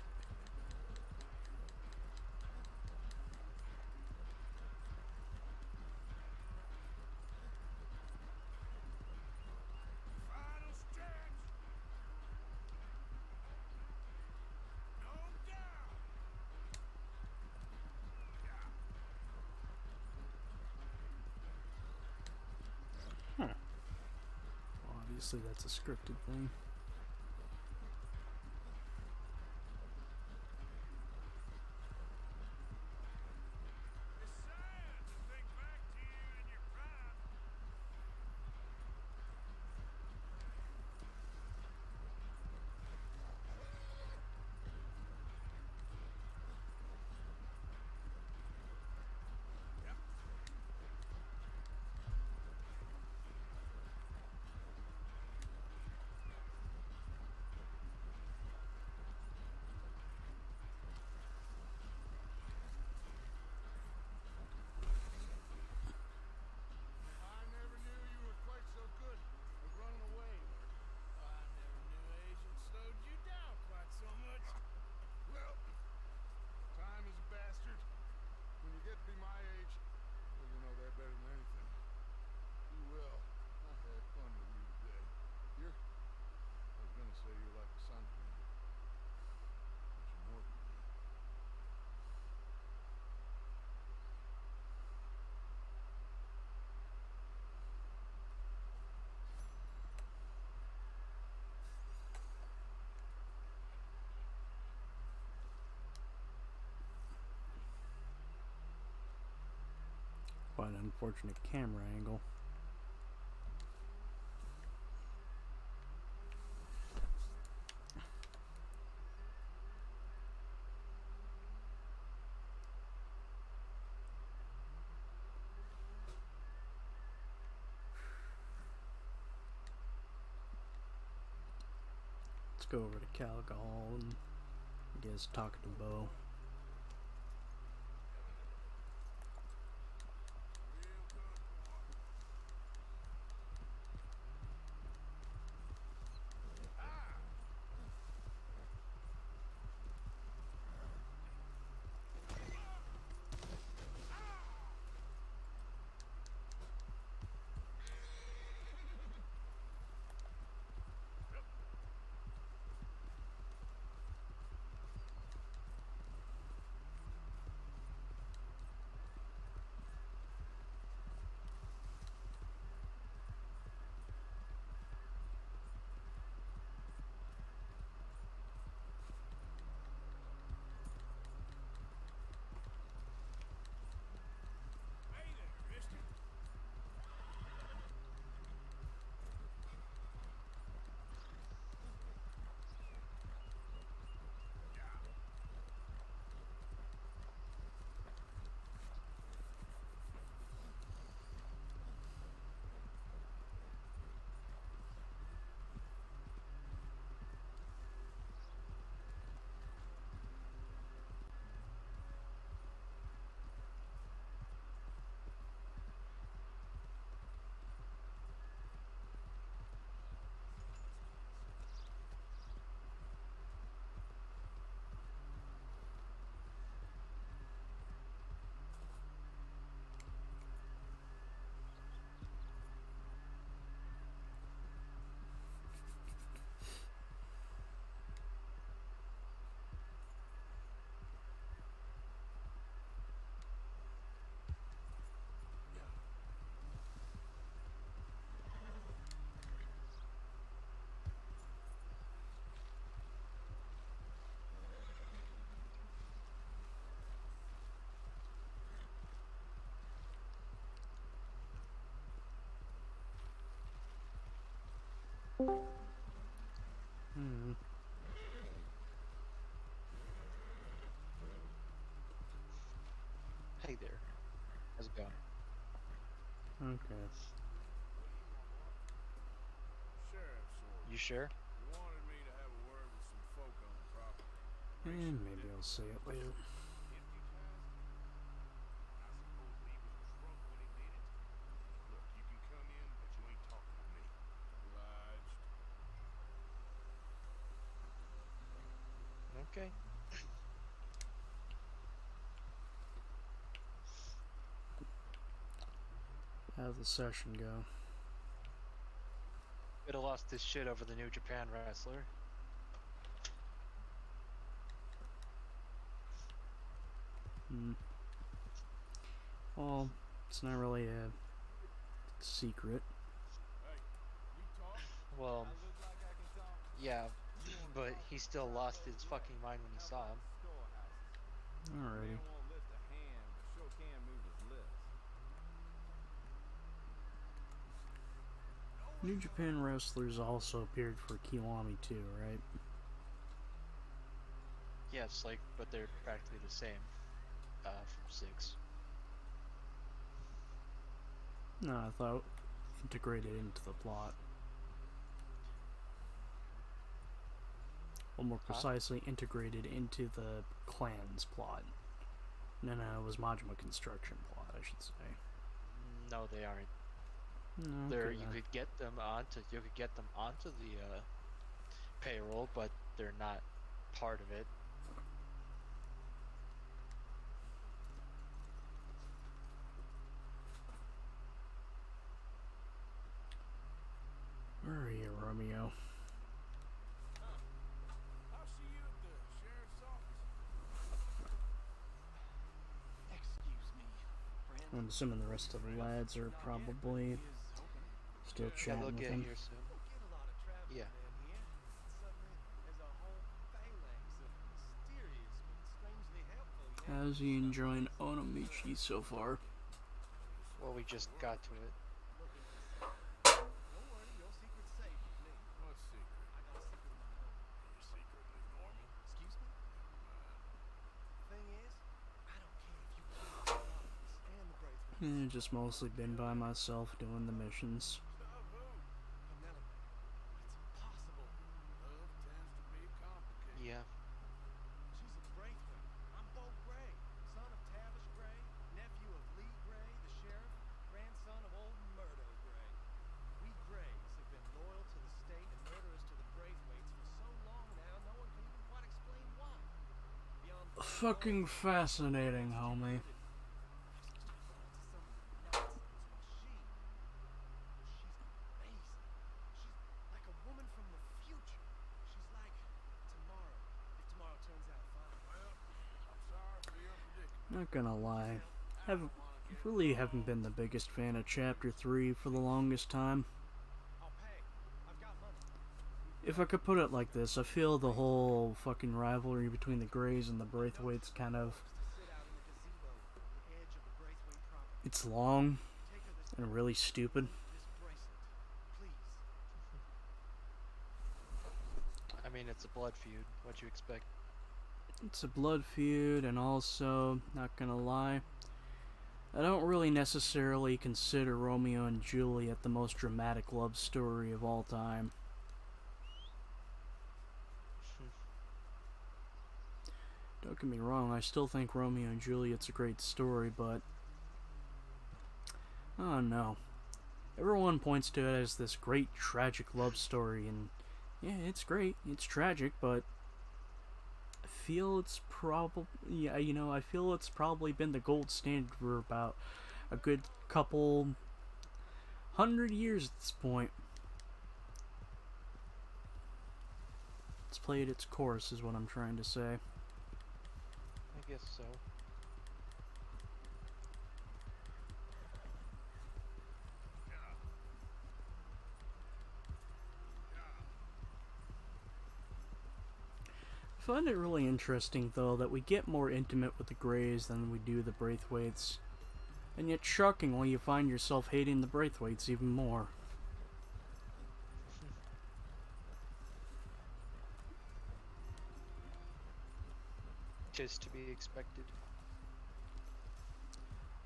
Final stretch. No doubt. Yeah. Huh. Well, obviously that's a scripted thing. It's sad to think back to you in your prime. Yep. I never knew you were quite so good at running away. I never knew Asian slowed you down quite so much. Well, time is a bastard. When you get to be my age, well, you know that better than anything. Do well. I had fun with you today. I was gonna say you're like a son to me. But you're more than that. Quite an unfortunate camera angle. Let's go over to Calico Hall and I guess talk to Bo. Real good, boy. Ah! Hmm. Hey there. How's it going? Okay. Sheriff's order. You sure? You wanted me to have a word with some folk on the property. And maybe I'll say it later. Hypnotized him? I suppose he was drunk when he did it. Look, you can come in, but you ain't talking to me. Obliged. Okay. How'd the session go? Could have lost his shit over the New Japan wrestler. Hmm. Well, it's not really a secret. Hey, you talk. Well, I look like I can talk. yeah, You wanna but talk? he still lost his Okay. fucking mind when he How saw about him. storehouses? Alrighty. Man won't lift a hand, but sure can move his lips. New Japan wrestlers also appeared for Kiwami too, right? Yes, like, but they're practically the same. From 6. No, I thought integrated into the plot. Or more Huh? precisely, integrated into the clan's plot. No, it was Majima Construction plot, I should say. No, they aren't. No, There, okay you then. could get them onto the payroll, but they're not part of it. Where are you, Romeo? I'll see you at the sheriff's office. Excuse me, friend. I'm assuming the rest of the lads are probably still open. Yeah, chatting they'll with get him. here soon. Don't get a lot of traveling Yeah. men here. Suddenly, there's a whole phalanx of mysterious but strangely helpful yanks. How's he enjoying Onomichi so far? Well, we just got to it. Looking for something. Don't worry, your secret's safe with me. What secret? I got a secret of my own. Are you secretly normal? Excuse me? Never mind. Thing is, I don't care if you kill the Robbins and the Braithwaites. Just mostly been by myself doing the missions. Taboo. Penelope, it's impossible. Love tends to be complicated. Yeah. She's a Braithwaite. I'm Bo Gray, son of Tavish Gray, nephew of Lee Gray, the sheriff, grandson of old Murdo Gray. We Grays have been loyal to the state and murderous to the Braithwaites for so long now, no one can even quite explain why. Beyond Fucking fascinating, homie. She's like a woman from the future. She's like tomorrow, if tomorrow turns out fine. Well, I'm sorry for your predicament. Not gonna lie, I have don't want to get really involved. haven't been the biggest fan of Chapter 3 for the longest time. I'll pay. I've got money. If I could put it like this, I feel the whole fucking rivalry between the Greys and the Braithwaites kind of... To sit out in the gazebo on the edge of the Braithwaite property. It's long Take her this and really stupid. this bracelet, please. I mean, it's a blood feud. What you expect? It's a blood feud, and also, not gonna lie, I don't really necessarily consider Romeo and Juliet the most dramatic love story of all time. Don't get me wrong, I still think Romeo and Juliet's a great story, but... oh no. Everyone points to it as this great tragic love story, and yeah, it's great, it's tragic, but I feel it's probably, I feel it's probably been the gold standard for about a good couple 100 years at this point. It's played its course, is what I'm trying to say. I guess so. I find it really interesting, though, that we get more intimate with the Greys than we do the Braithwaites. And yet, shockingly, you find yourself hating the Braithwaites even more. 'Tis to be expected.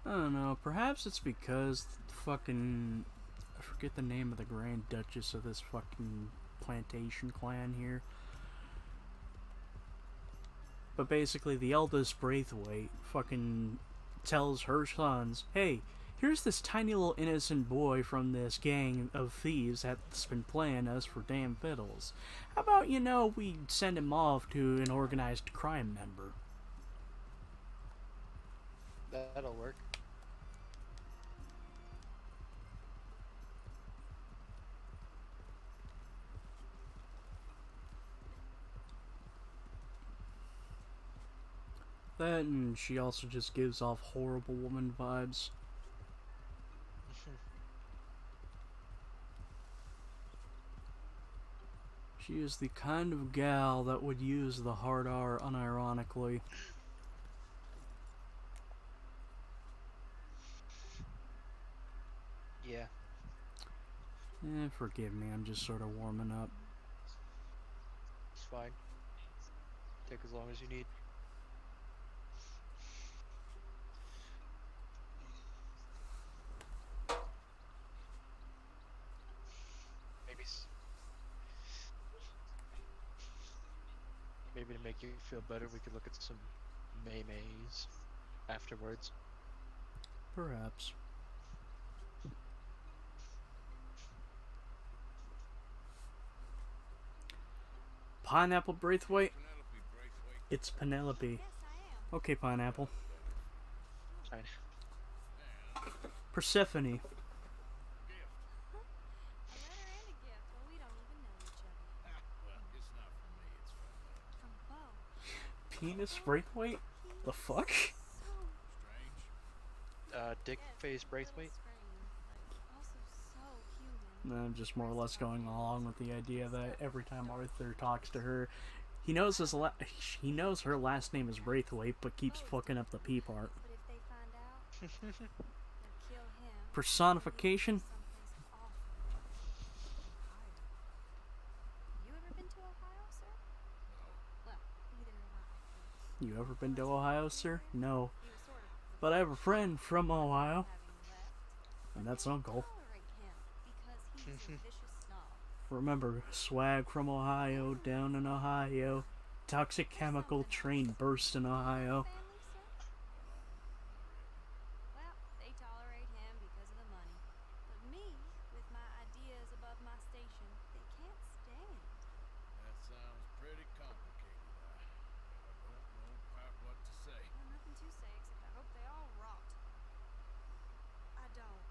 I don't know. Perhaps it's because fucking I forget the name of the Grand Duchess of this fucking plantation clan here. But basically, the eldest Braithwaite fucking tells her sons, "Hey, here's this tiny little innocent boy from this gang of thieves that's been playing us for damn fiddles. How about, we send him off to an organized crime member?" That'll work. That, and she also just gives off horrible woman vibes. She is the kind of gal that would use the hard R unironically. Yeah. Forgive me, I'm just sort of warming up. It's fine. Take as long as you need. Maybe maybe to make you feel better, we could look at some maymays afterwards. Perhaps. Pineapple Braithwaite? Penelope Braithwaite. It's Penelope. Yes, I am. Okay, Pineapple. Fine. And Persephone. gift. A letter and a gift. Well, we don't even know each other. Well, it's not from me, it's from From Bo. Penis Braithwaite? The fuck? So Dick yes, face a little Braithwaite. strange, but also so human. I'm just more or less going along with the idea that every time Arthur talks to her, he knows he knows her last name is Braithwaite, but keeps fucking up the P part. But if they find out, they'll kill him. Personification? Someplace awful. Ohio. You ever been to Ohio, sir? Well, neither have I. You ever been to Ohio, sir? No. He was sort of But I have a friend from Ohio, having left. and that's They Uncle. tolerate him because he's a vicious snob. Remember, swag from Ohio, down in Ohio. Toxic chemical train burst in Ohio. Family, sir? Well, they tolerate him because of the money. But me, with my ideas above my station, they can't stand. That sounds pretty complicated. I don't know quite what to say. Well, nothing to say except I hope they all rot. I don't.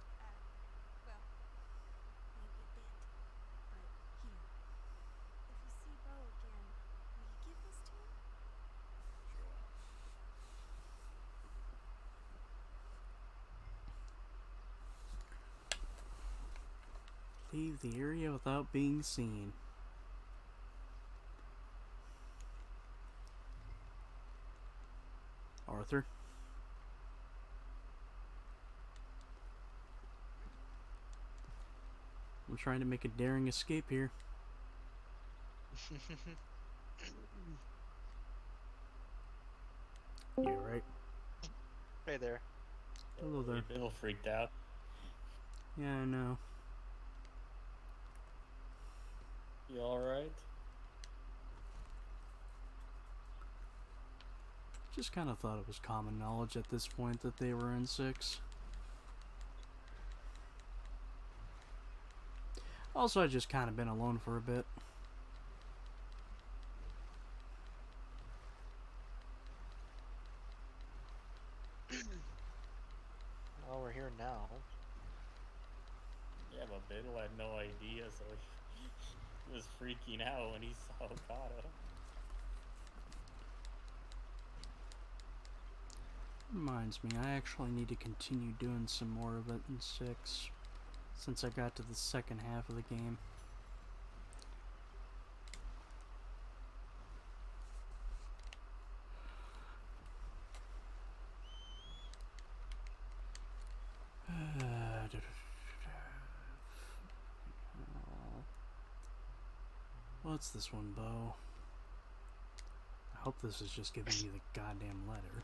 Well, maybe a bit. But here, if you see Bo again, will you give this to him? Sure. Leave the area without being seen. Arthur? I'm trying to make a daring escape here. You right? Hey there. Hello there. Bill freaked out. Yeah, I know. You alright? Just kind of thought it was common knowledge at this point that they were in 6. Also, I just kind of been alone for a bit. Well, we're here now. Yeah, but Bill had no idea, so he was freaking out when he saw Okada. Reminds me, I actually need to continue doing some more of it in 6, since I got to the second half of the game. What's this one, Bo? I hope this is just giving me the goddamn letter.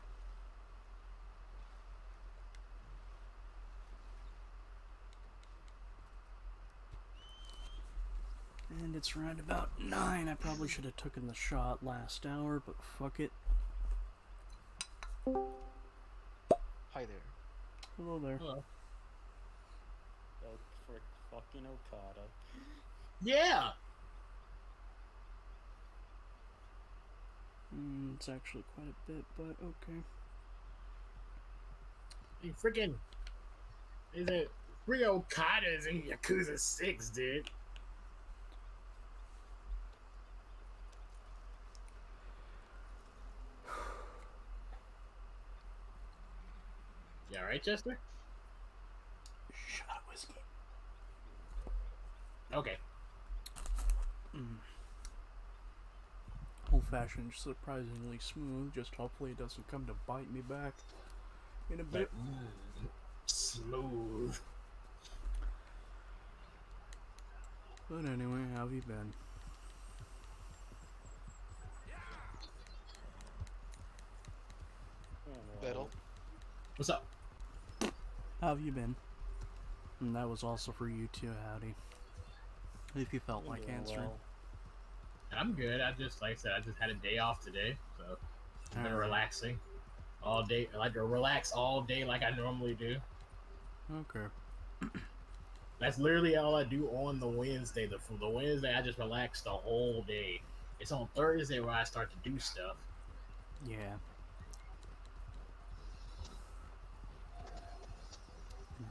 And it's right about 9. I probably should have taken the shot last hour, but fuck it. Hi there. Hello there. Hello. For fucking Okada. Yeah. It's actually quite a bit, but okay. You freaking. Is it 3 Okadas in Yakuza 6, dude? You alright, Chester? Shut up, whiskey. Okay. Old-fashioned, surprisingly smooth. Just hopefully it doesn't come to bite me back in a bit. Smooth. But anyway, how have you been? Biddle. What's up? How have you been? And that was also for you too, Howdy. If you felt like answering. Well, I'm good. I just, like I said, I just had a day off today, so it's been Alright. relaxing all day. I like to relax all day like I normally do. Okay. That's literally all I do on the Wednesday. The Wednesday, I just relax the whole day. It's on Thursday where I start to do stuff. Yeah.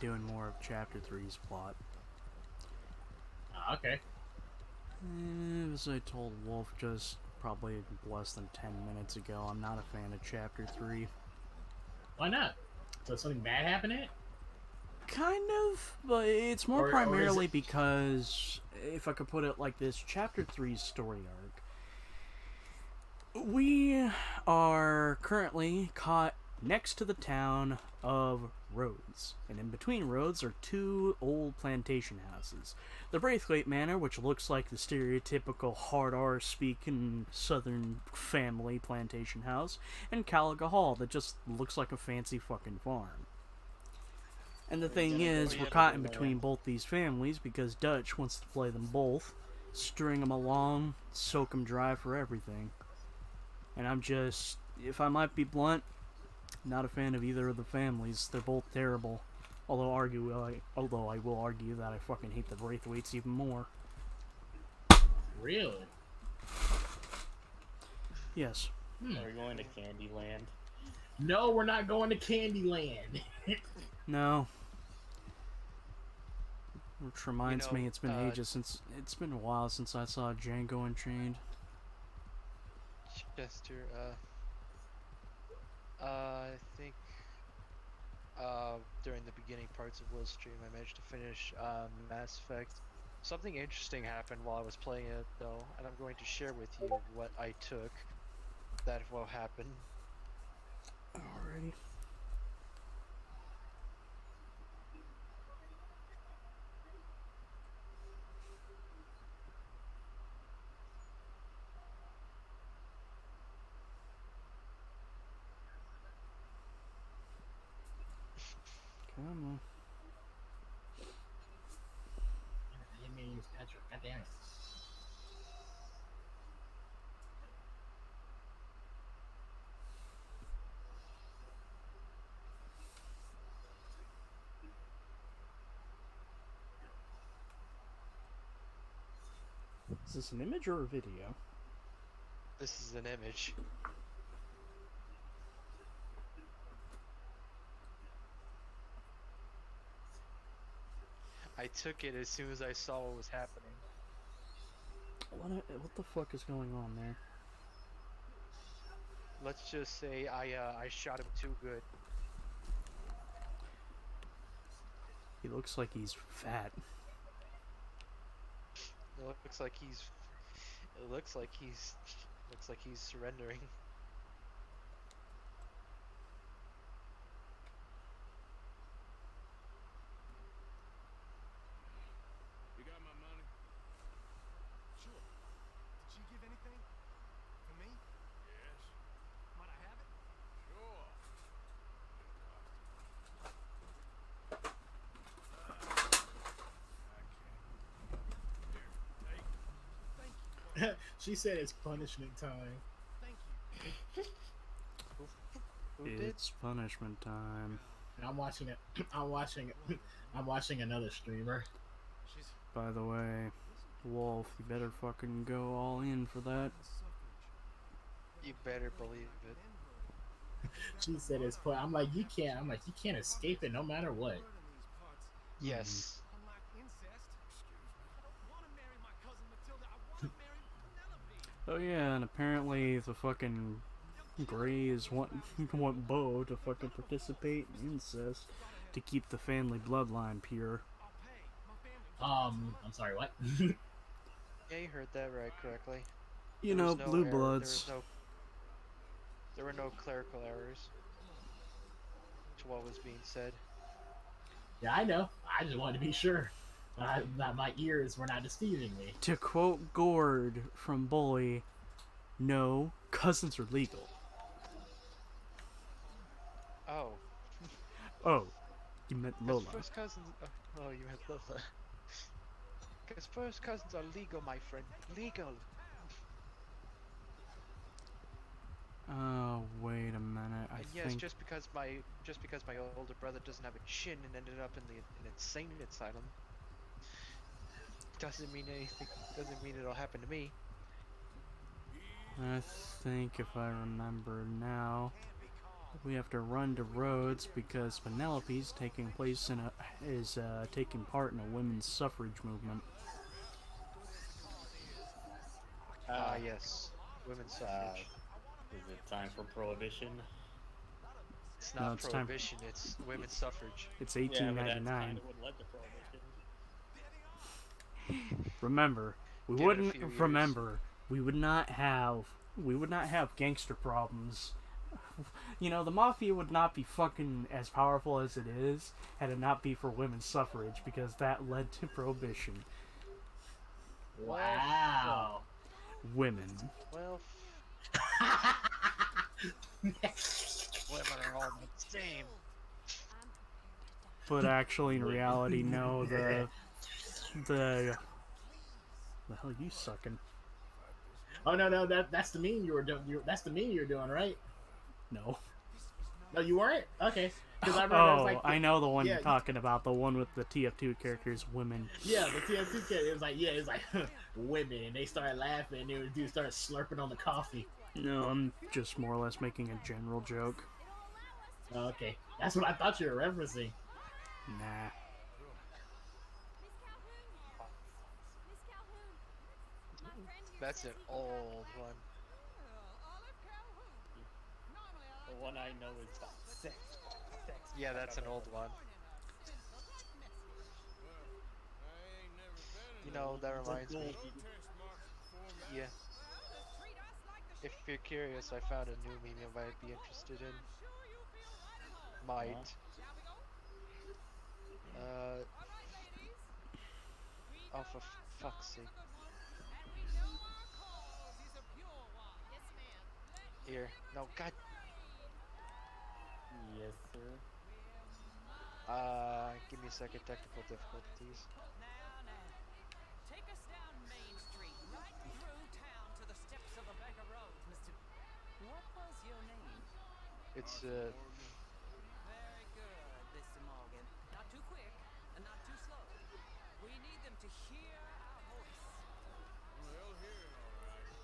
Doing more of Chapter 3's plot. Okay. As I told Wolf just probably less than 10 minutes ago, I'm not a fan of Chapter 3. Why not? So something bad happened in it? Kind of, but it's more Or is primarily it- because, if I could put it like this, Chapter 3's story arc. We are currently caught next to the town of Rhodes, and in between Rhodes are 2 old plantation houses. The Braithwaite Manor, which looks like the stereotypical hard R speaking southern family plantation house, and Caliga Hall, that just looks like a fancy fucking farm. And the thing is, we're caught in between both these families because Dutch wants to play them both, string them along, soak them dry for everything. And I'm just, if I might be blunt, not a fan of either of the families. They're both terrible. Although I will argue that I fucking hate the Braithwaites even more. Really? Yes. are we going to Candyland? No, we're not going to Candyland. No. Which reminds You know, me, it's been it's been a while since I saw Django Unchained. Chester, I think during the beginning parts of Will's stream, I managed to finish Mass Effect. Something interesting happened while I was playing it, though, and I'm going to share with you what I took that will happen. Alrighty. Come on. I didn't mean to use Patrick. God damn it. Is this an image or a video? This is an image. I took it as soon as I saw what was happening. What the fuck is going on there? Let's just say I shot him too good. He looks like he's fat. It looks like he's. It looks like he's. Looks like he's surrendering. You got my money? Sure. Did you give anything? For me? Yes. She said it's punishment time. Thank you. Who, who did? It's punishment time. And I'm watching it. I'm watching. I'm watching another streamer. She's By the way, Wolf, you better fucking go all in for that. You better believe it. She said it's put. I'm like, you can't. I'm like, you can't escape it no matter what. Yes. unlike incest. I don't want to marry my cousin Matilda. I want to marry Penelope. Oh yeah, and apparently the fucking Greys want Bo to fucking participate in incest to keep the family bloodline pure. I'll pay. My family. I'm sorry. What? Yeah, you heard that right correctly. You There know, was no blue error. bloods. There were no clerical errors to what was being said. Yeah, I know. I just wanted to be sure that my ears were not deceiving me. To quote Gord from Bully, no, cousins are legal. Oh. Oh, you meant Because Lola. first cousins. Oh, you meant Lola. Because first cousins are legal, my friend. Legal. Oh, wait a minute. I And yes, think just because my older brother doesn't have a chin and ended up in an insane asylum, doesn't mean anything. Doesn't mean it'll happen to me. I think if I remember now, we have to run to Rhodes because Penelope's taking part in a women's suffrage movement. Yes, women's suffrage. Is it time for prohibition? It's No, not it's time- prohibition. It's women's suffrage. It's Yeah, but that's 1899. kind of what led to prohibition. Remember, we Give it a wouldn't few years. remember. We would not have gangster problems. You know, the mafia would not be fucking as powerful as it is had it not be for women's suffrage because that led to prohibition. Wow. Women. Well, women are all the same. But actually, in reality, no, the hell are you sucking? Oh no, that's the meme you were doing. That's the meme you're doing, right? No. No, you weren't. Okay. Because I remember it was Oh, like, I know the one yeah, you're talking about. The one with the TF2 characters, women. Yeah, the TF2 kid. It was like, women, and they started laughing, and the dude started slurping on the coffee. No, I'm just more or less making a general joke. Oh, okay, that's what I thought you were referencing. Nah. That's an old one. The one I know is about sex. Yeah, that's an old one. You know, that reminds me. Yeah. If you're curious, I found a new meme you might be interested in. Might. Oh, for fuck's sake. Here. No, God. Yes, sir. Give me a second. Technical difficulties. Take us down Main Street, right through town to the steps of the Bank of Rhodes, Mr. What was your name? It's, Very good, Mr. Morgan. Not too quick, and not too slow. We need them to hear our voice. They'll hear it all right.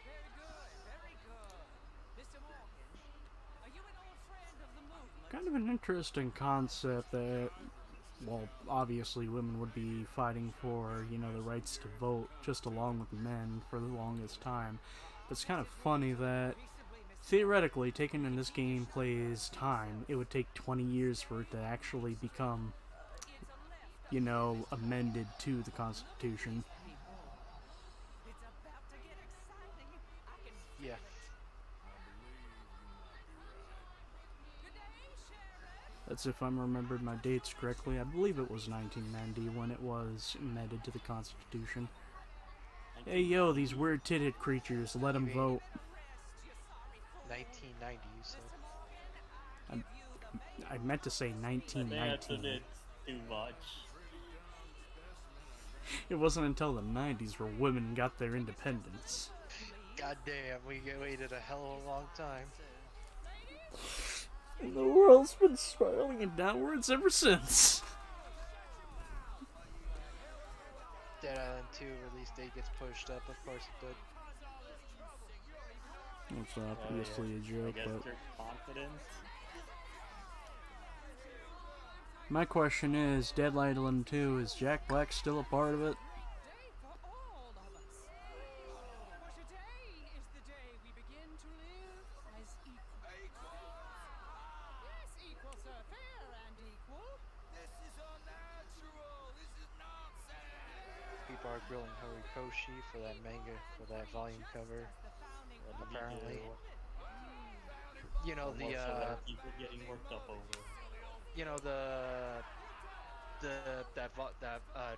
Very good, very good. Mr. Morgan, are you an old friend of the movement? Kind of an interesting concept that, well, obviously women would be fighting for, you know, the rights to vote just along with men for the longest time. But it's kind of funny that, theoretically, taken in this gameplay's time, it would take 20 years for it to actually become, you know, amended to the Constitution. It's about to get exciting. I can yeah. Good day, Sheriff. That's if I'm remembered my dates correctly. I believe it was 1990 when it was amended to the Constitution. Hey yo, these weird-titted creatures, let them vote. 1990, you said. I meant to say That's 1919. too much. It wasn't until the 90s where women got their independence. God damn, waited a hell of a long time. And the world's been spiraling and downwards ever since. Dead Island 2 release date gets pushed up, of course it did. It's obviously a I joke, guess but they're confident. my question is, Dead Island 2, is Jack Black still a part of it? Day for all of us. For today is the day we begin to live as equals. Yes, equal, sir. Fair and equal. This is unnatural. This is nonsense. People are grilling Horikoshi for that manga, for that volume cover. What did Apparently. he do? You know Almost a lot of people getting worked up over. you know that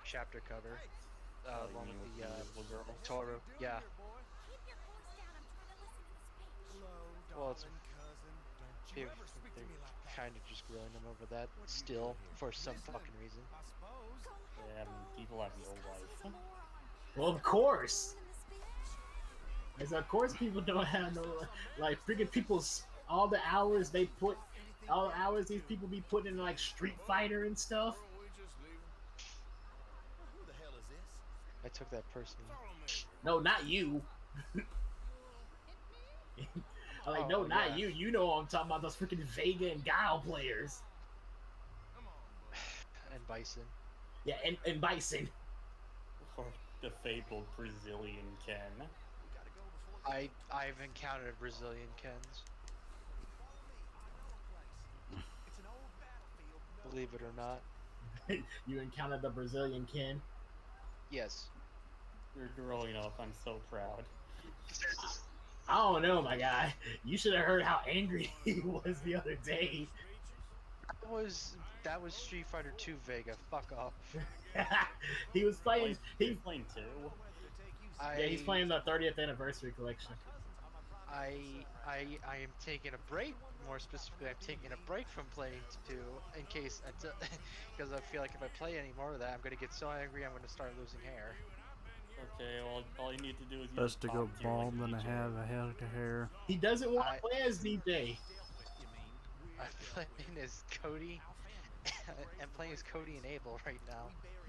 chapter cover, Oh, you one mean with with the the little girl? Toru. Yeah. Keep your voice down. I'm trying to listen to the speech. Hello, Well, it's darling cousin. Don't you They're ever speak to me like that. kind of just grilling them over that What are you still doing here? for some Listening, fucking reason. I suppose. Yeah, I mean, people have no life. Well, of course. In the speech. As of course, people don't have no like freaking people's all the hours they put, all the hours these people be putting in like Street Fighter and stuff. Why don't we just leave him? Who the hell is this? I took that personally. Follow me. No, not you. I'm like, no, Oh, not yeah. you. You know what I'm talking about, those freaking Vega and Guile players. Come on, bud. And Bison. Yeah, and Bison. Or the fabled Brazilian Ken. We gotta go before I've encountered Brazilian Kens, it's an old battlefield. No believe it or not. You encountered the Brazilian Ken. Yes. You're growing up. I'm so proud. I don't know, my guy. You should have heard how angry he was the other day. That was Street Fighter 2 Vega. Fuck off. He was playing. He's He, playing two. yeah, he's playing the 30th anniversary collection. I am taking a break. More specifically, I'm taking a break from playing 2 in case because I feel like if I play any more of that, I'm gonna get so angry I'm gonna start losing hair. Okay, well, all you need to do is use Best to go top tier bald like than to DJ. have a head of hair. He doesn't want I- to play as DJ. I'm playing as Cody. I'm playing as Cody and Abel right now.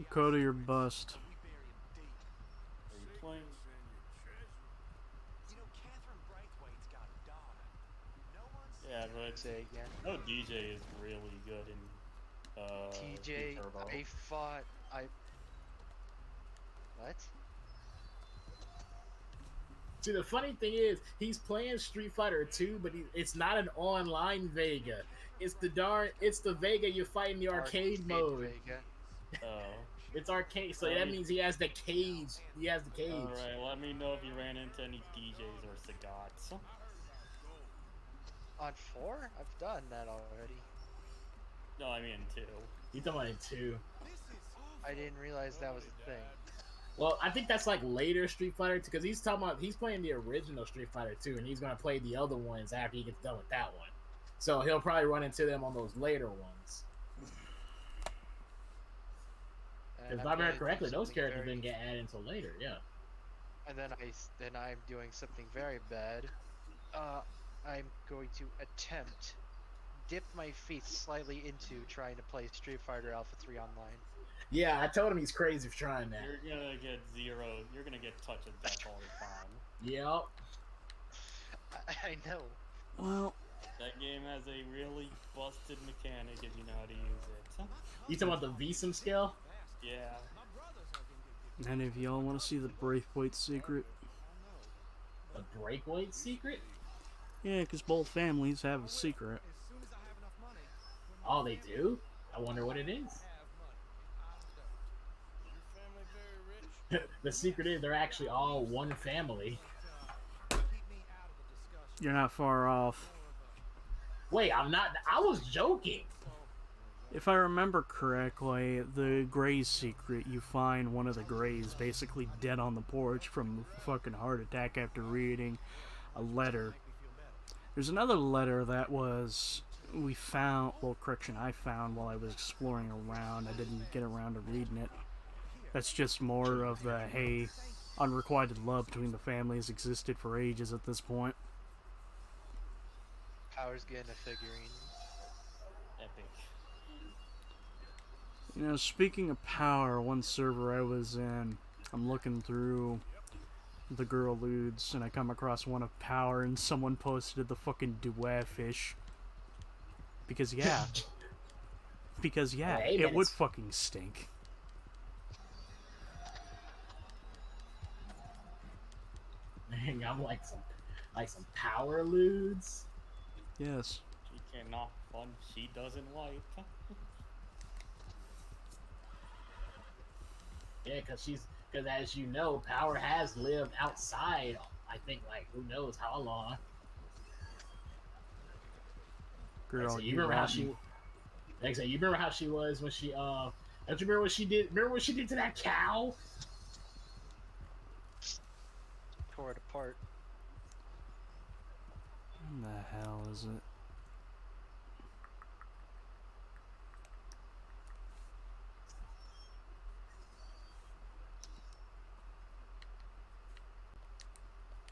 Cody or bust. Are you playing? You know, Catherine Braithwaite's got a daughter. No one's Yeah, but Say again. no, DJ is really good in TJ, Turbo. I fought. What? See, the funny thing is, he's playing Street Fighter 2, but it's not an online Vega. It's the Vega you fight in the arcade mode. Vega. Oh. It's arcade, so that means he has the cage. He has the cage. Alright, let me know if you ran into any DJs or Sagats. On 4? I've done that already. No, I mean two. He's talking about it too. I didn't realize that was a thing. Well, I think that's like later Street Fighter 2, because he's talking about he's playing the original Street Fighter 2, and he's gonna play the other ones after he gets done with that one. So he'll probably run into them on those later ones. And If I'm I remember gonna do correctly, those something characters very- didn't get added until later. Yeah. And then I'm doing something very bad. I'm going to dip my feet slightly into trying to play Street Fighter Alpha 3 online. Yeah, I told him he's crazy for trying that. You're gonna get zero. You're gonna get touch of death all the time. Yep. I know. Well, That game has a really busted mechanic if you know how to use it. You talking about the VSOM scale? Yeah. and if y'all want to see the Braithwaite secret, The breakaway secret? yeah, because both families have a secret. Oh, they do? I wonder what it is. Your family very rich? The secret is they're actually all one family. You're not far off. Wait, I'm not. I was joking. If I remember correctly, the Gray's secret, you find one of the Grays basically dead on the porch from a fucking heart attack after reading a letter. There's another letter that we found, well, correction, I found while I was exploring around. I didn't get around to reading it. That's just more of the, hey, unrequited love between the families existed for ages at this point. Power's getting a figurine. Epic. You know, speaking of Power, one server I was in, I'm looking through the girl lewds, and I come across one of Power, and someone posted the fucking duet fish. Because yeah. Because yeah, Hey, it man, would it's- fucking stink. I'm like some power lewds. Yes. She cannot fun. She doesn't wipe. Yeah, because as you know, Power has lived outside. I think like who knows how long. Girl, So you you remember how rotten. she? Like I said, you remember how she was when she don't you remember what she did? Remember what she did to that cow? Tore it apart. What the hell is it?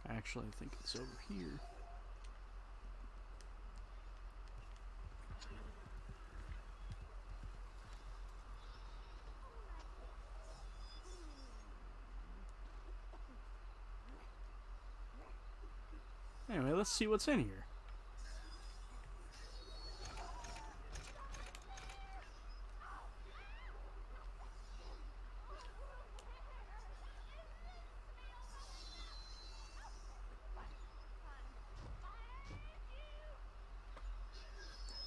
Actually, I think it's over here. Anyway, let's see what's in here.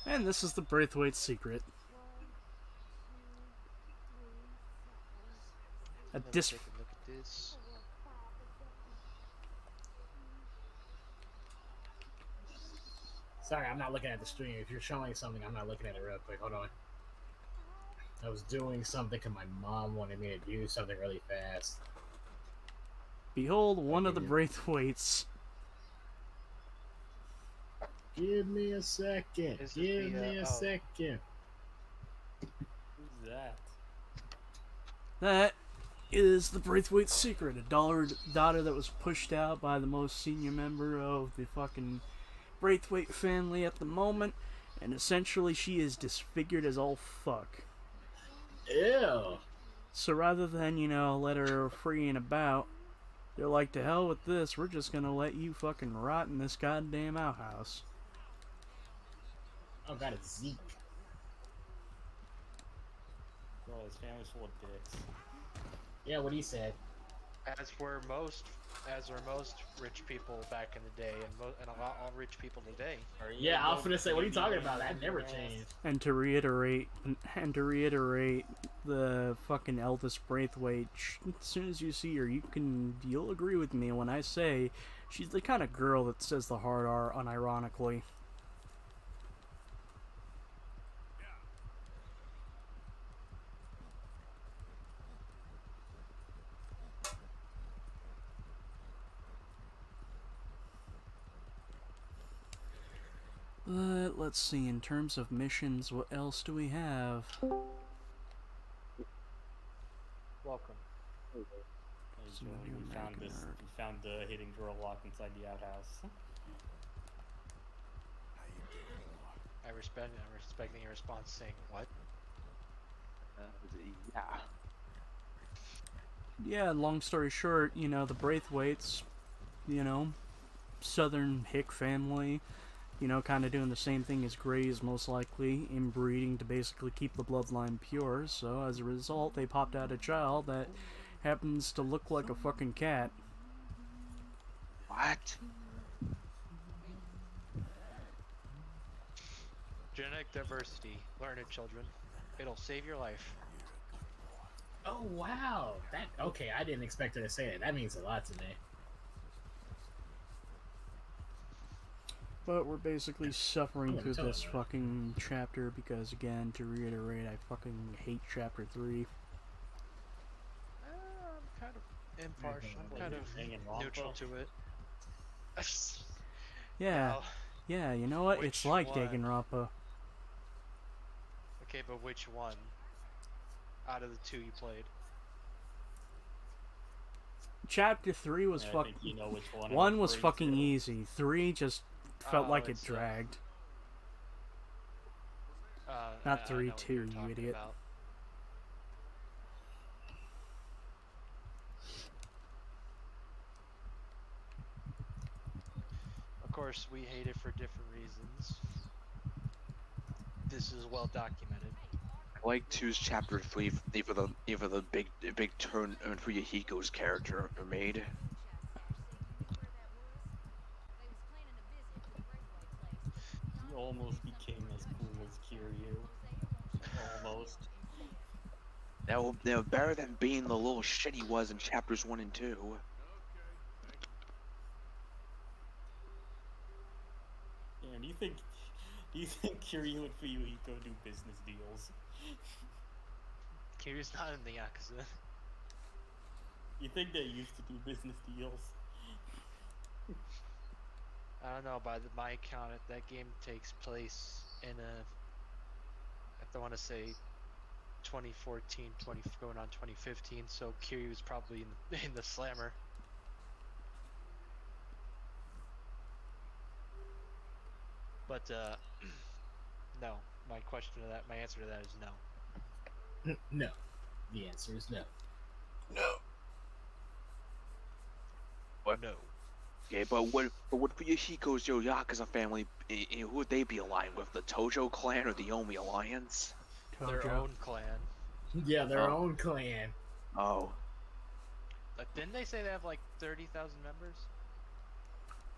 And this is the Braithwaite secret. A Let me dis- take a look at this. Sorry, I'm not looking at the stream. If you're showing something, I'm not looking at it real quick. Hold on. I was doing something because my mom wanted me to do something really fast. Behold, one of the Yeah. Braithwaites. Give me a second. Is it Give the, me a oh. second. Who's that? That is the Braithwaite secret. A daughter that was pushed out by the most senior member of the fucking Braithwaite family at the moment. And essentially she is disfigured as all fuck. Ew. So rather than, you know, let her free and about, they're like, to hell with this, we're just gonna let you fucking rot in this goddamn outhouse. Oh god, it's Zeke. Bro, his family's full of dicks. Yeah, what he said. As were most rich people back in the day, and a lot all rich people today. Yeah, I was gonna say, what are you talking about? That never changed. And to reiterate, the fucking Elvis Braithwaite, as soon as you see her, you'll agree with me when I say she's the kind of girl that says the hard R unironically. But let's see, in terms of missions, what else do we have? Welcome. Hey, So Joey, you we found American this. nerd. We found the hidden drawer lock inside the outhouse. I respect your response saying what? Yeah. Yeah, long story short, you know, the Braithwaites, you know, Southern Hick family, you know, kind of doing the same thing as Greys, most likely, inbreeding to basically keep the bloodline pure. So as a result, they popped out a child that happens to look like a fucking cat. What? Genetic diversity. Learn it, children. It'll save your life. Oh wow. That okay, I didn't expect her to say that. That means a lot to me. But we're basically suffering I'm through gonna this tell her. fucking chapter because, again, to reiterate, I fucking hate chapter 3. I'm kind of impartial. I'm kind of Hanging Wampa? neutral to it. Yeah, Now, yeah, you know what? It's which like one? Danganronpa. okay, but which one out of the two you played? Chapter 3 was I fucking. think you know which one. I'm 1 was referring fucking to. easy. 3 just felt like it it's, dragged. I Not 3, know what 2, you're you talking idiot. about. Of course, we hate it for different reasons. This is well documented. I like 2's chapter 3 even the big turn for Yahiko's character made. He almost became as cool as Kiryu. Almost. Now better than being the little shit he was in chapters 1 and 2. Okay, thank you. Yeah, do you think Kiryu and Fuyuhiko do business deals? Kiryu's not in the Yakuza. You think they used to do business deals? I don't know, by my count, that game takes place in I want to say 2014, going on 2015, so Kiryu's probably in the slammer. But, no. My answer to that is no. No. The answer is no. No. What? No. Okay, but what for Yahiko's Yakuza family, who would they be aligned with? The Tojo clan or the Omi alliance? Their own clan. Yeah, their own clan. Oh. Didn't they say they have like 30,000 members?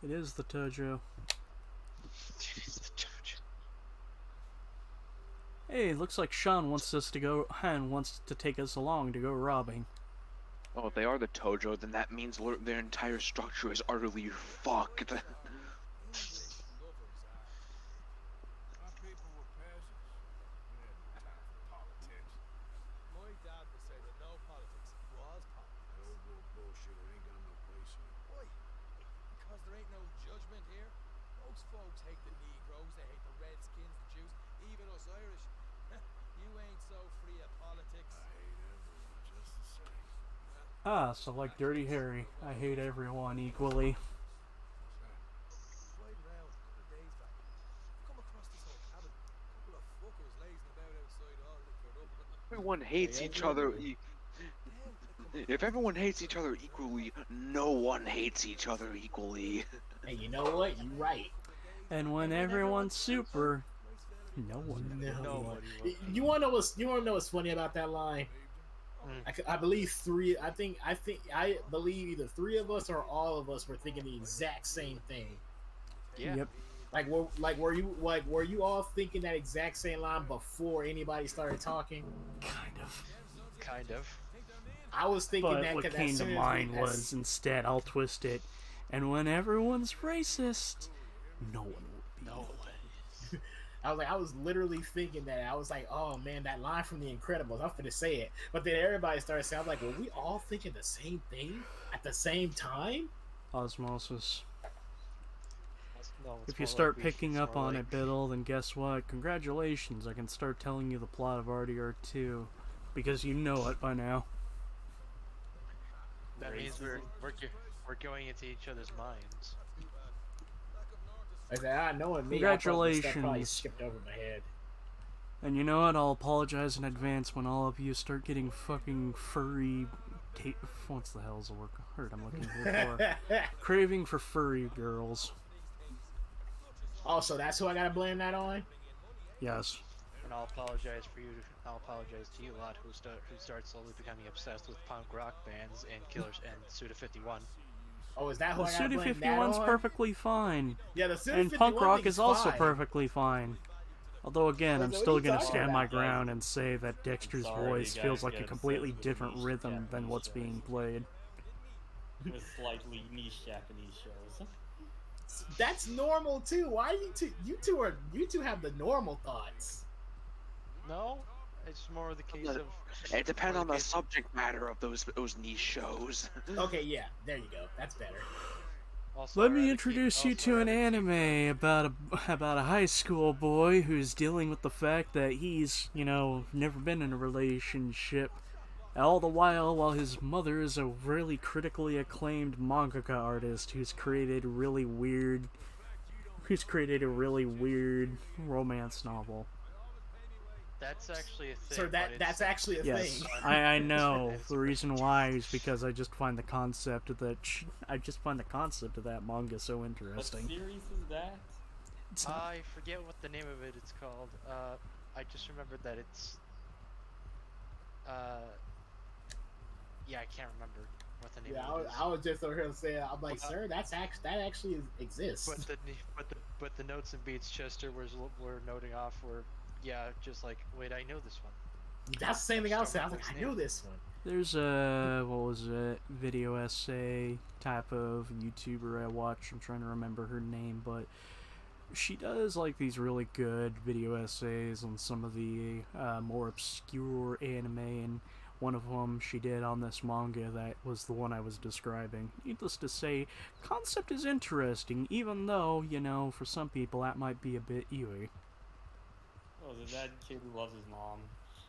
It is the Tojo. It's the Tojo. Hey, looks like Sean wants to take us along to go robbing. Oh, if they are the Tojo, then that means their entire structure is utterly fucked. My people were peasants. We had no time for politics. My dad would say that no politics was politics. That old little bullshitter ain't got no place here. Why? Because there ain't no judgment here. Most folks hate the Negroes, they hate the Redskins, the Jews, even us Irish. You ain't so free of politics. I hate everyone just the same. Ah, so like Dirty Harry, I hate everyone equally. Riding around a couple of days back, come across this old cabin. A couple of fuckers lazing about outside all liquored up. Everyone hates each other. If everyone hates each other equally, no one hates each other equally. Hey, you know what? You're right. And when everyone's super, no one. Nobody. You wanna know what's funny about that line? I believe I believe either 3 of us or all of us were thinking the exact same thing. Yeah. Yep. Were you all thinking that exact same line before anybody started talking? Kind of. I was thinking But that. what 'cause came as to soon as mind we- was instead, I'll twist it. And when everyone's racist, no one will be. No one. I was literally thinking that. I was like, oh man, that line from The Incredibles. I'm finna say it, but then everybody started saying, I was like, were we all thinking the same thing at the same time? Osmosis. No, it's If you more start like we- picking it's up more on like- it, Biddle, then guess what? Congratulations, I can start telling you the plot of RDR2. Because you know it by now. That means we're going into each other's minds. I said, knowing me, Congratulations. I probably skipped over my head. And you know what? I'll apologize in advance when all of you start getting fucking furry... What's the hell's the word I'm looking here for? Craving for furry girls. Also, that's who I gotta blame that on? Yes. And I'll apologize for you. I'll apologize to you a lot who start slowly becoming obsessed with punk rock bands and Killers and Suda 51. Oh, is that who The I gotta Suda blame that 51's on? perfectly fine. Yeah, the Suda And 51 punk rock thing's is also fine. perfectly fine. Although again, What I'm are still you gonna talking stand my about? ground and say that Dexter's sorry, voice you feels guys like a get completely obsessed with different niche rhythm than Japanese what's shows. being played. With slightly niche Japanese shows. That's normal too. Why you two have the normal thoughts? No, it's more the case of. It depends more on the case- subject matter of those niche shows. Okay, yeah, there you go. That's better. Also, Let I'd me rather introduce keep- you also, to I'd an rather keep- anime about a high school boy who's dealing with the fact that he's, never been in a relationship, All the while his mother is a really critically acclaimed mangaka artist who's created a really weird romance novel. That's actually a thing. So that's actually a Yes, thing. I know. The reason why is because I just find the concept of that manga so What interesting. series is that? I forget what the name of it's called. I just remembered that it's. Yeah, I can't remember what the name of it is. I was just over here saying, I'm like, sir, that actually exists. But the notes and beats Chester were noting off were, yeah, just like, wait, I know this one. That's the same thing I was saying. I was like, I knew this one. There's a video essay type of YouTuber I watch. I'm trying to remember her name, but she does like these really good video essays on some of the more obscure anime, and one of them she did on this manga that was the one I was describing. Needless to say, concept is interesting, even though, you know, for some people that might be a bit ewy. Oh, is it that kid who loves his mom?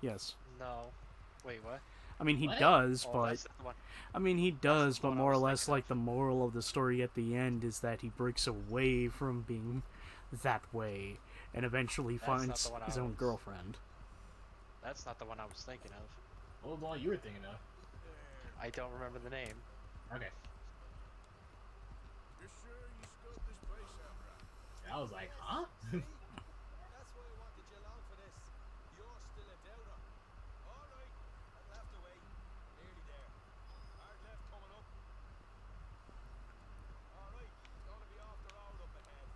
Yes. No. Wait, what? I mean, he What? does, Oh, but that's not the one. I mean, he does, but one I more or was less, thinking like, the moral of the story at the end is that he breaks away from being that way and eventually That's not finds the one I his own was- girlfriend. That's not the one I was thinking of. What was the one you were thinking of? I don't remember the name. Okay. You're sure you scoped this place out right? I was like, huh? That's why I wanted you along for this. You're still a doubter. All right, I'll have to wait. Nearly there. Hard left coming up. All right, gonna be off the road up ahead.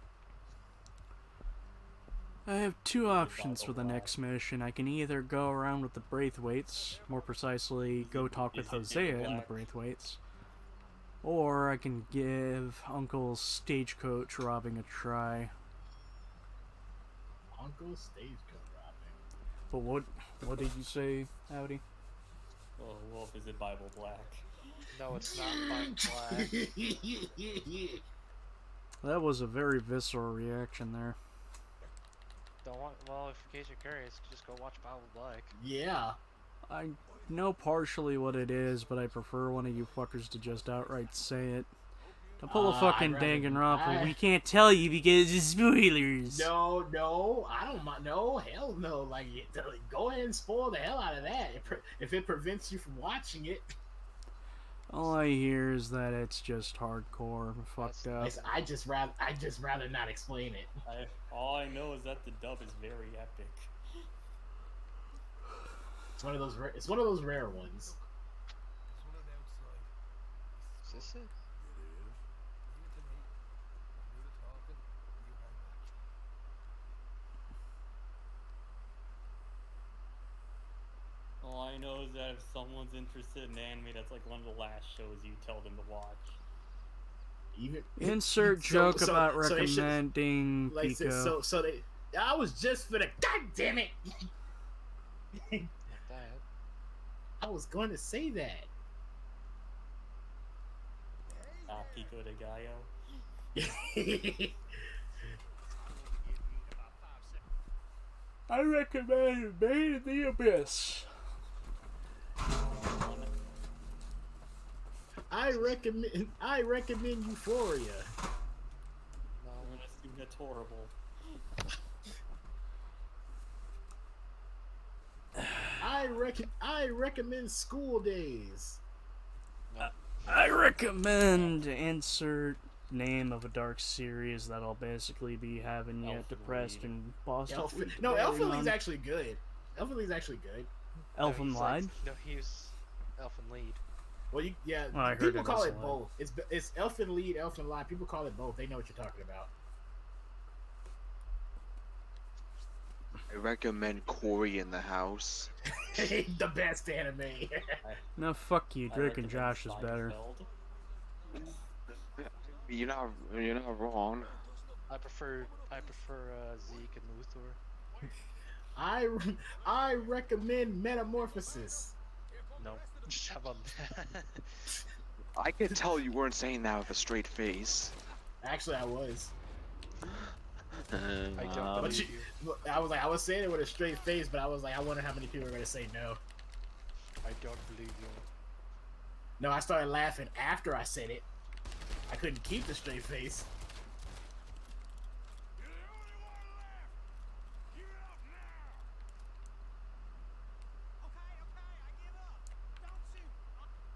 I have two options for the next mission. I can either go around with the Braithwaites, more precisely, go talk with Hosea and the Braithwaites, or I can give Uncle's stagecoach robbing a try. Uncle's stagecoach robbing. But what did you say, Howdy? Oh, Wolf, is it Bible Black? No, it's not Black. That was a very visceral reaction there. Don't want. Well, if in case you're curious, just go watch Bible Black. Yeah. I know partially what it is, but I prefer one of you fuckers to just outright say it. Don't pull a fucking Danganronpa. We can't tell you because it's spoilers. No, I don't mind. No, hell no. Like, go ahead and spoil the hell out of that if it prevents you from watching it. All I hear is that it's just hardcore, fucked up. Listen, I just rather not explain it. All I know is that the dub is very epic. It's one of those. It's one of those rare ones. There's one on the outside. Is this it? It is. Leave it to me. I'll do the talking. You hang back. All I know is that if someone's interested in anime, that's like one of the last shows you tell them to watch. Even Insert joke about so they should- recommending like, Pico. so they. I was just for the. God damn it! Like that. I was going to say that. Pico de Gallo. I recommend Made in the Abyss. I recommend Euphoria. No. That's horrible. I recommend School Days. No. I recommend insert name of a dark series that I'll basically be having you Elfen depressed Lied. and Boston. Elfen Lied's actually good. Elfen Lied's actually good. Elfen he's like- Lied? No, he was Elfen Lead. Well, Well, I heard people it call also it both. It's Elfen Lied, Elfen Lied. People call it both. They know what you're talking about. I recommend Corey in the House. The best anime. No, fuck you. I Drake and recommend Josh is better. Seinfeld. You're not wrong. I prefer Zeke and Luthor. I recommend Metamorphosis. No. How about that? I could tell you weren't saying that with a straight face. Actually, I was. I don't But believe you. I was saying it with a straight face, but I was like, I wonder how many people are gonna say no. I don't believe you. No, I started laughing after I said it. I couldn't keep the straight face. You're the only one left! Give it up now! Okay, I give up. Don't shoot.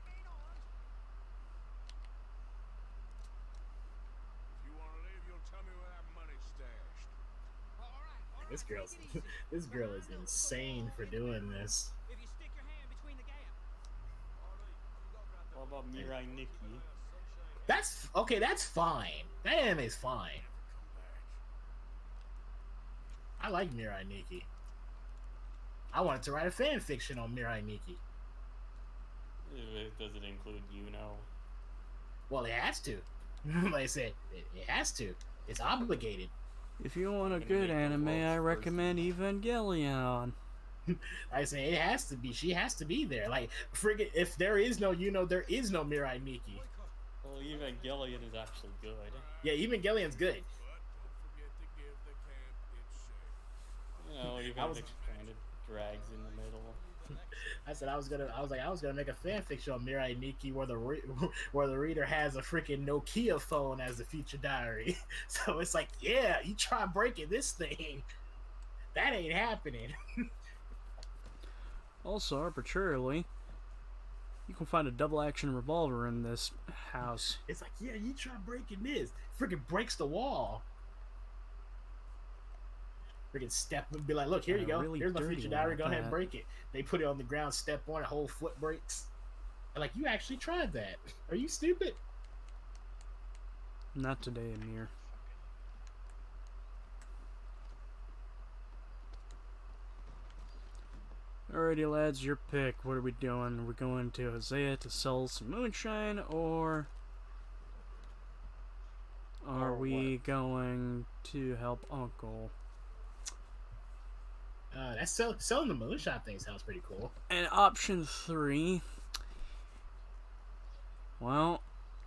Ain't armed. If you want to leave, you'll tell me where that money's stashed. All right, This girl's take it easy. this girl is insane for doing this. If you stick your hand between the gap. What about Mirai Nikki? That's okay. That's fine. That anime's fine. I like Mirai Nikki. I wanted to write a fan fiction on Mirai Nikki. Does it include Yuno? Well, it has to. Like I said, it has to. It's obligated. If you want a good anime, I recommend Evangelion. I say it has to be. She has to be there. Like friggin', if there is no there is no Mirai Nikki. Well, Evangelion is actually good. Yeah, Evangelion's good. You know, even if it kind of drags in the middle. I said I was gonna make a fan fiction on Mirai Nikki where the reader has a freaking Nokia phone as the future diary. So it's like, yeah, you try breaking this thing, that ain't happening. Also, arbitrarily, you can find a double-action revolver in this house. It's like, yeah, you try breaking this, freaking breaks the wall. Freaking step and be like, look, here you go. Really Here's my dirty future one diary. at Go ahead and that. break it. They put it on the ground, step on it, whole foot breaks. I'm like, you actually tried that? Are you stupid? Not today, Amir. Alrighty, lads, your pick. What are we doing? Are we going to Hosea to sell some moonshine, or are Or we what? going to help Uncle? That selling the moonshine thing sounds pretty cool. And option 3. Well,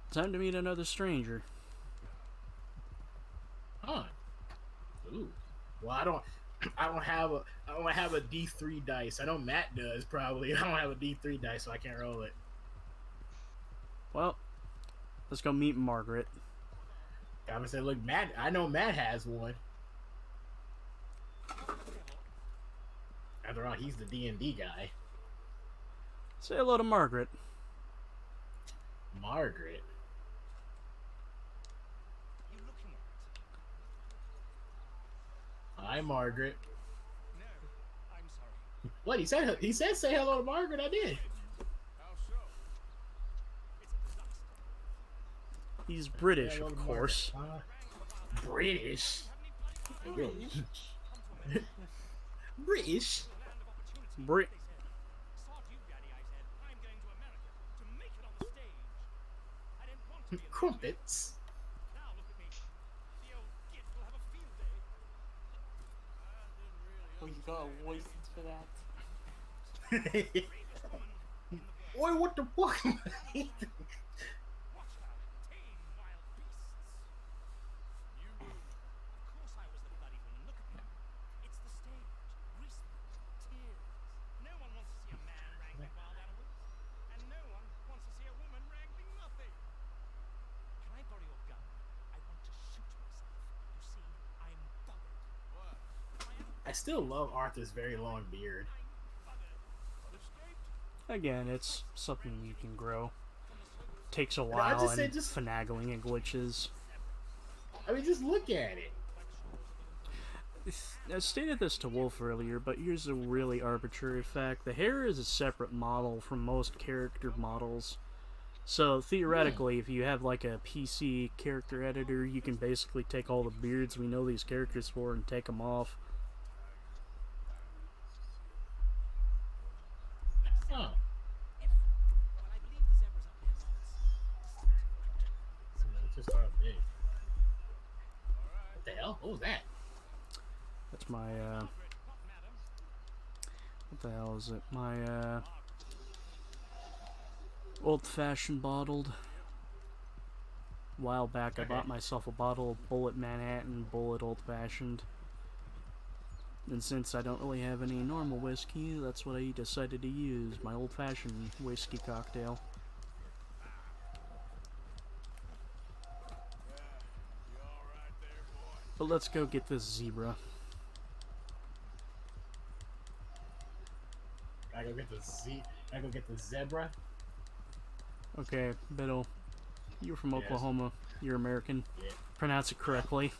time to meet another stranger. Huh. Ooh. Well, I don't have a D3 dice. I know Matt does probably. I don't have a D3 dice, so I can't roll it. Well, let's go meet Margaret. I would say, look, Matt. I know Matt has one. After all, he's the D&D guy. Say hello to Margaret. Margaret. You looking at? Hi, Margaret. No, I'm sorry. What he said? He said, "Say hello to Margaret." I did. How so? It's a disaster. He's British, Say hello of to course. Margaret. British. British. Brit. Sod you, Daddy, I said. I'm going to America to make it on the stage. I didn't want to be in the Crumpets. Now look at me. The old git will have a field day. Oh, you got a license for that? Bravest woman in the world. Oi, what the fuck? Watch her. Tame wild beasts. You Of course I was the bloody woman. Look at me. It's the stage. Grease them. Tears. No one wants to see a man wrangling wild animals. And no one wants to see a woman wrangling nothing. Can I borrow your gun? I want to shoot myself. You see, I'm buggered. what? I still love Arthur's very long beard. Again, it's something you can grow. Takes a I while just and said just- finagling and glitches. I mean, just look at it. I stated this to Wolf earlier, but here's a really arbitrary fact. The hair is a separate model from most character models. So theoretically, if you have like a PC character editor, you can basically take all the beards we know these characters for and take them off. Oh. Well, I believe the zebra's up near Lawrence. Let's just start big. What the hell? What was that? That's my, What, madam? what the hell is it? My, old-fashioned bottled. A while back, I Okay. bought myself a bottle of Bullet Manhattan, Bullet Old-Fashioned. And since I don't really have any normal whiskey, that's what I decided to use, my old-fashioned whiskey cocktail. You all right there, boy? But let's go get this zebra. I go get the zebra. Okay, Biddle, you're from Yes. Oklahoma. You're American. Yeah. Pronounce it correctly.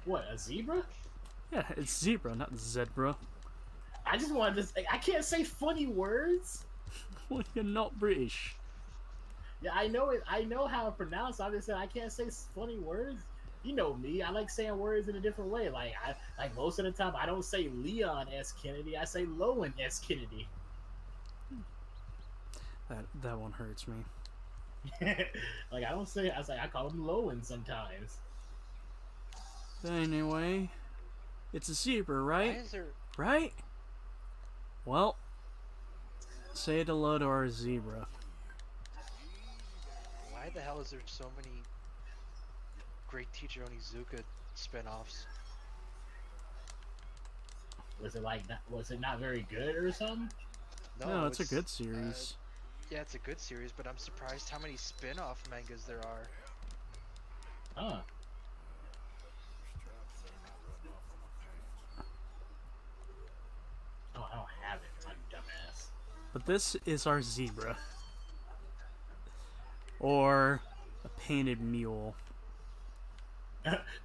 What, a zebra? Yeah, it's zebra, not zebra. I just wanted to say, I can't say funny words. Well, you're not British. Yeah, I know it. I know how to pronounce. I just said I can't say funny words. You know me. I like saying words in a different way. Like most of the time, I don't say Leon S. Kennedy. I say Lowen S. Kennedy. That one hurts me. Like I don't say. I call him Lowen sometimes. But anyway, it's a zebra, Why right? is there? Right? Well, say hello to our zebra. Why the hell is there so many Great Teacher Onizuka spin-offs? Was it was it not very good or something? No, it's a good series. Yeah, it's a good series, but I'm surprised how many spin-off mangas there are. Huh. Oh, I don't have it. I'm a dumbass. But this is our zebra. Or a painted mule.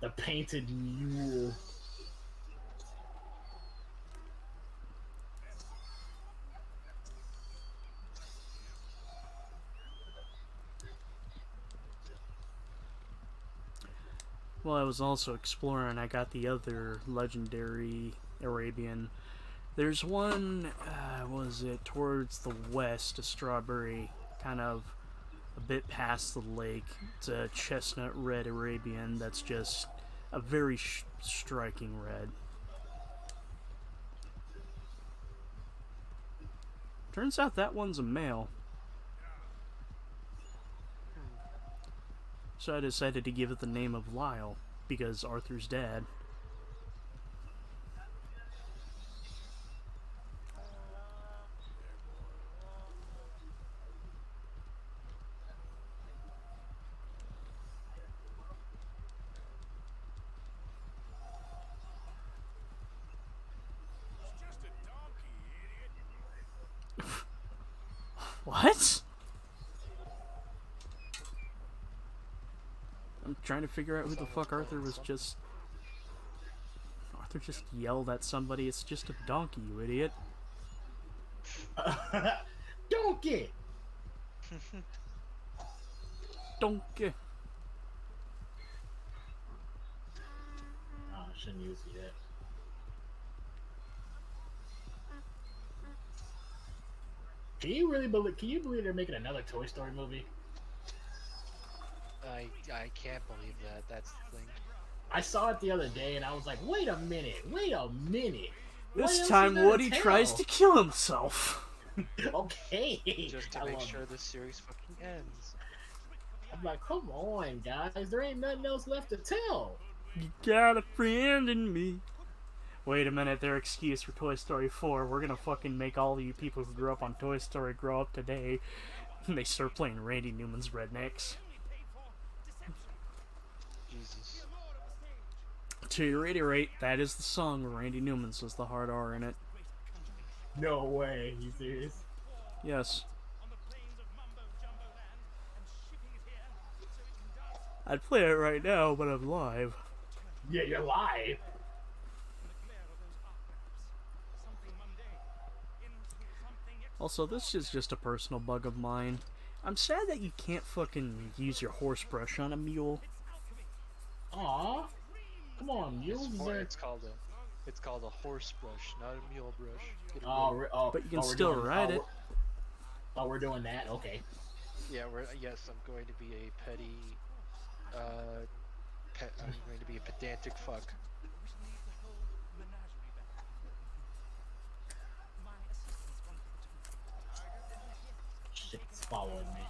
The painted mule. Well, I was also exploring, I got the other legendary Arabian. There's one, was it towards the west of Strawberry, kind of a bit past the lake. It's a chestnut red Arabian that's just a very striking red. Turns out that one's a male. So I decided to give it the name of Lyle, because Arthur's dad. It's just a donkey, idiot. What? I'm trying to figure out who the fuck Arthur was just... Arthur just yelled at somebody, it's just a donkey, you idiot. Donkey! Donkey. Oh, I shouldn't use it yet. Can you believe they're making another Toy Story movie? I can't believe that. That's the thing. I saw it the other day and I was like, wait a minute. This time Woody tries to kill himself. Okay. Just to make sure this series fucking ends. I'm like, come on, guys. There ain't nothing else left to tell. You got a friend in me. Wait a minute, their excuse for Toy Story 4. We're gonna fucking make all of you people who grew up on Toy Story grow up today. And they start playing Randy Newman's Rednecks. Jesus. To reiterate, that is the song where Randy Newman says the hard R in it. No way. You serious? Yes. I'd play it right now, but I'm live. Yeah, you're live. Also, this is just a personal bug of mine. I'm sad that you can't fucking use your horse brush on a mule. Aw. Come on, mules are... It's called a horse brush, not a mule brush. Get it Oh, right. But you can we're still doing- ride it. Oh, we're doing that? Okay. Yeah, yes, I'm going to be a petty, I'm going to be a pedantic fuck. Shit's following me.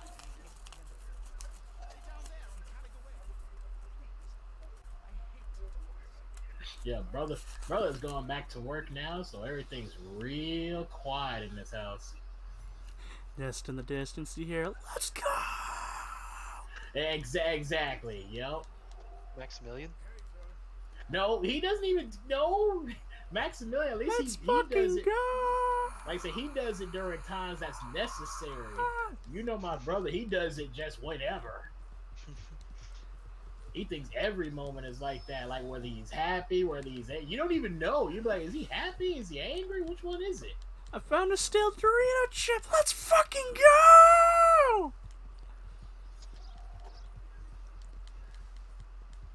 Yeah, brother's going back to work now, so everything's real quiet in this house. Just in the distance, you hear, "Let's go!" Exactly. Yep. Maximilian? No, he doesn't even. No, Maximilian. At least Let's he does fucking it. go! Like I said, he does it during times that's necessary. You know, my brother, he does it just whenever. He thinks every moment is like that, like whether he's happy, whether he's you don't even know. You're like, is he happy? Is he angry? Which one is it? I found a stale Dorito chip. Let's fucking go!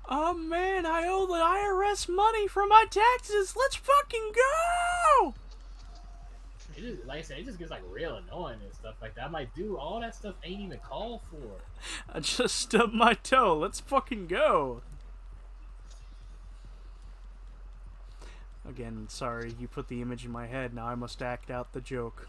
Oh man, I owe the IRS money for my taxes. Let's fucking go! It just, like I said, it just gets like real annoying and stuff like that. I'm like, dude, all that stuff ain't even called for. I just stubbed my toe. Let's fucking go. Again, sorry, you put the image in my head. Now I must act out the joke.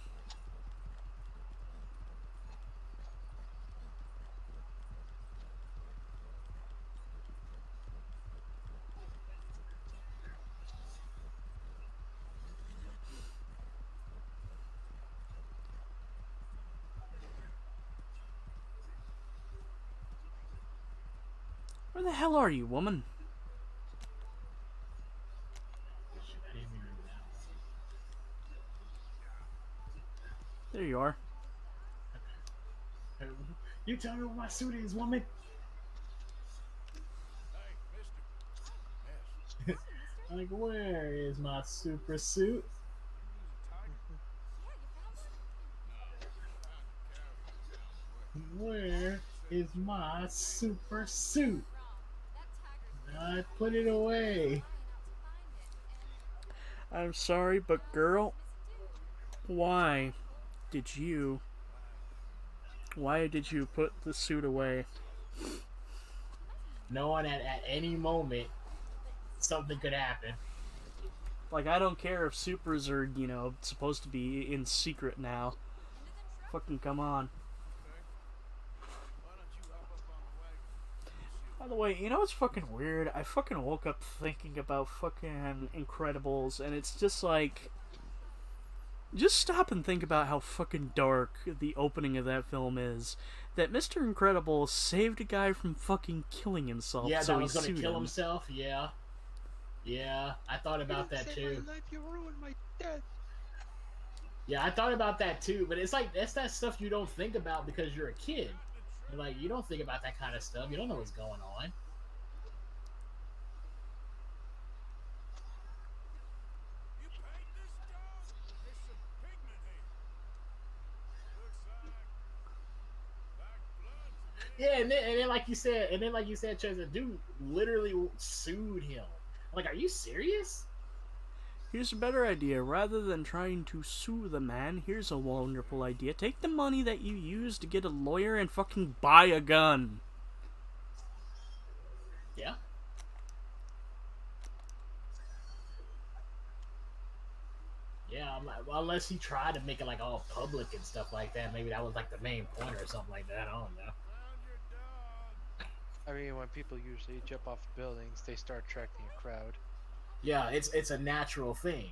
Where the hell are you, woman? There you are. You tell me what my suit is, woman. Hey, mister. Yes. Like, where is my super suit? Where is my super suit? I put it away. I'm sorry, but girl, why did you put the suit away? Knowing that at any moment something could happen. Like, I don't care if supers are, you know, supposed to be in secret now. Fucking come on. Why don't you hop up on the wagon? By the way, you know what's fucking weird? I fucking woke up thinking about fucking Incredibles, and it's just like... Just stop and think about how fucking dark the opening of that film is. That Mr. Incredible saved a guy from fucking killing himself, Yeah, so that he was gonna sued kill him. himself. Yeah. Yeah, I thought about that too. My life, you ruined my death. Yeah, I thought about that too, but it's like that's that stuff you don't think about because you're a kid. You're like, you don't think about that kind of stuff. You don't know what's going on. You paint this dog? There's some pigment here. Looks like blood to me. Yeah, and then like you said, Chaz, the dude literally sued him. I'm like, are you serious? Here's a better idea. Rather than trying to sue the man, here's a wonderful idea. Take the money that you used to get a lawyer and fucking buy a gun. Yeah. Yeah, I'm like, well, unless he tried to make it like all public and stuff like that. Maybe that was like the main point or something like that. I don't know. Found your dog. I mean, when people usually jump off buildings, they start attracting a crowd. Yeah, it's a natural thing.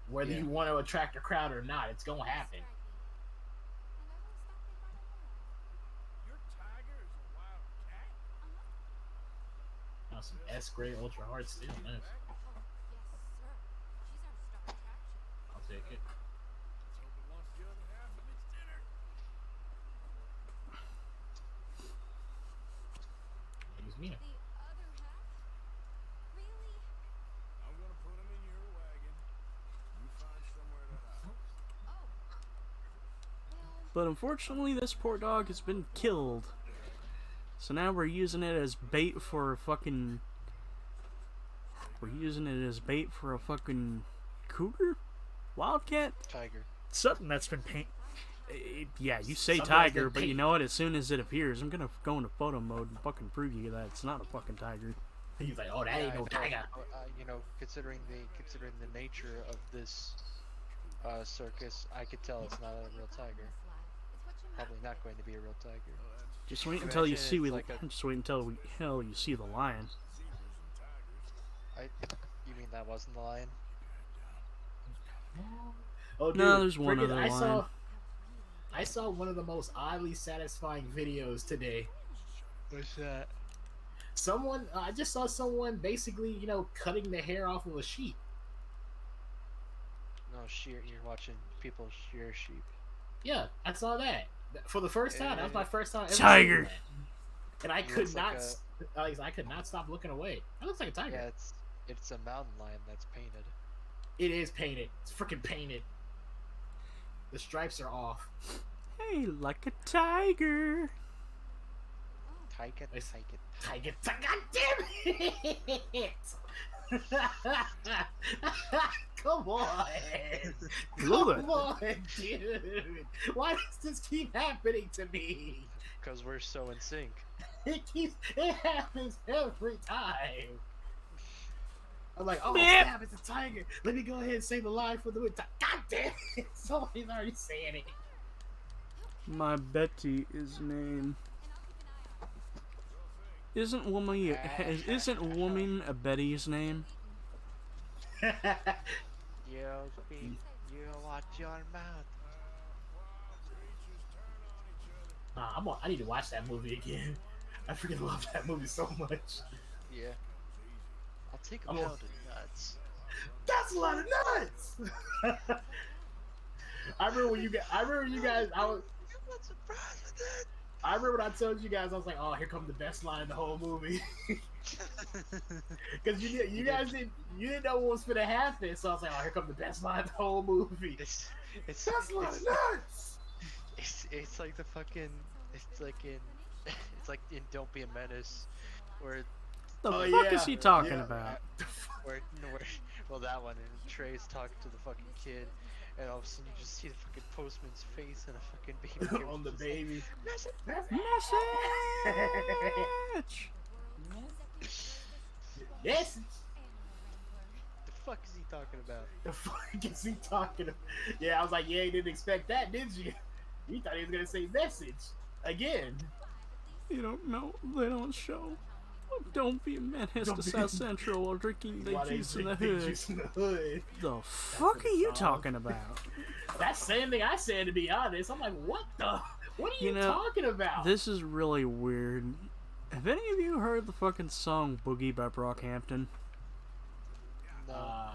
Whether Yeah. you want to attract a crowd or not, it's gonna happen. Your tiger is a wild cat? Now some S grade ultra hard steel. Nice. I'll take it. Let's hope it wants the other half of its dinner. Use me. I'm gonna put him in your wagon. You find somewhere to hide. But unfortunately, this poor dog has been killed. So now we're using it as bait for a fucking... We're using it as bait for a fucking cougar? Wildcat? Tiger. Something that's been paint. Yeah, you say Something that's tiger, been but you paint- know what? As soon as it appears, I'm gonna go into photo mode and fucking prove you that it's not a fucking tiger. He's like, oh, that ain't I no know, tiger. you know, considering the nature of this circus, I could tell it's not a real tiger. Probably not going to be a real tiger. Just wait until you Imagine see. it's like a- Just wait until hell you see the lion. Zebras and tigers. You mean That wasn't the line. Oh, dude, No, there's one friggin' other line. I saw one of the most oddly satisfying videos today. What's that? I just saw someone basically, cutting the hair off of a sheep. No, you're watching people shear sheep. Yeah, I saw that for the first time. That was my first time ever Tiger. seeing that. And I It could looks not, like I could not stop looking away. That looks like a tiger. Yeah, it's a mountain lion that's painted. It is painted. It's freaking painted. The stripes are off. Hey, like a tiger. Tiger. Tiger. God damn it! Come on. Come on, dude. Why does this keep happening to me? Because we're so in sync. It happens every time. I'm like, oh, snap, it's a tiger. Let me go ahead and say the line for the win. God damn it. Somebody's already saying it. My Betty is name. Isn't woman a Betty's name? You watch your mouth. I need to watch that movie again. I freaking love that movie so much. Yeah. I'll take a pound of nuts. That's a lot of nuts. I remember you guys. I'm not surprised with that. I remember when I told you guys, I was like, "Oh, here comes the best line in the whole movie," because you guys didn't know what was gonna happen. So I was like, "Oh, here comes the best line in the whole movie." It's That's a lot of nuts. It's like the fucking it's like in Don't Be a Menace, where The fuck is he talking about? Well, that one, and Trey's talking to the fucking kid, and all of a sudden you just see the fucking postman's face and a fucking baby on the baby. Message. Yes. The fuck is he talking about? The fuck is he talking about? Yeah, I was like, yeah, you didn't expect that, did you? You thought he was gonna say message again. You don't know. They don't show. Don't be a menace to South Central while drinking big juice in the hood. The fuck are you talking about? That same thing I said, to be honest. I'm like, what are you talking about? This is really weird. Have any of you heard the fucking song Boogie by Brockhampton? No.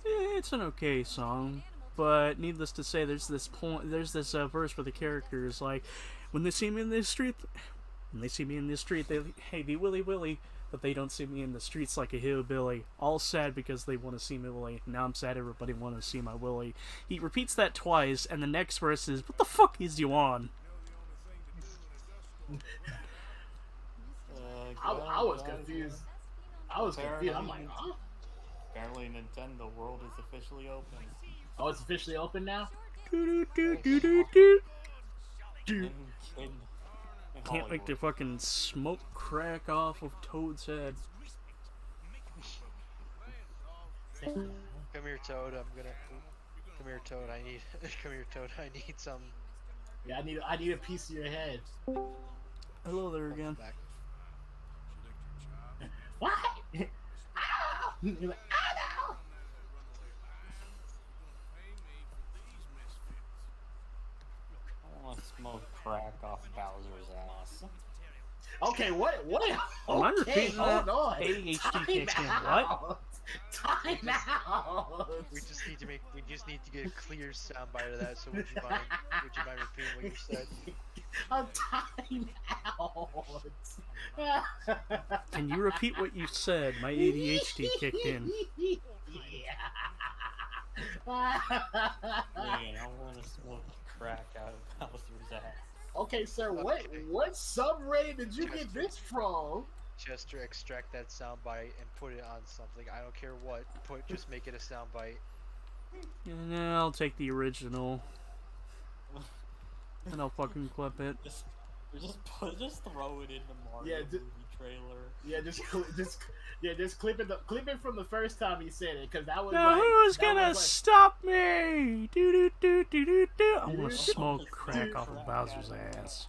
It's an okay song, but needless to say, there's this verse where the character is like, when they see me in the street, they hey, be Willy Willy, but they don't see me in the streets like a hillbilly. All sad because they want to see me Willy. Now I'm sad everybody want to see my Willy. He repeats that twice, and the next verse is, what the fuck is you on? I was confused. I'm like, huh? Apparently Nintendo World is officially open. Oh, it's officially open now? Can't make the fucking smoke crack off of Toad's head. Come here, Toad. Come here, Toad. I need. Come here, Toad. I need some. Yeah, I need a piece of your head. Hello there again. What? Ow! You're like, ow! I want to smoke crack off Bowser's ass. Okay, what? Am I Okay, repeating hold that? on. ADHD kicks in. What? Time out. We just need to get a clear soundbite of that. So would you mind repeating what you said? I'm time out. Can you repeat what you said? My ADHD kicked in. Yeah. Man, I want to smoke crack out of Bowser's ass. Okay, sir, what subreddit did you get this from? Chester, extract that soundbite and put it on something. I don't care what. Just make it a soundbite. Yeah, I'll take the original. And I'll fucking clip it. Just throw it in the Mario movie trailer. Yeah, just clip it from the first time he said it, because that was. Now who's gonna stop me? Do. I want to smoke crack off of Bowser's ass.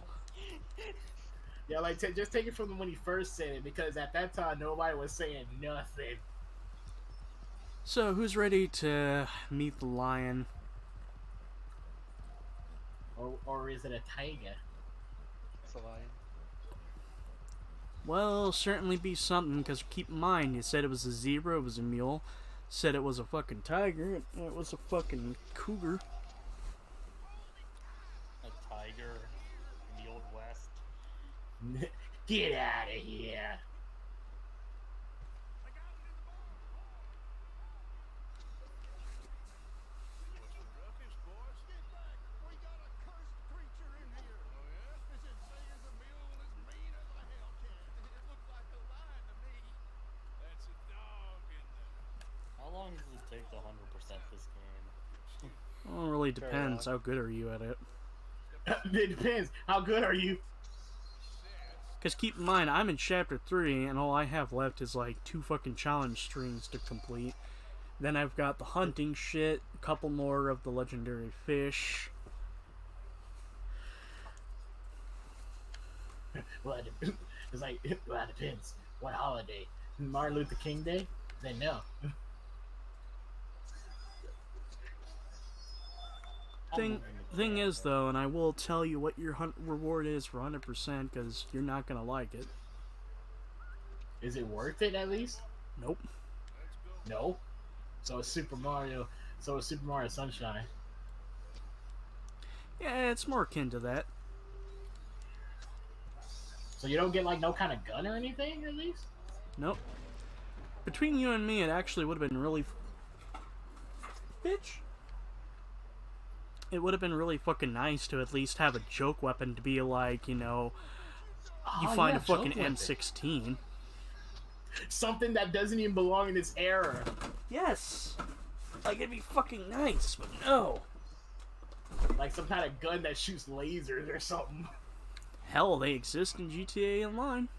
Yeah, like just take it from when he first said it, because at that time nobody was saying nothing. So, who's ready to meet the lion? Or is it a tiger? It's a lion. Well, certainly be something, because keep in mind, you said it was a zebra, it was a mule, said it was a fucking tiger, and it was a fucking cougar. A tiger in the Old West. Get out of here. What's the ruckus, boys? Get back! We got a cursed creature in here! Oh, yeah? It's as big as a mule and as mean as a hellcat. It looks like a lion to me. That's a dog in there. How long does it take to 100% this game? Well, it really Very depends. long. How good are you at it? It depends. How good are you? Because keep in mind, I'm in chapter 3, and all I have left is like 2 fucking challenge streams to complete. Then I've got the hunting shit, a couple more of the legendary fish. Well, it's like, well, it depends. What holiday? Martin Luther King Day? Then no. Thing is, though, and I will tell you what your hunt reward is for 100%, because you're not gonna like it. Is it worth it at least? Nope. No. So it's Super Mario. So it's Super Mario Sunshine. Yeah, it's more akin to that. So you don't get like no kind of gun or anything at least? Nope. Between you and me, it actually would have been really... Bitch. It would have been really fucking nice to at least have a joke weapon to be like, you know, you Oh, find yeah, a fucking joke weapon. M16. Something that doesn't even belong in this era. Yes. Like, it'd be fucking nice, but no. Like some kind of gun that shoots lasers or something. Hell, they exist in GTA Online.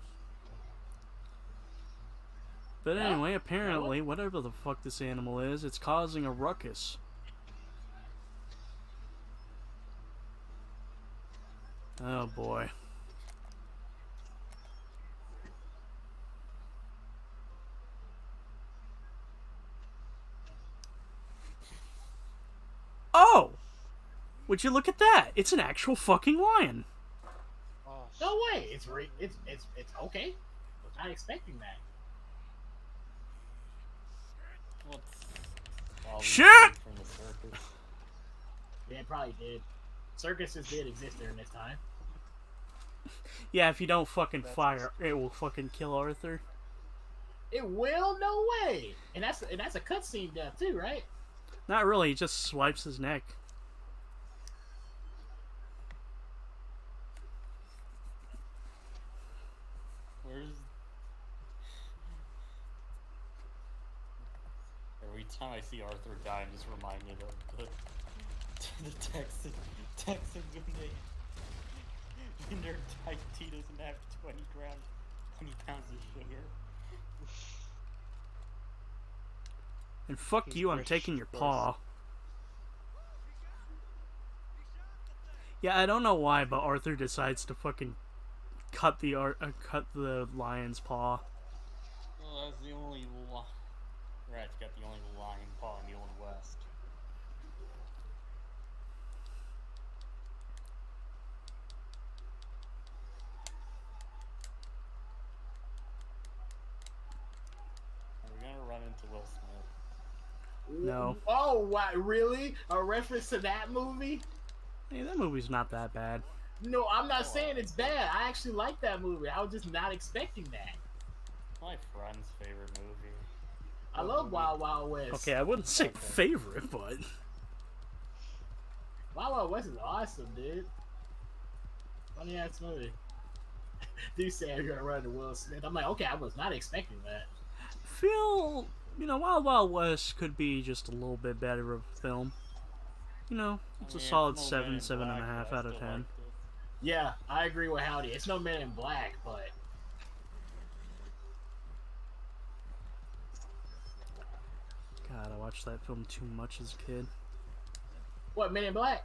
But Yeah? anyway, apparently, whatever the fuck this animal is, it's causing a ruckus. Oh boy. Oh! Would you look at that? It's an actual fucking lion. Oh, No way. It's okay. Was not expecting that. What's Shit! from the circus? Yeah, it probably did. Circuses did exist during this time. Yeah, if you don't fucking fire, it will fucking kill Arthur. It will? No way. And that's a cutscene death too, right? Not really, he just swipes his neck. Where's... Every time I see Arthur die, I'm just reminded of the Texans when their iced tea doesn't have 20 pounds of sugar. And fuck He's you, I'm British, taking your of course. paw. Yeah, I don't know why, but Arthur decides to fucking cut the lion's paw. Well, that's the only rat's got the only lion paw in the Old West. Are we gonna run into Will Smith? No. Oh, what? Really? A reference to that movie? Hey, that movie's not that bad. No, I'm not saying it's bad. I actually like that movie. I was just not expecting that. My friend's favorite movie. I love Wild Wild West. Okay, I wouldn't say favorite, but... Wild Wild West is awesome, dude. Funny ass movie. Dude said you're gonna run into Will Smith. I'm like, okay, I was not expecting that. Feel, you know, Wild Wild West could be just a little bit better of a film. You know, it's a solid it's no Men 7, in Black, 7.5 but I out of still 10. liked it. Yeah, I agree with Howdy. It's no Men in Black, but God, I watched that film too much as a kid. what, Men in Black?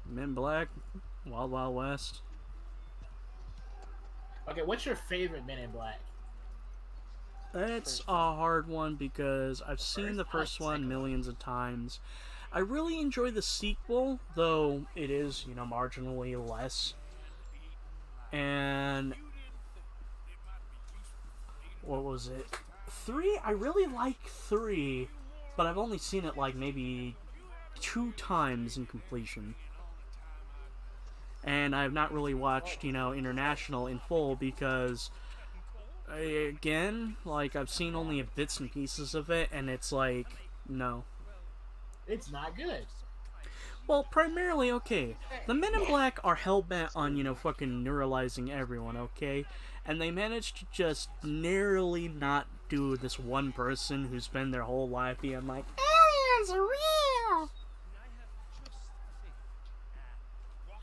Men in Black, Wild Wild West. Okay, what's your favorite Men in Black? That's First a one. hard one because I've seen the I like first the one second one. millions of times. I really enjoy the sequel, though it is, marginally less. And what was it? 3? I really like 3, but I've only seen it like maybe 2 times in completion. And I've not really watched, International in full because, again, like, I've seen only bits and pieces of it, and it's like, no. It's not good. Well, primarily, okay, the Men in Black are hell-bent on, fucking neuralizing everyone, okay? And they managed to just narrowly not do this one person who spent their whole life being like, aliens are real!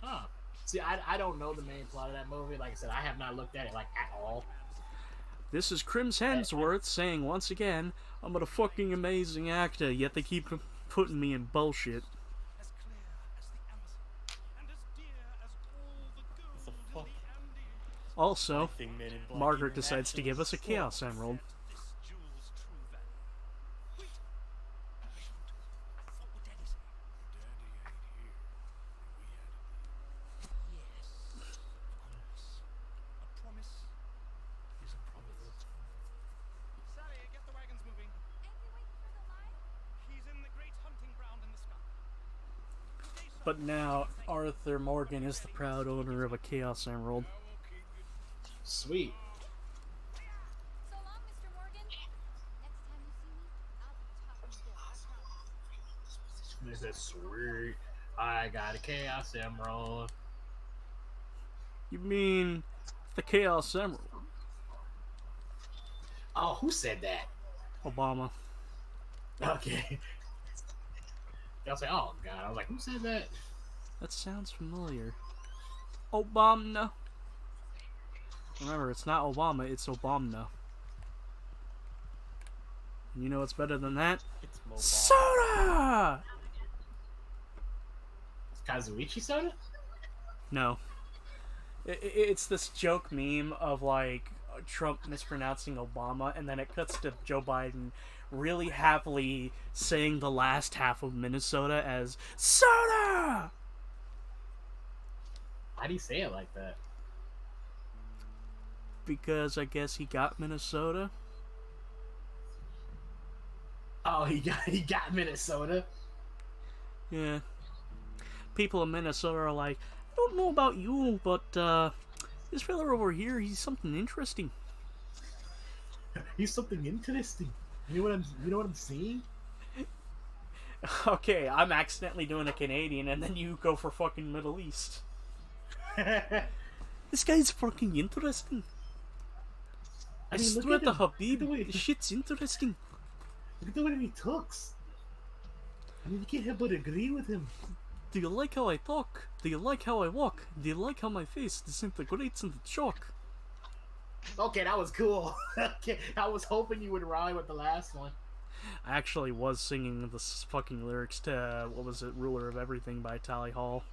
Huh. See, I don't know the main plot of that movie. Like I said, I have not looked at it, like, at all. This is Crims Hemsworth saying once again, I'm a fucking amazing actor, yet they keep putting me in bullshit. As clear as the Amazon, and as dear as all the What the gold fuck? in the Andes. Also, I think Men in Black Margaret decides to International give us a sucks. Chaos Emerald. This jewel's true value. Wait. Shoot. What would Daddy say? Daddy ain't here. We had a deal. Yes, of course. A promise is a promise. Sally, get the wagons moving. Ain't we waiting for the line? He's in the great hunting ground in the sky. But now, Arthur Morgan is the proud owner of a Chaos Emerald. Sweet. So long, Mr. Morgan. Next time you see me, I'll be talking good, I promise. They said, sweet. I got a Chaos Emerald. You mean the Chaos Emerald? Oh, who said that? Obama. Okay. I was like, oh god. I was like, who said that? That sounds familiar. Obama. Remember, it's not Obama, it's Obama. You know what's better than that? It's Mobile. Soda! Kazuichi soda? No. It's this joke meme of, like, Trump mispronouncing Obama, and then it cuts to Joe Biden really happily saying the last half of Minnesota as soda! Why do you say it like that? Because I guess he got Minnesota. Oh, he got Minnesota. Yeah. People in Minnesota are like, I don't know about you, but this fella over here, he's something interesting. He's something interesting. You know what I'm seeing? Okay, I'm accidentally doing a Canadian, and then you go for fucking Middle East. This guy's fucking interesting. I mean, look swear at to him. Habib, Look at the way- this shit's interesting. Look at the way he talks. I mean, you can't help but agree with him. Do you like how I talk? Do you like how I walk? Do you like how my face disintegrates into chalk? Okay, that was cool. Okay, I was hoping you would rhyme with the last one. I actually was singing the fucking lyrics to, what was it, Ruler of Everything by Tally Hall.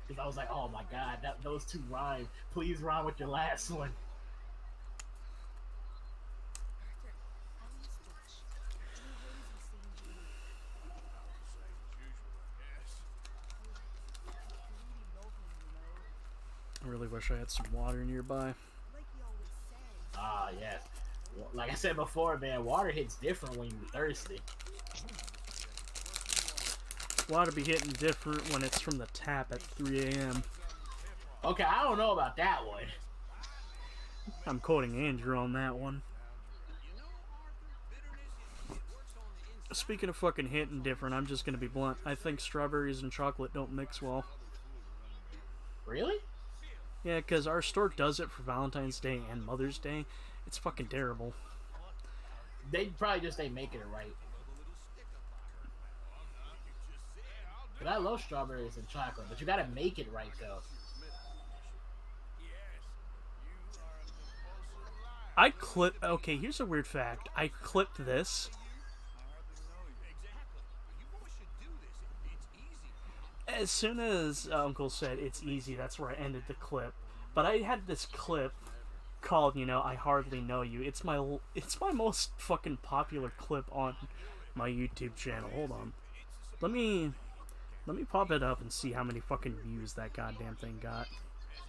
Because I was like, oh my god, those two rhyme. Please rhyme with your last one. I really wish I had some water nearby. Ah, yes. Well, like I said before, man, water hits different when you're thirsty. Water be hitting different when it's from the tap at 3 a.m. Okay, I don't know about that one. I'm quoting Andrew on that one. Speaking of fucking hitting different, I'm just gonna be blunt. I think strawberries and chocolate don't mix well. Really? Yeah, because our store does it for Valentine's Day and Mother's Day. It's fucking terrible. They probably just ain't making it right. But I love strawberries and chocolate, but you gotta make it right though. I clip. Okay, here's a weird fact. I clipped this. As soon as Uncle said it's easy, that's where I ended the clip. But I had this clip called, I Hardly Know You. It's my most fucking popular clip on my YouTube channel. Hold on. Let me pop it up and see how many fucking views that goddamn thing got. As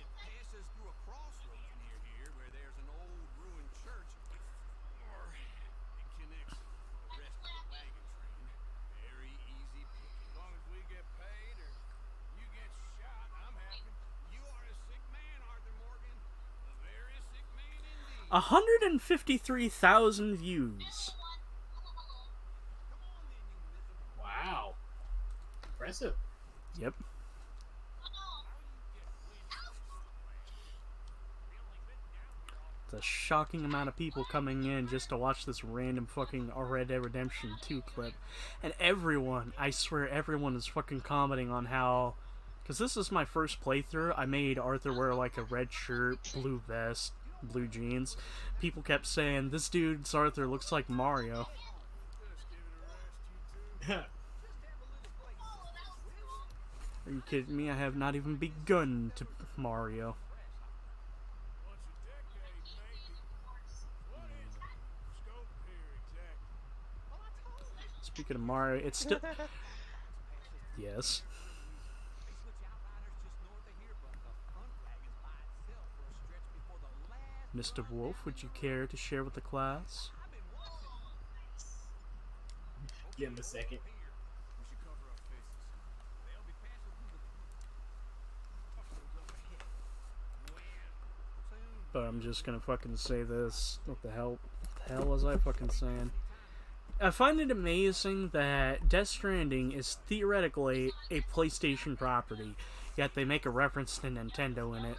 it passes through a crossroads near here where there's an old ruined church, or it connects the rest of the wagon train. Very easy picking. As long as we get paid or you get shot, I'm happy. You are a sick man, Arthur Morgan. A very sick man indeed. 153,000 views. Wow. Impressive. Yep. It's a shocking amount of people coming in just to watch this random fucking Red Dead Redemption 2 clip. And everyone, I swear everyone is fucking commenting on how... Because this is my first playthrough, I made Arthur wear like a red shirt, blue vest, blue jeans. People kept saying, this dude's Arthur looks like Mario. Are you kidding me? I have not even begun to Mario. Once a decade, maybe. What is the scope here exactly? Speaking of Mario, it's still... Yes. Mr. Wolf, would you care to share with the class? Give him a second. We should cover our faces. They'll be passing through the crossroads up ahead. When? But I'm just gonna fucking say this. What the hell? What the hell was I fucking saying? I find it amazing that Death Stranding is theoretically a PlayStation property, yet they make a reference to Nintendo in it.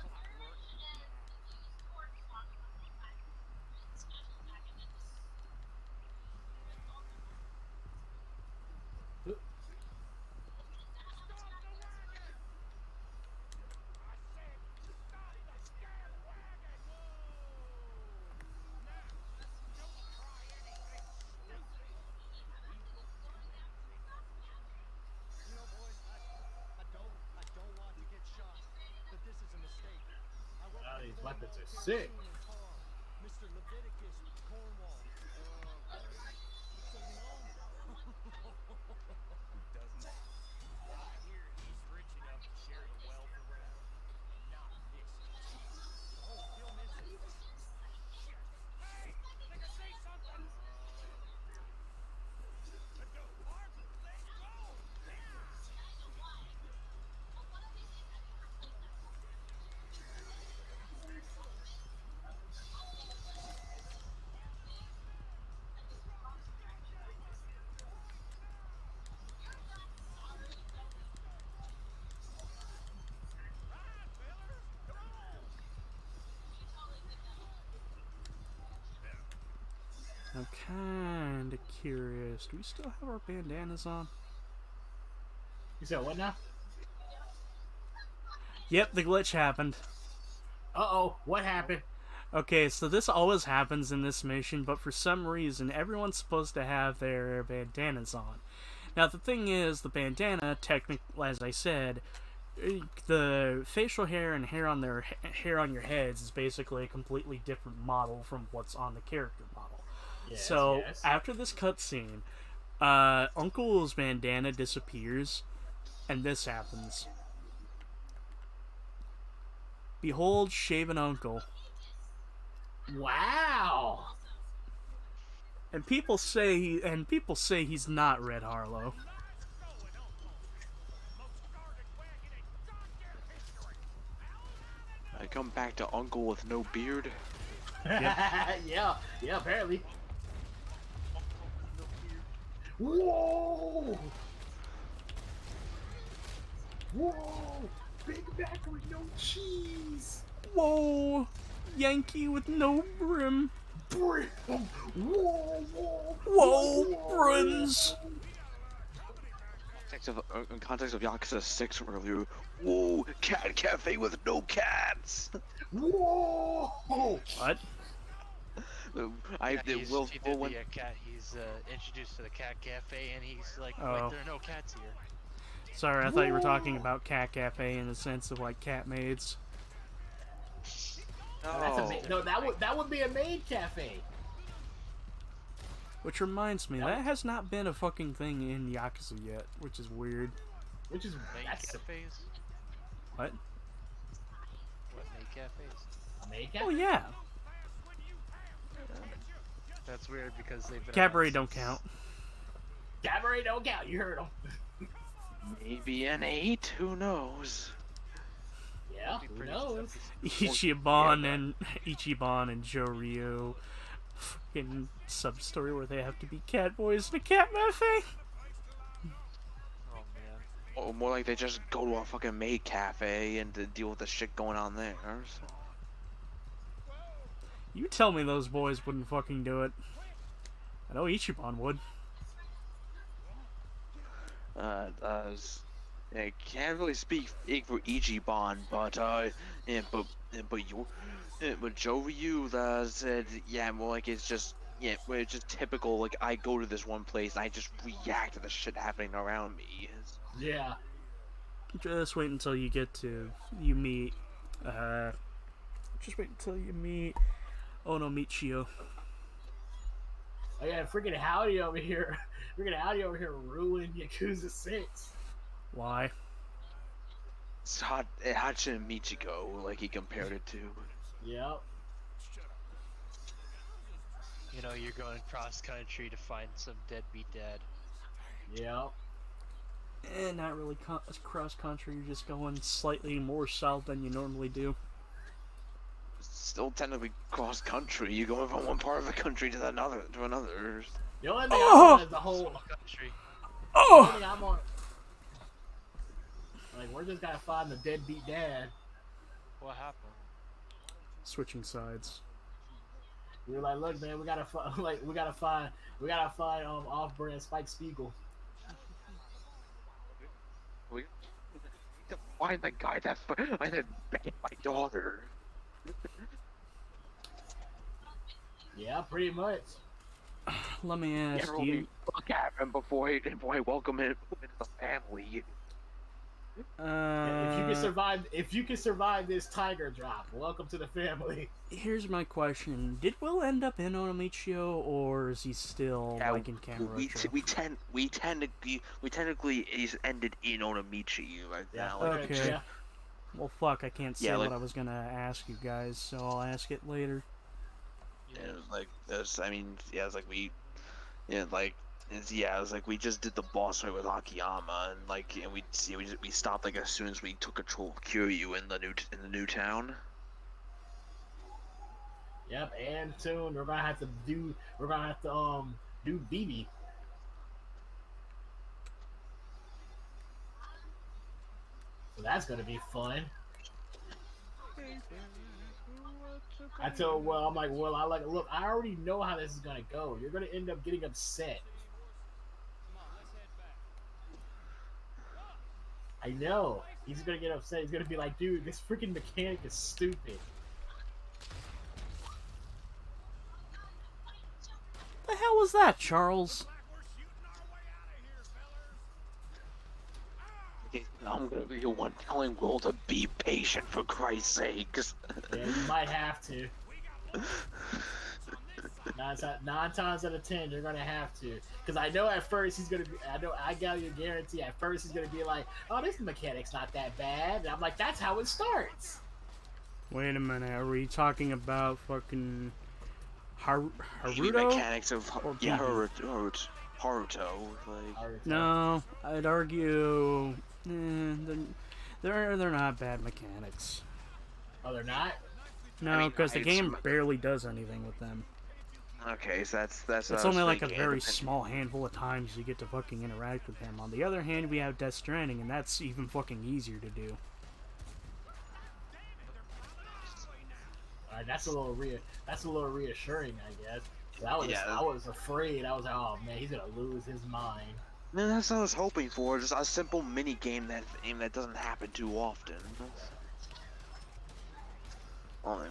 You know, boys, I don't want to get shot, but this is a mistake. I work Ah, with these Cornwall weapons are Terracine sick. and Tar, Mr. Leviticus Cornwall. So you know him? Who doesn't? I hear he's rich enough to share the wealth around. Not this. Oh, you'll miss it. Shit. Hey, they can say something. Let's go, Arthur. Let's go. I'm kinda curious. Do we still have our bandanas on? You said what now? Yep, the glitch happened. Uh-oh, what happened? Okay, so this always happens in this mission, but for some reason, everyone's supposed to have their bandanas on. Now, the thing is, the bandana, technically, as I said, the facial hair and hair on your heads is basically a completely different model from what's on the character model. Yes, So, yes. after this cutscene, Uncle's bandana disappears, and this happens. Behold, shaven Uncle. Wow. And people say he's not Red Harlow. I come back to Uncle with no beard. Yeah, apparently. Whoa! Whoa! Big Mac with no cheese! Whoa! Yankee with no brim. Brim! Whoa! Whoa! Brims! In context of Yakuza 6 earlier, whoa! Cat cafe with no cats! Whoa! What? He's introduced to the cat cafe, and he's like, Oh. wait, there are no cats here. Sorry, I thought you were talking about Cat Cafe in the sense of like cat maids. That's a No. no. That would be a maid cafe. Which reminds me, That that would- has not been a fucking thing in Yakuza yet, which is weird. Which is Maid that's cafes? What? What maid cafes? a maid Oh cafe. yeah, That's weird because they've been cabaret around don't since- count. Cabaret don't count. You heard him. Maybe an 8. Who knows? Yeah. Be Who pretty knows? Ichiban and Joe Ryu, fucking sub story where they have to be cat boys in a cat cafe. Oh man. Or more like they just go to a fucking maid cafe and to deal with the shit going on there. So. You tell me those boys wouldn't fucking do it. I know Ichiban would. I can't really speak for Ichiban, but but Joe Ryu said, yeah, more like it's just typical. Like I go to this one place, and I just react to the shit happening around me. Yeah. Just wait until you meet Onomichio. Oh yeah, freaking Howdy over here. Freaking Howdy over here ruining Yakuza 6. Why? It's Hachin Michiko, like he compared it to. Yep. You know, you're going cross country to find some deadbeat dad. Yep. Not really cross country. You're just going slightly more south than you normally do. Still technically cross country. You're going from one part of the country to another. The only thing I'm on is the whole. Country. The only thing I'm on. Like, we're just gotta find the deadbeat dad. What happened? Switching sides. We were like, look, man, we gotta find off-brand Spike Spiegel. We need to find the guy that banged my daughter. Yeah, pretty much. Let me ask Never you. Look at him before I welcome him into the family. If you can survive this tiger drop, welcome to the family. Here's my question: did Will end up in Onomichio, or is he still like in Kamurocho? We technically is ended in Onomichi right now. Like, Okay. Yeah. Well, fuck, I can't say Yeah, like- what I was gonna ask you guys, so I'll ask it later. and like this, I mean, yeah, it's like we, yeah, like. It was like we just did the boss fight with Akiyama, and we stopped like as soon as we took control of Kiryu in the new town. Yep, and soon we're gonna have to do BB. So that's gonna be fun. I told Will, I'm like, Will, look, I already know how this is gonna go. You're gonna end up getting upset. I know. He's gonna get upset. He's gonna be like, dude, this freaking mechanic is stupid. The hell was that, Charles? I'm gonna be the one telling Will to be patient, for Christ's sakes. Yeah, you might have to. Nine times out of 10, you're gonna have to. Because I know at first he's gonna be. I got you a guarantee. At first he's gonna be like, "Oh, this mechanic's not that bad." And I'm like, "That's how it starts." Wait a minute, are we talking about fucking Maybe Haruto? mechanics of Or yeah, BB? Haruto. Like No, I'd argue they're not bad mechanics. Oh, they're not. No, I mean, because the it's- game barely does anything with them. okay, so that's. It's what I was only like a thinking. very small handful of times you get to fucking interact with him. On the other hand, we have Death Stranding, and that's even fucking easier to do. All right, that's a little reassuring, I guess. I was afraid. I was like, "Oh man, he's gonna lose his mind." Man, that's what I was hoping for. Just a simple mini game that doesn't happen too often. Oh,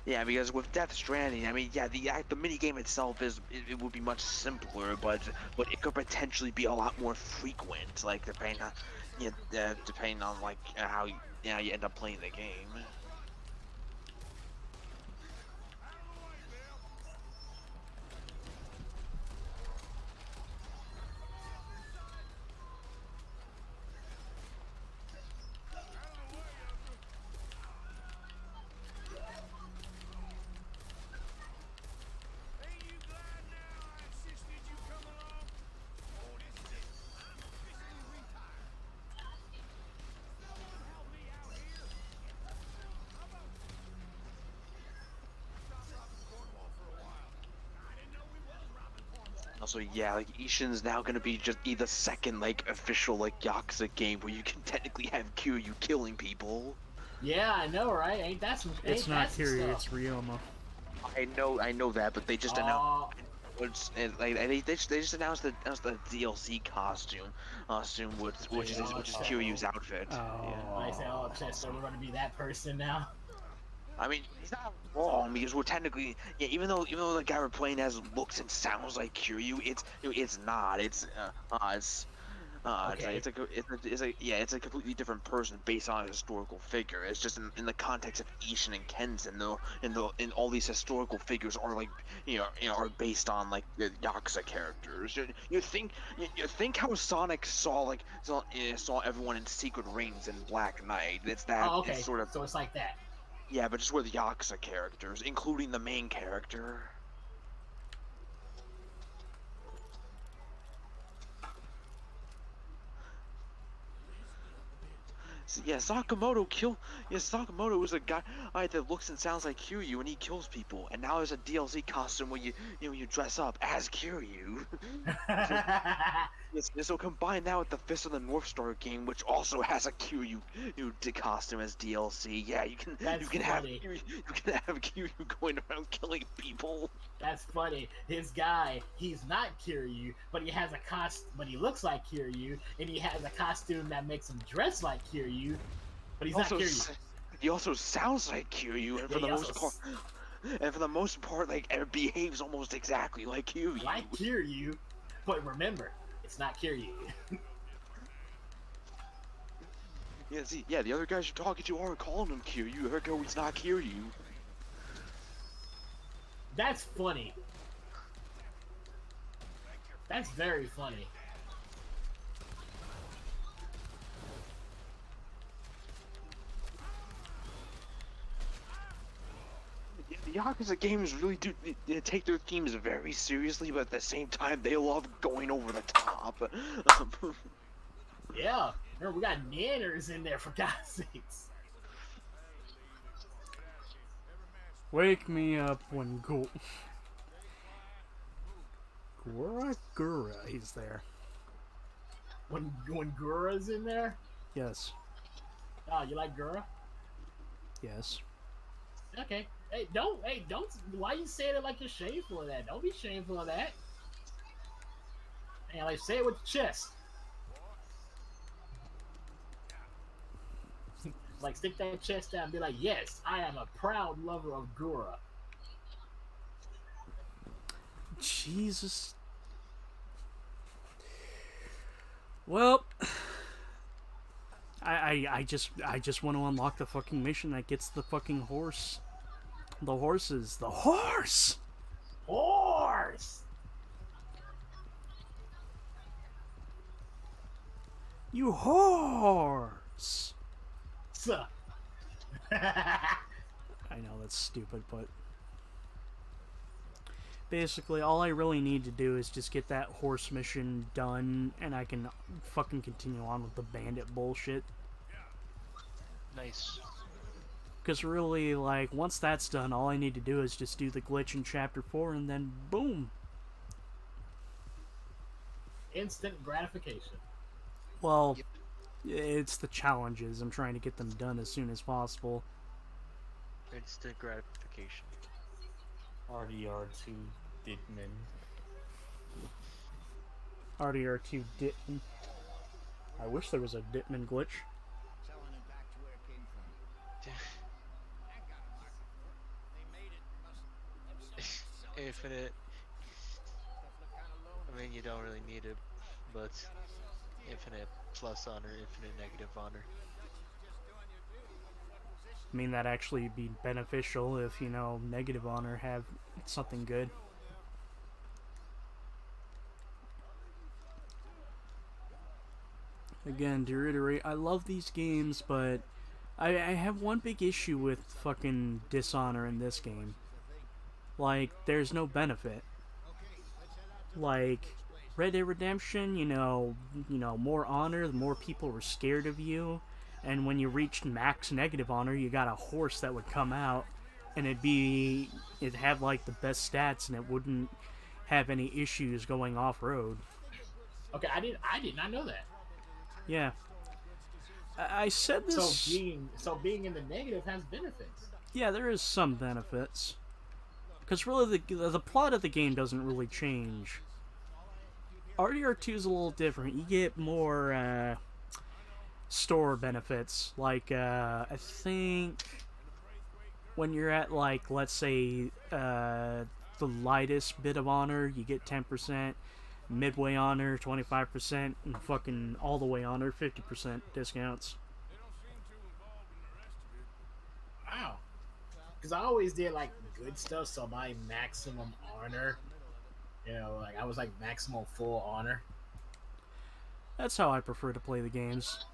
yeah, because with Death Stranding, I mean, yeah, the mini game itself it would be much simpler, but it could potentially be a lot more frequent, like depending on like how you end up playing the game. also, yeah, like Ishin's now gonna be just the second like official like Yakuza game where you can technically have Kiryu killing people. Yeah, I know, right? Ain't that some? It's Ain't not that some Kiryu, stuff? it's Ryoma. I know that, but they just announced. Oh, Like they just announced the DLC costume, which is Kiryu's outfit. Yeah. I say, oh, Oh. Chester, we're gonna be that person now. I mean, he's not wrong because we're technically, yeah. Even though the guy we're playing as looks and sounds like Kiryu, it's not. Okay. It's a completely different person based on a historical figure. It's just in the context of Ishin and Kenzen, though, in all these historical figures are like are based on like the Yakuza characters. You think how Sonic saw everyone in Secret Rings and Black Knight. Oh, okay. It's sort of, So it's like that. yeah, but just with Yakuza characters, including the main character. So, yeah, Sakamoto was a guy that looks and sounds like Kiryu, and he kills people. And now there's a DLC costume where you dress up as Kiryu. So combine that with the Fist of the North Star game, which also has a Kiryu costume as DLC. Yeah, you can have Kiryu going around killing people. That's funny. His guy, he's not Kiryu, but he has a but he looks like Kiryu, and he has a costume that makes him dress like Kiryu, but he's not Kiryu. He also sounds like Kiryu, and for the most part, like behaves almost exactly like Kiryu. Like Kiryu, but remember, it's not Kiryu. Yeah, the other guys you're talking to aren't calling him Kiryu. Ergo, he's not Kiryu. That's funny. That's very funny. Yeah, the Yakuza games really do they take their themes very seriously, but at the same time, they love going over the top. Yeah, remember, we got nanners in there, for God's sakes. Wake me up when Gura is there. When Gura's in there? Yes. Oh, you like Gura? Yes. Okay. Hey, don't. Why you saying it like you're shameful of that? Don't be shameful of that. And like, say it with your chest. Like, stick that chest out and be like, yes, I am a proud lover of Gura. Jesus. Well, I just want to unlock the fucking mission that gets the fucking horse. The horses. The horse! Horse! You horse! I know that's stupid, but basically all I really need to do is just get that horse mission done, and I can fucking continue on with the bandit bullshit. Nice. Because really, like, once that's done, all I need to do is just do the glitch in Chapter 4, and then boom! Instant gratification. Well, it's the challenges. I'm trying to get them done as soon as possible. Instant gratification. RDR2 Ditman. RDR2 Ditman. I wish there was a Ditman glitch. Selling it back to where it came from. That got a market for it. They made it. Must sell it. Infinite. I mean, you don't really need it, but infinite plus honor, infinite negative honor. I mean, that'd actually be beneficial if, negative honor have something good. Again, to reiterate, I love these games, but I have one big issue with fucking Dishonor in this game. Like, there's no benefit. Like, Red Dead Redemption, more honor, the more people were scared of you. And when you reached max negative honor, you got a horse that would come out, and it'd have like the best stats, and it wouldn't have any issues going off road. Okay, I did not know that. Yeah. I said So this. being in the negative has benefits. Yeah, there is some benefits. Because really, the plot of the game doesn't really change. RDR2 is a little different. You get more store benefits. Like, I think when you're at, like, let's say, the lightest bit of honor, you get 10%. Midway honor, 25%. And fucking all the way honor, 50% discounts. They don't seem too involved in the rest of it. Wow. Because I always did like good stuff, so my maximum honor, like I was like maximum full honor. That's how I prefer to play the games.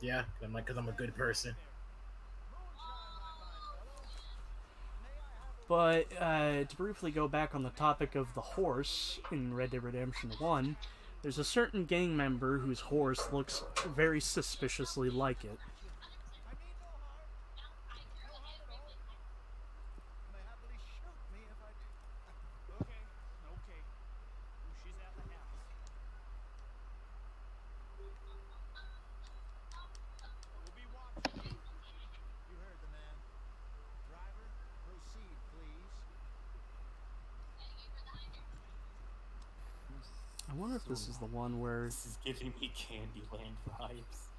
Yeah, because I'm a good person. But to briefly go back on the topic of the horse in Red Dead Redemption 1, there's a certain gang member whose horse looks very suspiciously like it. I mean no harm. No harm at all. You may happily shoot me if I do. Okay, okay. She's at the house. We'll be watching you. You heard the man. Driver, proceed, please. I wonder if this is the one where... This is giving me Candyland vibes.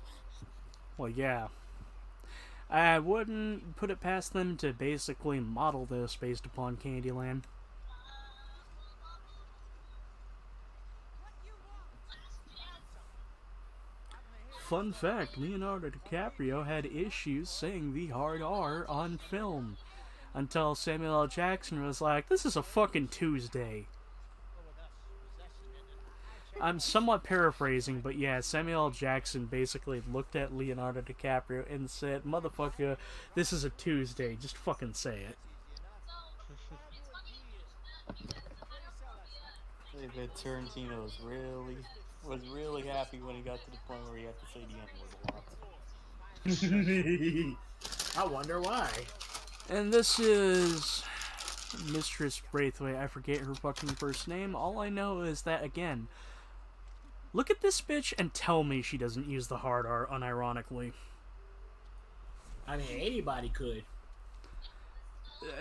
Well, yeah. I wouldn't put it past them to basically model this based upon Candyland. Fun fact, Leonardo DiCaprio had issues saying the hard R on film. Until Samuel L. Jackson was like, this is a fucking Tuesday. I'm somewhat paraphrasing, but yeah, Samuel L. Jackson basically looked at Leonardo DiCaprio and said, motherfucker, this is a Tuesday, just fucking say it. David Tarantino was really happy when he got to the point where he had to say the N-word a lot. I wonder why. And this is Mistress Braithwaite. I forget her fucking first name. All I know is that, again, look at this bitch and tell me she doesn't use the hard R unironically. I mean, anybody could.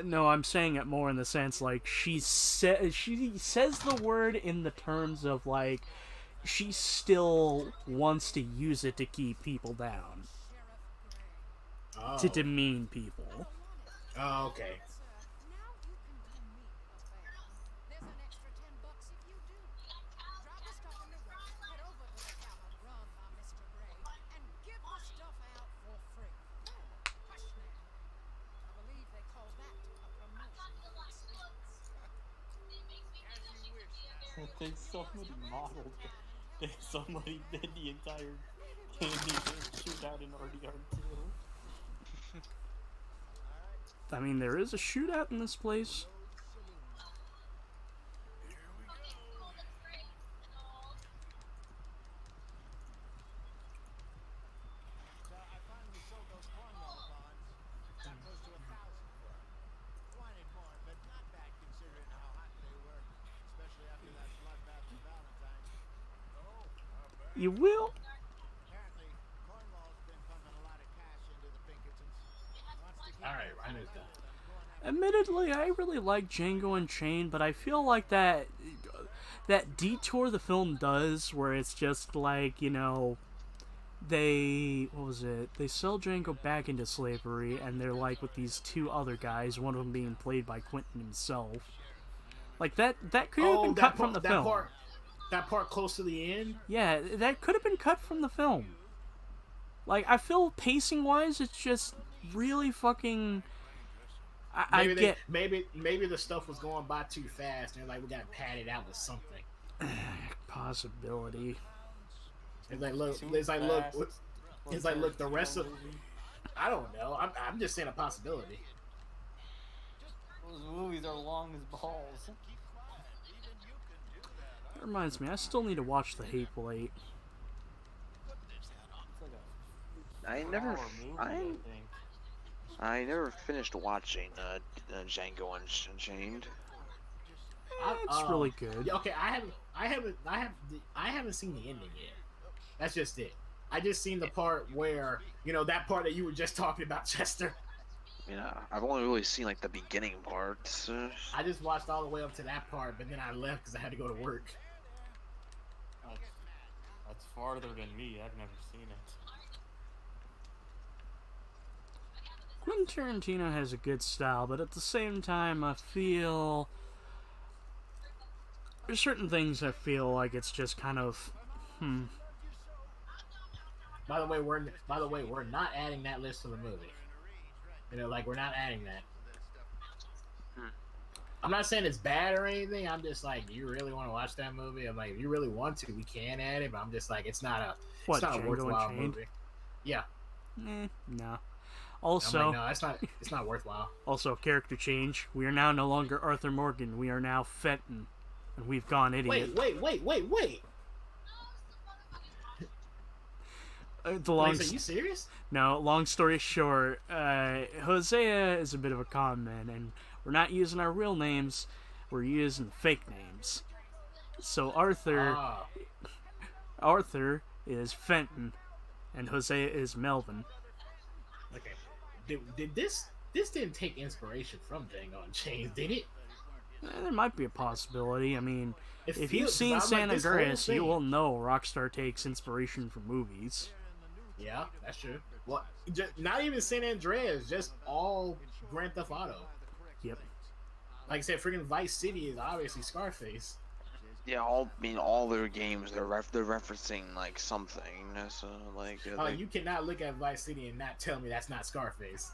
No, I'm saying it more in the sense, like, she says the word in the terms of, like, she still wants to use it to keep people down. Oh. To demean people. Oh, okay. Now you can come meet us there. There's an extra $10 if you do. Drop the stuff in the road, head over to the tavern run by Mr. Gray, and give the stuff out for free. Hush now. I believe they call that a promotional expense. As you wish, now. I think somebody modeled it. Somebody did the entire shootout in RDR2. I mean, there is a shootout in this place. Here we go. So I finally sold those Cornwall bonds. Got close to 1,000 for them. Wanted more, but not bad considering how hot they were, especially after that bloodbath in Valentine. Oh, not bad. You will? Apparently, Cornwall's been pumping a lot of cash into the Pinkertons. Wants to keep Alright, them I understand. going after Admittedly, I really like Django Unchained, but I feel like that detour the film does, where it's just like, they sell Django back into slavery, and they're like with these two other guys, one of them being played by Quentin himself. Like that could have been cut from the film. That part close to the end? Yeah, that could have been cut from the film. Like, I feel pacing wise, it's just really fucking. Maybe the stuff was going by too fast, and they're like, we gotta pad it out with something. Possibility. It's like look, the rest of. I don't know. I'm just saying a possibility. Those movies are long as balls. That reminds me, I still need to watch The Hateful Eight. I never finished watching Django Unchained. It's really good. Okay, I haven't seen the ending yet. That's just it. I just seen the part where that part that you were just talking about, Chester. Yeah, I've only really seen like the beginning parts. I just watched all the way up to that part, but then I left because I had to go to work. That's farther than me. I've never seen it. Quentin Tarantino has a good style, but at the same time, I feel there's certain things I feel like it's just kind of, By the way, we're not adding that list to the movie. We're not adding that. I'm not saying it's bad or anything. I'm just like, you really want to watch that movie? I'm like, if you really want to, we can add it. But I'm just like, it's not a worthwhile movie. Yeah. No. Also, I'm like, no, it's not worthwhile. Also, character change. We are now no longer Arthur Morgan. We are now Fenton, and we've gone idiot. Wait. Are you serious? No, long story short, Hosea is a bit of a con man, and we're not using our real names, we're using fake names. So Arthur is Fenton, and Hosea is Melvin. Okay. Did this didn't take inspiration from Django Unchained, did it? There might be a possibility. I mean, if you've seen San Andreas, you will know Rockstar takes inspiration from movies. Yeah, that's true. Well, not even San Andreas, just all Grand Theft Auto. Yep. Like I said, freaking Vice City is obviously Scarface. Yeah, all their games they're referencing like something. So you cannot look at Vice City and not tell me that's not Scarface.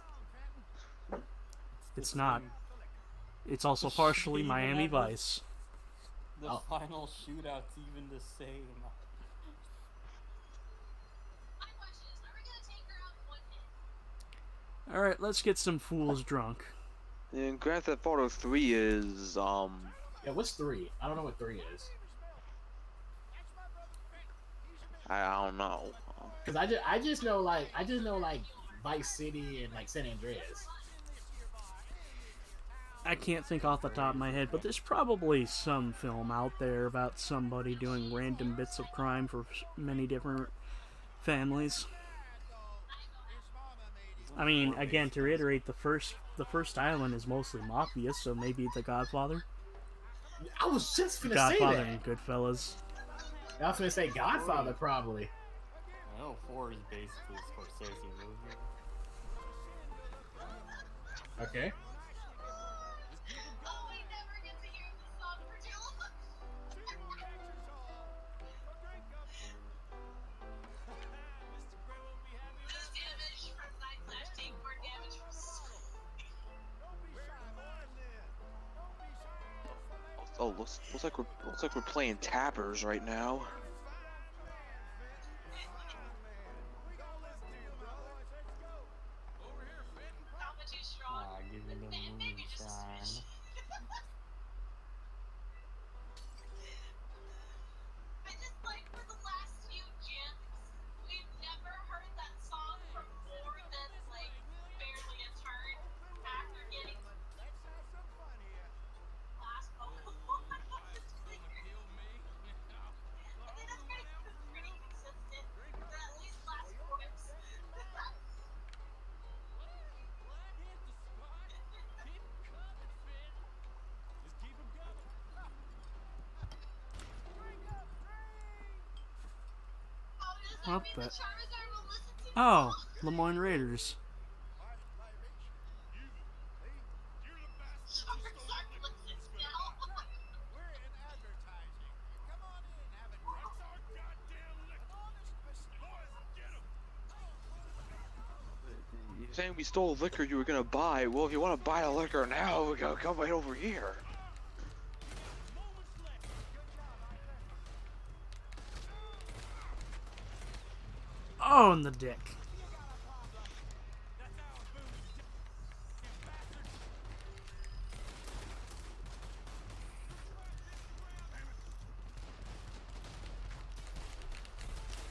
It's not. It's also partially Miami Vice. The final shootout's even the same. Alright, let's get some fools drunk. And Grand Theft Auto 3 is Yeah, what's 3? I don't know what 3 is. I don't know. Cause I just know like Vice City and like San Andreas. I can't think off the top of my head, but there's probably some film out there about somebody doing random bits of crime for many different families. I mean, again, to reiterate, the first island is mostly mafia, so maybe The Godfather. I was just gonna Godfather say that. and Goodfellas. I was gonna say Godfather probably. I know 4 is basically a Scorsese movie. Okay. Oh, looks like we're playing tappers right now. Give me the moonshine. What the? Oh, Lemoyne Raiders. You're saying we stole liquor you were gonna buy? Well, if you want to buy the liquor now, we gotta come right over here. Oh, in the dick.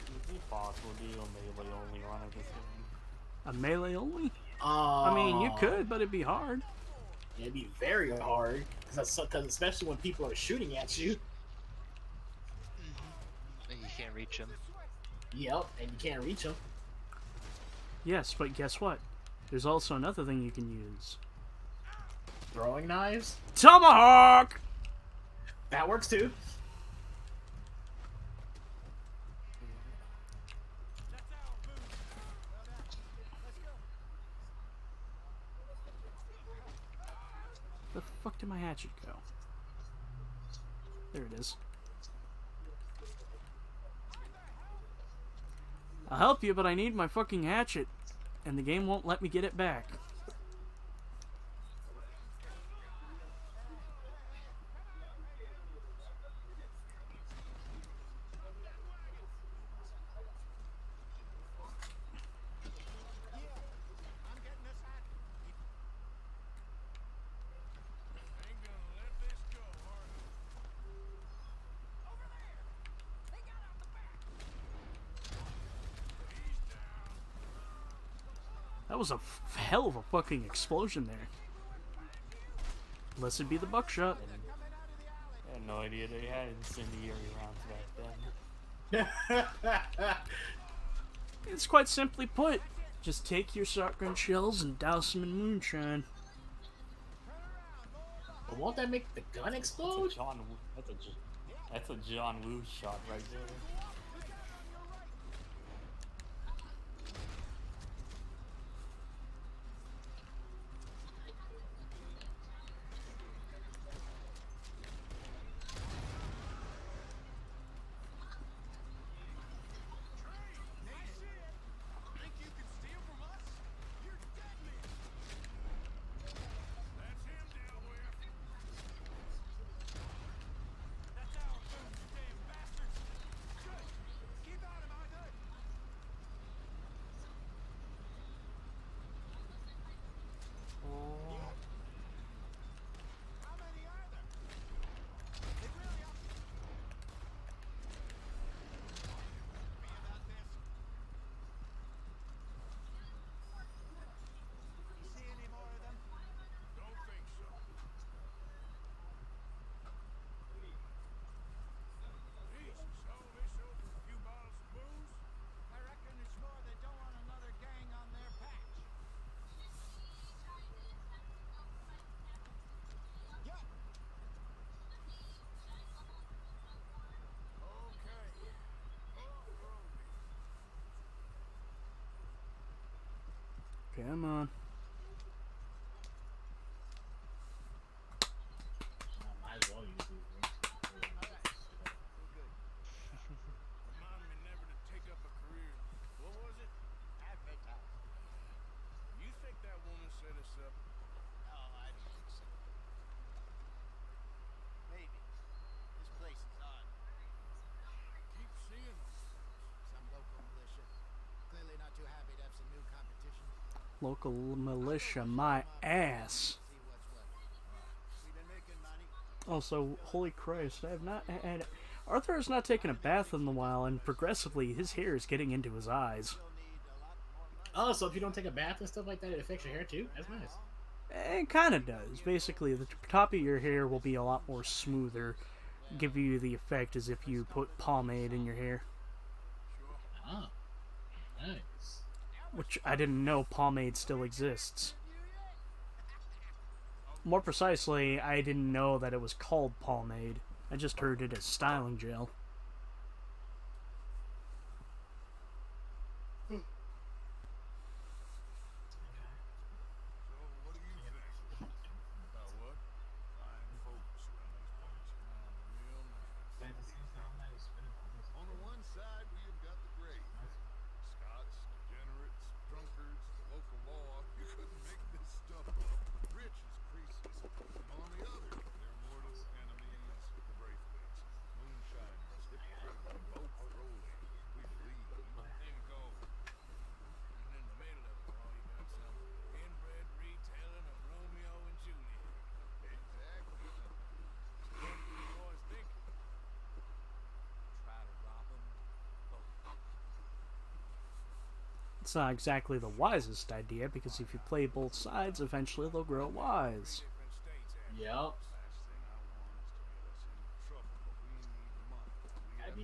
Is it possible to do a melee only run of this game? A melee only? I mean, you could, but it'd be hard. It'd be very hard. Because especially when people are shooting at you. And you can't reach him. Yep, and you can't reach them. Yes, but guess what? There's also another thing you can use. Throwing knives? Tomahawk! That works too. The fuck did my hatchet go? There it is. I'll help you, but I need my fucking hatchet. And the game won't let me get it back. Ain't gonna let this go, are you? Over there! They got out the back! He's down! That was a hell of a fucking explosion there. Blessed be the buckshot. I had no idea they had incendiary rounds back then. It's quite simply put. Just take your shotgun shells and douse them in moonshine. But won't that make the gun explode? That's a John Woo shot right there. Think you can steal from us? You're deadly! That's him dealt with. That's our food, you damn bastards! Good! Keep on him, Arthur! How many are there? They really are. Me about this. You see any more of them? Don't think so. Jesus, all this over a few bottles of booze? I reckon it's more they don't want another gang on their patch. Yup. Okay. Come on. Might as well use these. Remind me never to take up a career. What was it? Advertising. You think that woman set us up? No, I don't think so. Maybe. This place is odd. Keep seeing them. Some local militia. Clearly not too happy to have some new competition. Local militia, my ass. See what's what. We've been making money. Also, holy Christ, I have not had... Arthur has not taken a bath in a while, and progressively his hair is getting into his eyes. Still need a lot more money. Oh, so if you don't take a bath and stuff like that, it affects your hair too? That's nice. It kind of does. Basically, the top of your hair will be a lot more smoother, give you the effect as if you put pomade in your hair. Oh. Nice. Which I didn't know pomade still exists. More precisely, I didn't know that it was called pomade. I just heard it as styling gel. So, what do you think? About what? Fine folks around these parts. Real nice. On the one side, we have got the Greys. Scots, degenerates, drunkards, the local law. You couldn't make this stuff up. Rich as creases. And on the other, their mortal enemies, the Braithwaites. Moonshiners, hypocritical, both rolling. We believe. Then go. And in the middle of it all, you got some inbred retelling of Romeo and Juliet. Exactly. So what do you boys think? Try to rob them both. It's not exactly the wisest idea, because if you play both sides, eventually they'll grow wise. Different states have Yep. laws.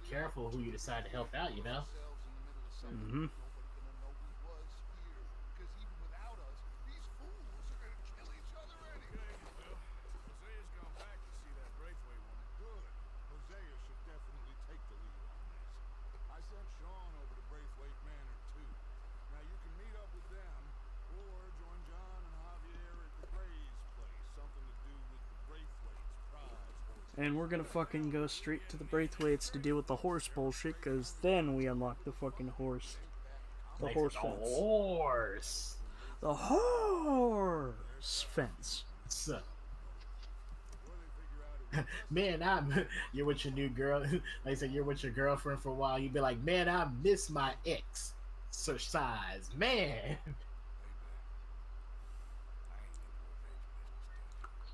careful who you decide to help out, you know? Mm-hmm. Nobody gonna know we was here. Because even without us, these fools are gonna kill each other anyway. Well, Hosea's gone back to see that Braithwaite woman. Good. Hosea should definitely take the lead on this. I sent Sean over to Braithwaite Manor too. Now you can meet up with them, or join John and Javier at the Gray's place. Something to do with the Braithwaite's prize horse. And we're gonna fucking go straight to the Braithwaites to deal with the horse bullshit, because then we unlock the fucking horse. The Like, horse the fence. horse. The horse fence. So, man, you're with your new girl. Like I said, you're with your girlfriend for a while. You'd be like, man, I miss my exercise, man. I ain't in the revenge business, Dutch.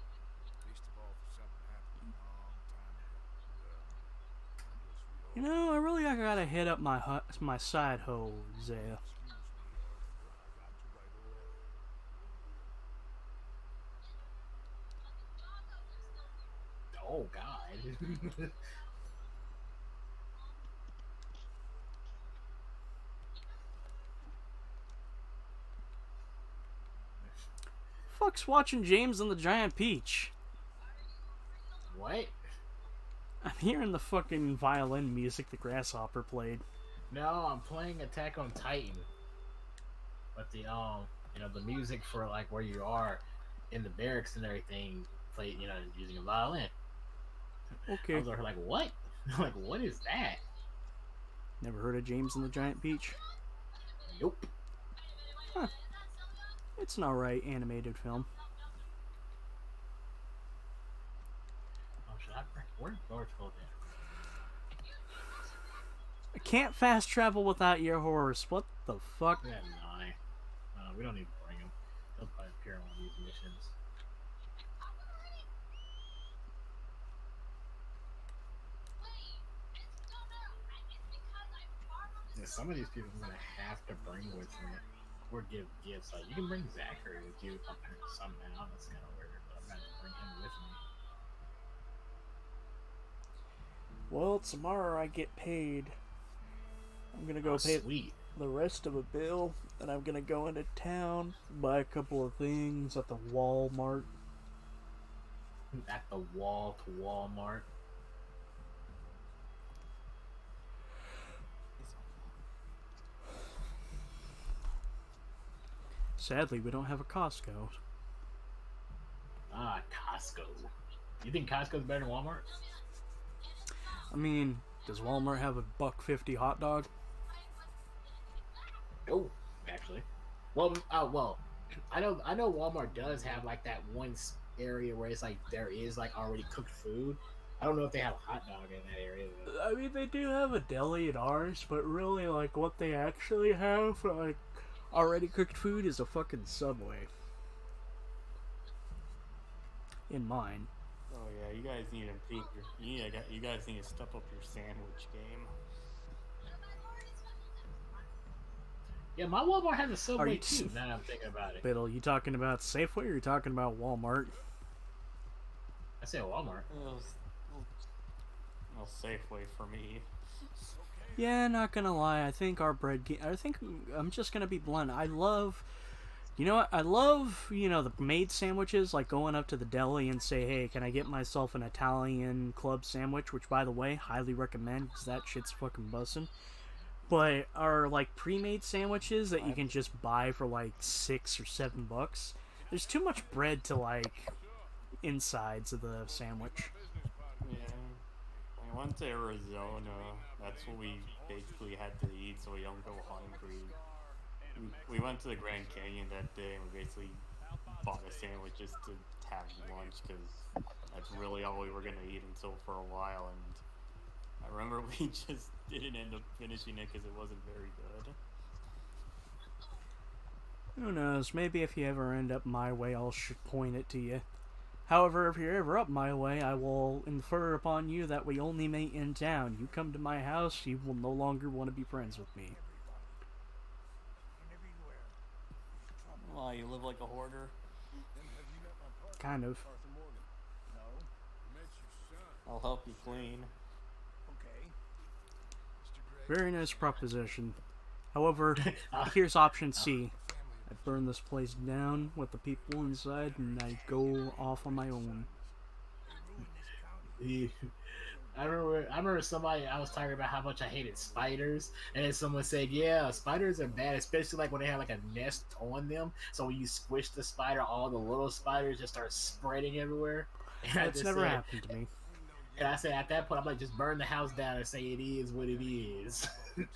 Least of all for something happened a long time ago. Well, I guess we all... You know, I really gotta hit up my side hoe, Zaya. Excuse me, Arthur. I got to write a letter. Oh God. Fuck's watching James and the Giant Peach? What? I'm hearing the fucking violin music the Grasshopper played. No, I'm playing Attack on Titan. But the the music for like where you are in the barracks and everything, play, using a violin. I Okay. was like, what? Like, what is that? Never heard of James and the Giant Peach? Nope. Huh. It's an alright animated film. Oh, should I bring? Where's Dorothy at? I can't fast travel without your horse. What the fuck? Yeah, nine. We don't need to bring him. He'll probably appear on one of these missions. Yeah, some of these people I'm gonna have to bring with me or give gifts. Like, you can bring Zachary with you somehow. That's kind of weird, but I'm gonna have to bring him with me. Well, tomorrow I get paid. I'm gonna go pay Sweet. the rest of a bill, and I'm gonna go into town, buy a couple of things at the Walmart. At the wall to Walmart. Sadly, we don't have a Costco. Ah, Costco. You think Costco's better than Walmart? I mean, does Walmart have a $1.50 hot dog? No, actually. Well, I know Walmart does have like that one area where it's like there is like already cooked food. I don't know if they have a hot dog in that area though. I mean, they do have a deli at ours, but really, like, what they actually have for, like, already cooked food is a fucking Subway. In mine. Oh yeah, you guys need to you guys need to step up your sandwich game. Yeah, my Walmart has a Subway too. Now that I'm thinking about it. Biddle, you talking about Safeway or you talking about Walmart? I said Walmart. Well, Safeway for me. Yeah, not gonna lie. I think our bread game. I think I'm just gonna be blunt. I love. You know what? I love, the made sandwiches, like going up to the deli and say, hey, can I get myself an Italian club sandwich? Which, by the way, highly recommend, because that shit's fucking bussin'. But are, like, pre-made sandwiches that you can just buy for, like, $6 or $7. There's too much bread to, like, insides of the sandwich. Yeah. I went to Arizona. That's what we basically had to eat so we don't go hungry. We went to the Grand Canyon that day and we basically bought a sandwich just to have lunch because that's really all we were going to eat until for a while. And I remember we just didn't end up finishing it because it wasn't very good. Who knows? Maybe if you ever end up my way, I'll point it to you. However, if you're ever up my way, I will infer upon you that we only meet in town. You come to my house, you will no longer want to be friends with me. Why, you live like a hoarder? Kind of. I'll help you clean. Okay. Very nice proposition. However, Uh, here's option C. I burn this place down with the people inside, and I go off on my own. I remember somebody I was talking about how much I hated spiders, and then someone said, "Yeah, spiders are bad, especially like when they have like a nest on them. So when you squish the spider, all the little spiders just start spreading everywhere." And I That's just never said, happened to me. and I said at that point, I'm like, just burn the house down and say it is what it is. I'm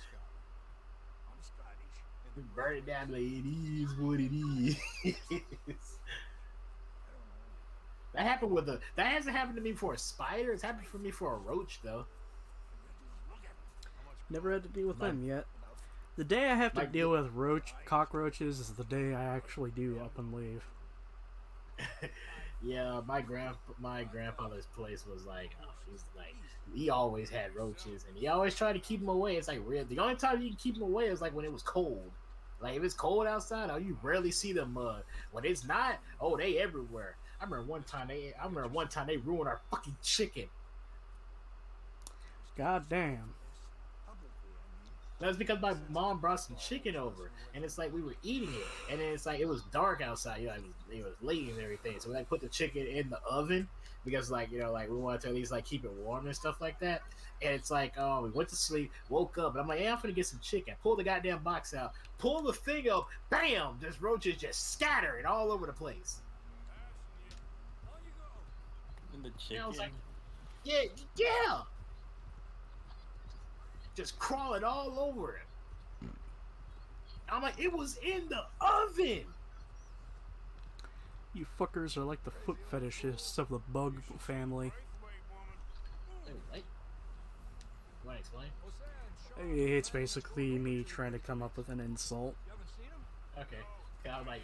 Scottish. And Burn it down like it is what it is. That hasn't happened to me for a spider. It's happened for me for a roach though. Never had to deal with My- them yet. The day I have to my- deal with cockroaches is the day I actually do up and leave. Yeah, my grandfather's place was like, he always had roaches, and he always tried to keep them away. It's like real. The only time you can keep them away is like when it was cold. Like if it's cold outside, you rarely see them. When it's not, they everywhere. I remember one time they ruined our fucking chicken. God damn. That's because my mom brought some chicken over, and it's like we were eating it, and then it's like it was dark outside. It was late and everything, so we like put the chicken in the oven because like we wanted to at least like keep it warm and stuff like that. And it's like, we went to sleep, woke up, and I'm like, I'm gonna get some chicken. Pull the goddamn box out, pull the thing up, bam! Just roaches just scattering all over the place. And the And chicken. I was like, yeah. Just crawling all over it. I'm like, it was in the oven. You fuckers are like the foot fetishists of the bug family. Wait, what? You want to explain? It's basically me trying to come up with an insult. Okay. I'm like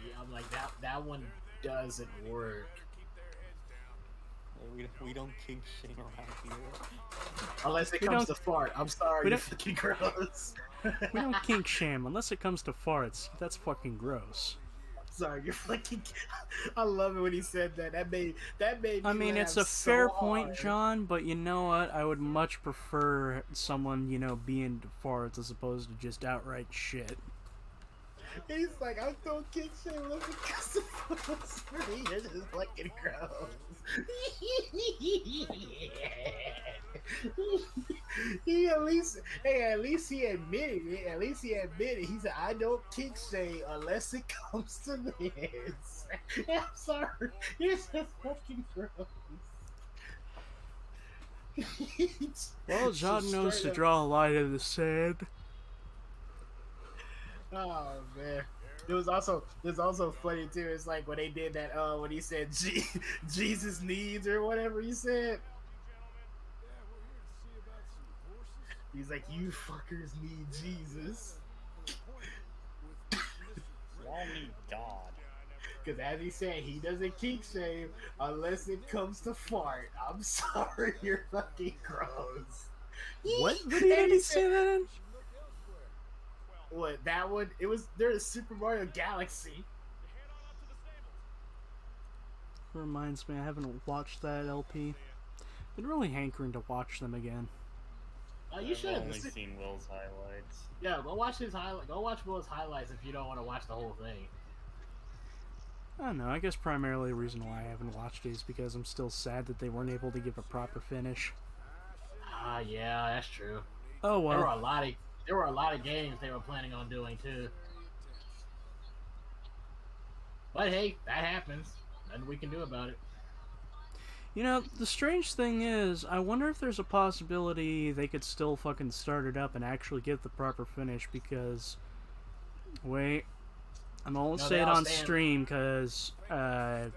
that one doesn't work. We don't kink shame around here. Unless it We comes don't- to fart. I'm sorry, we you're don't- fucking gross. We don't kink shame unless it comes to farts. That's fucking gross. Sorry, you're fucking. I love it when he said that. That made me. I mean, laugh it's a so fair point, hard. John, but you know what? I would much prefer someone, being into farts as opposed to just outright shit. He's like, I don't kick shit because you're just fucking gross. He at least he admitted it. At least he admitted. He said, I don't kick shame unless it comes to this. I'm sorry. You're just fucking gross. Well, John knows to draw a line in the sand. Oh man. It was also funny too. It's like when they did that when he said Jesus needs or whatever he said. He's like, you fuckers need Jesus. Y'all need God. Because as he said, he doesn't kink shame unless it comes to fart. I'm sorry, you're fucking gross. What video did he say that in? What, that one? It was, there's Super Mario Galaxy. Reminds me, I haven't watched that LP. Been really hankering to watch them again. You should. I've only seen Will's highlights. Yeah, go watch his highlight. Go watch Will's highlights if you don't want to watch the whole thing. I don't know, I guess primarily the reason why I haven't watched it is because I'm still sad that they weren't able to give a proper finish. Yeah, that's true. Oh well. There were a lot of games they were planning on doing too. But hey, that happens. Nothing we can do about it. The strange thing is, I wonder if there's a possibility they could still fucking start it up and actually get the proper finish because... Wait. I'm only No, say they it all on stand- stream because, I'm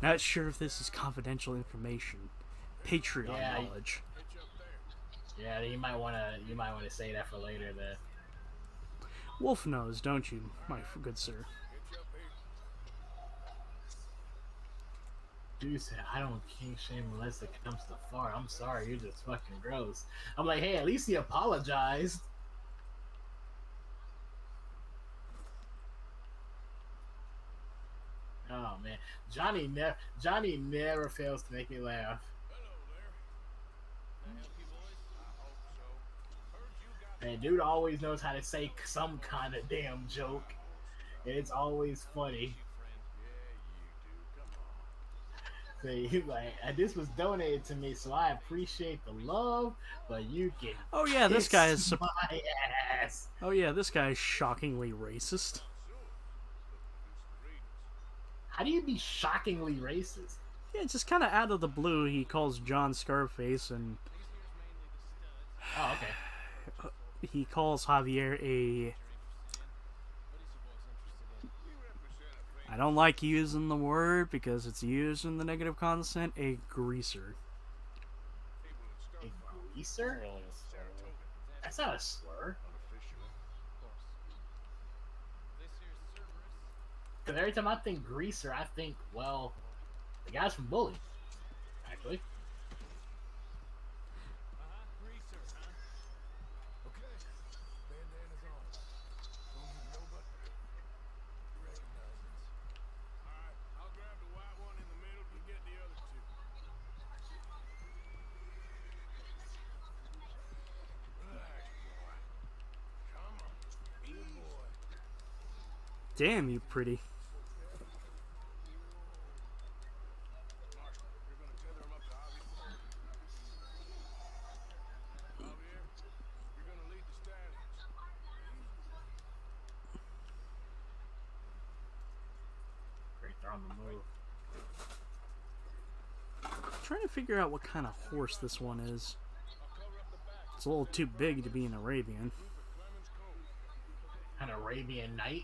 not sure if this is confidential information. Patreon Yeah, knowledge. Yeah, you might wanna say that for later then. Wolf knows, don't you, my good sir? Dude said, I don't kink shame unless it comes to fart. I'm sorry, you're just fucking gross. I'm like, hey, at least he apologized. Oh man, Johnny never fails to make me laugh. And dude always knows how to say some kind of damn joke. And it's always funny. So he's like, this was donated to me, so I appreciate the love, but you can Oh yeah, this guy is. my ass. Oh yeah, this guy is shockingly racist. How do you be shockingly racist? Yeah, just kind of out of the blue, he calls John Scarface, and Oh, okay. he calls Javier a. I don't like using the word because it's used in the negative consonant. A greaser. A greaser? Really a slur. That's not a slur. Because every time I think greaser, I think, well, the guy's from Bully, actually. Greaser, huh? Okay, bandana's on. Don't need nobody recognizing us. Alright, I'll grab the white one in the middle, you get the other two. Relax, boy. Come on. Good boy. Damn, you pretty. Marshal, you're gonna tether him up to Javier's pole. Javier, you're gonna lead the stallions. Great, they're on the move. Trying to figure out what kind of horse this one is. It's a little too big to be an Arabian. An Arabian Night?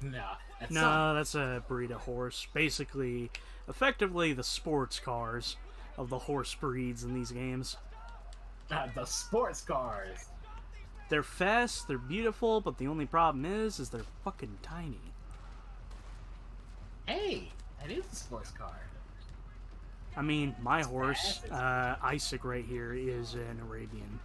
Nah. No, that's a breed of horse. Basically, effectively the sports cars of the horse breeds in these games. The sports cars. They're fast, they're beautiful, but the only problem is they're fucking tiny. Hey, that is a sports car. I mean, my horse, Isaac right here, is an Arabian.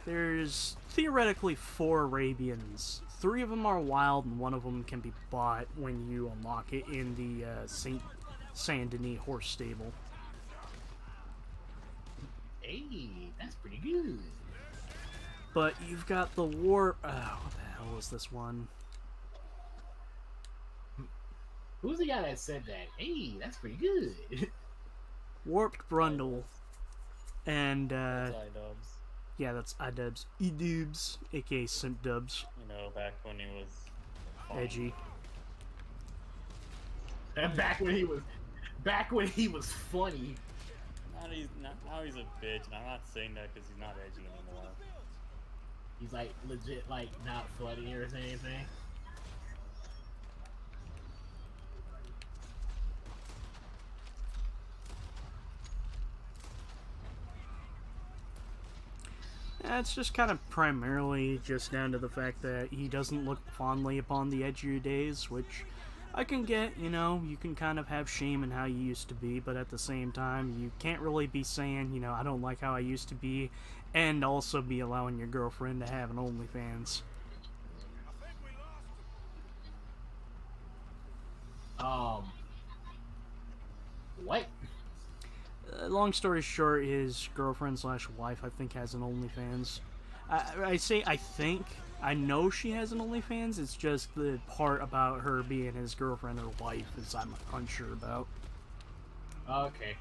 There's theoretically 4 Arabians. 3 of them are wild, and 1 of them can be bought when you unlock it in the Saint Denis horse stable. Hey, that's pretty good. But you've got the war. What the hell was this one? Who's the guy that said that? Hey, that's pretty good. Warped Brundle. And, That's iDubbbz. yeah, that's iDubbbz. eDubbbz, aka Simp Dubs. You know, back when he was funny. Edgy. And back when he was funny. Now he's a bitch, and I'm not saying that because he's not edgy anymore. He's like legit, like not funny or anything. It's just kind of primarily just down to the fact that he doesn't look fondly upon the edgier days, which I can get, you know, you can kind of have shame in how you used to be, but at the same time, you can't really be saying, you know, I don't like how I used to be, and also be allowing your girlfriend to have an OnlyFans. What? Long story short, his girlfriend slash wife, I think, has an OnlyFans. I say I think. I know she has an OnlyFans. It's just the part about her being his girlfriend or wife is I'm unsure about. Okay.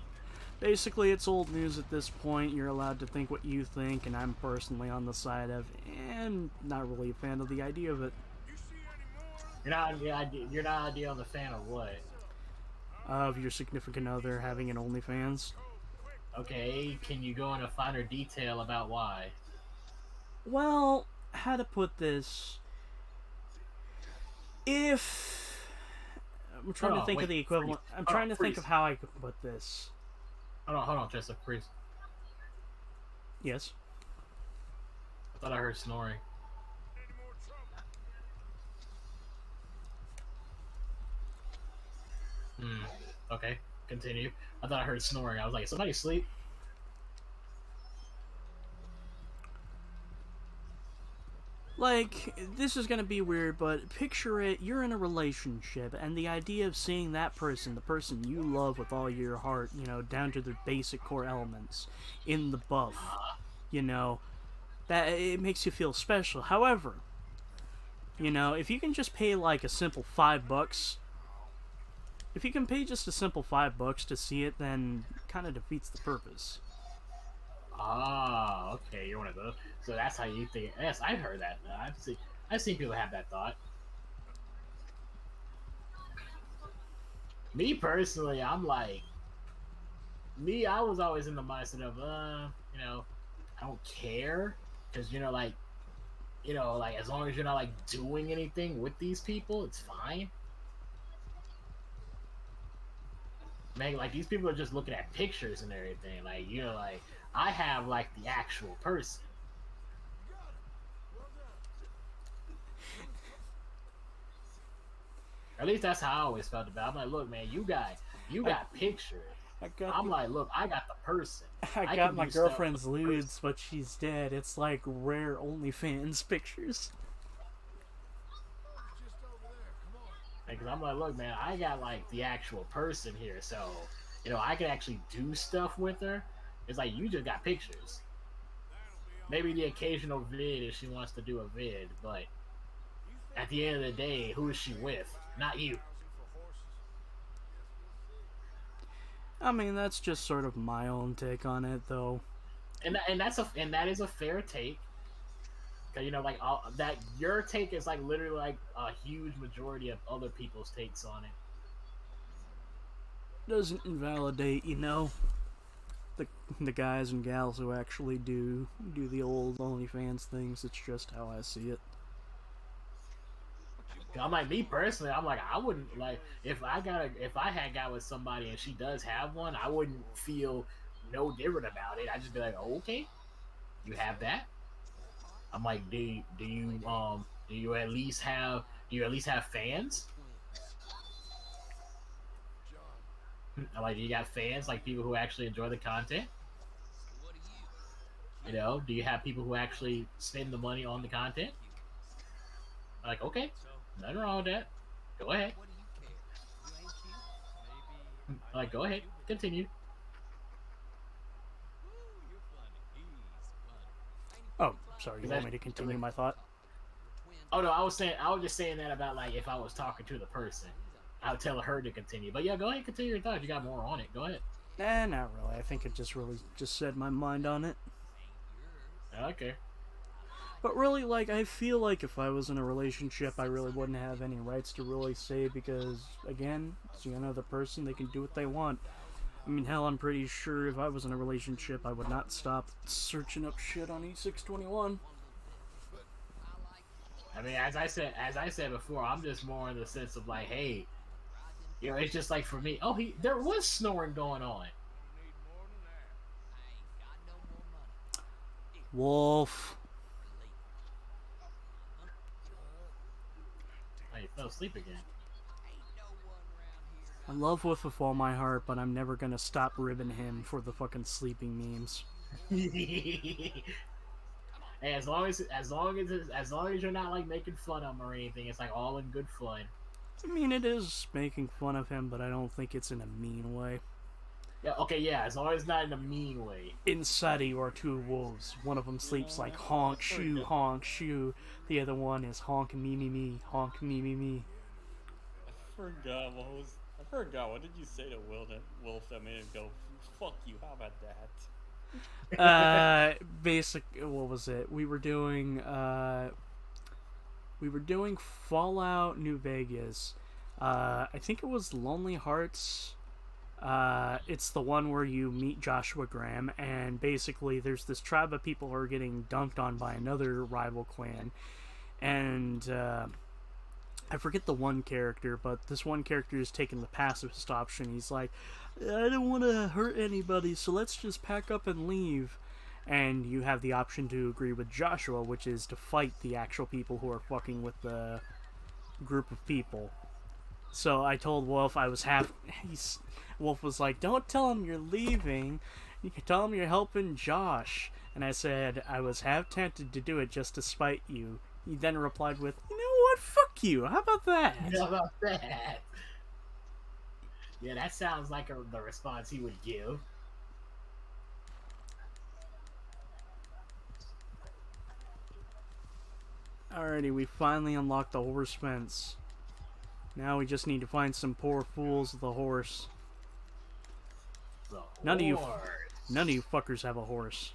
Basically, it's old news at this point. You're allowed to think what you think, and I'm personally on the side of, and not really a fan of the idea of it. You're not on the fan of what? Of your significant other having an OnlyFans. Okay, can you go into finer detail about why? Well, how to put this? If I'm trying to think of the equivalent. I'm trying to think of how I could put this. Hold on, Joseph, please. Yes. I thought I heard snoring. Okay, continue. I thought I heard snoring. I was like, somebody sleep? Like, this is gonna be weird, but picture it, you're in a relationship, and the idea of seeing that person, the person you love with all your heart, you know, down to their basic core elements, in the buff, you know, that it makes you feel special. However, you know, if you can just pay like a simple $5, if you can pay just a simple $5 to see it, then kind of defeats the purpose. Ah, okay, you're one of those. So that's how you think. Yes, I've heard that. I've seen people have that thought. Me personally, I'm like, I was always in the mindset of, you know, I don't care because like as long as you're not like doing anything with these people, it's fine. Man, like these people are just looking at pictures and everything. Like like I have like the actual person. At least that's how I always felt about it. I'm like, look, man, you got pictures. I'm like, look, I got the person. I got can my do stuff girlfriend's with the person. lewds, but she's dead. It's like rare OnlyFans pictures. Just over there. Come on. Because I'm like, look, man, I got like the actual person here, so I can actually do stuff with her. It's like you just got pictures. Maybe the occasional vid if she wants to do a vid, but at the end of the day, who is she with? Not you. I mean, that's just sort of my own take on it, though. And that is a fair take. Cause like that your take is like literally like a huge majority of other people's takes on it. Doesn't invalidate, the guys and gals who actually do the old OnlyFans things. It's just how I see it. I'm like, me personally, I'm like, I wouldn't like if I had got with somebody and she does have one, I wouldn't feel no different about it. I'd just be like, oh, okay, you have that. I'm like, do you at least have fans? I'm like, do you got fans, like people who actually enjoy the content? Do you have people who actually spend the money on the content? Like, okay, nothing wrong with that. Go ahead. Like, go ahead, continue. Oh, sorry. You want me to continue my thought? Oh no, I was just saying that about like if I was talking to the person, I would tell her to continue. But yeah, go ahead, and continue your thought. You got more on it. Go ahead. Nah, not really. I think it just really just said my mind on it. Okay. But really, like, I feel like if I was in a relationship, I really wouldn't have any rights to really say because, again, it's another person. They can do what they want. I mean, hell, I'm pretty sure if I was in a relationship, I would not stop searching up shit on E621. I mean, as I said before, I'm just more in the sense of like, hey, it's just like for me. Oh, there was snoring going on. Wolf. Oh, you fell asleep again. I love Wolf with all my heart, but I'm never gonna stop ribbing him for the fucking sleeping memes. Hey, as long as you're not like making fun of him or anything, it's like all in good fun. I mean, it is making fun of him, but I don't think it's in a mean way. Yeah, okay, yeah, as long as it's not in a mean way. Inside you are two wolves. One of them sleeps like honk shoo, honk shoo. The other one is honk me me me, honk me me me. I forgot. What did you say to Wolf that made him go, fuck you, how about that? What was it? We were doing Fallout New Vegas. I think it was Lonely Hearts. It's the one where you meet Joshua Graham, and basically there's this tribe of people who are getting dunked on by another rival clan, and I forget the one character, but this one character is taking the pacifist option. He's like, I don't want to hurt anybody, so let's just pack up and leave. And you have the option to agree with Joshua, which is to fight the actual people who are fucking with the group of people. So I told Wolf Wolf was like, don't tell him you're leaving. You can tell him you're helping Josh. And I said, I was half tempted to do it just to spite you. He then replied with, you know what, fuck you, how about that? How about that? Yeah, that sounds like the response he would give. Alrighty, we finally unlocked the horse fence. Now we just need to find some poor fools with a horse. The None of you horse. fuckers have a horse.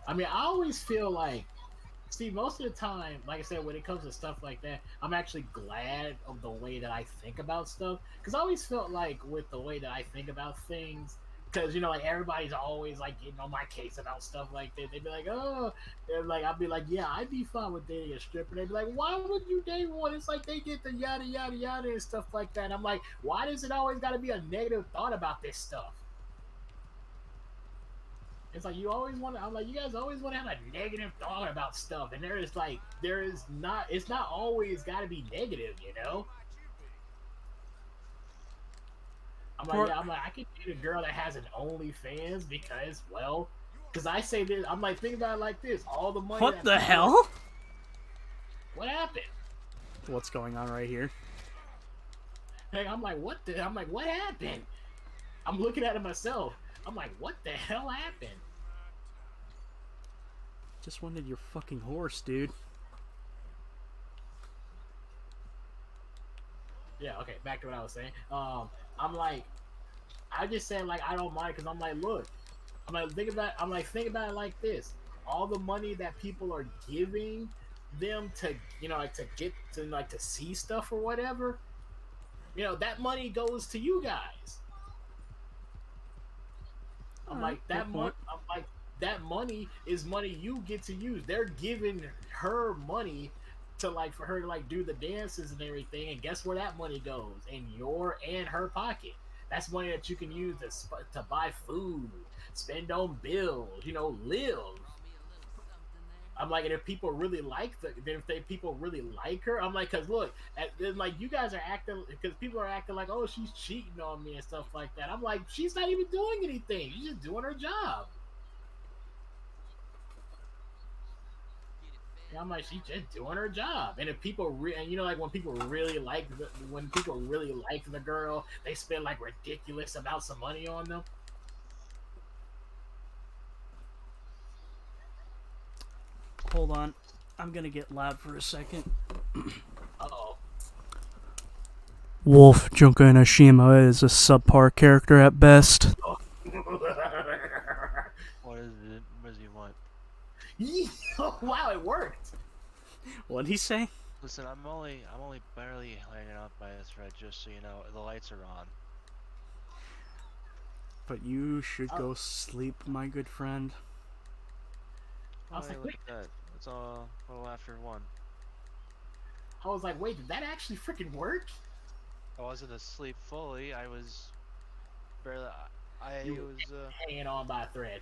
I mean, I always feel like, see, most of the time, like I said, when it comes to stuff like that, I'm actually glad of the way that I think about stuff. Because I always felt like with the way that I think about things, because, you know, like everybody's always like getting on my case about stuff like that. They'd be like, oh, and like, I'd be like, yeah, I'd be fine with dating a stripper. They'd be like, why would you date one? It's like they get the yada, yada, yada and stuff like that. And I'm like, why does it always got to be a negative thought about this stuff? It's like you always want to. I'm like, you guys always want to have a negative thought about stuff, and there is not. It's not always got to be negative, you know. I'm like, yeah, I'm like, I could date a girl that has an OnlyFans because, well, because I say this. I'm like, think about it like this: all the money. What the hell? What happened? What's going on right here? Hey, I'm like, what the? I'm like, what happened? I'm looking at it myself. I'm like, what the hell happened? Just wanted your fucking horse, dude. Yeah, okay, back to what I was saying. I'm like, I just said like I don't mind because I'm like, look, think about it like this: all the money that people are giving them to, you know, like to get to like to see stuff or whatever, you know, that money goes to you guys. I'm like that money. I'm like that money is money you get to use. They're giving her money to like for her to like do the dances and everything, and guess where that money goes? In your and her pocket. That's money that you can use to buy food, spend on bills, you know, live. I'm like, and if people really like people really like her, I'm like, cause look, then like you guys are acting, because people are acting like, oh, she's cheating on me and stuff like that. I'm like, she's not even doing anything. She's just doing her job. And I'm like, she's just doing her job. And if people and you know, like when people really like the girl, they spend like ridiculous amounts of money on them. Hold on, I'm gonna get loud for a second. Uh-oh. Wolf Junko Inashima is a subpar character at best. What is it? What does he want? Wow, it worked. What'd he say? Listen, I'm only barely hanging out by a thread, just so you know. The lights are on. But you should go sleep, my good friend. I was like, look at that. It's all a little after 1. I was like, wait, did that actually freaking work? I wasn't asleep fully. I was barely. You was hanging on by a thread.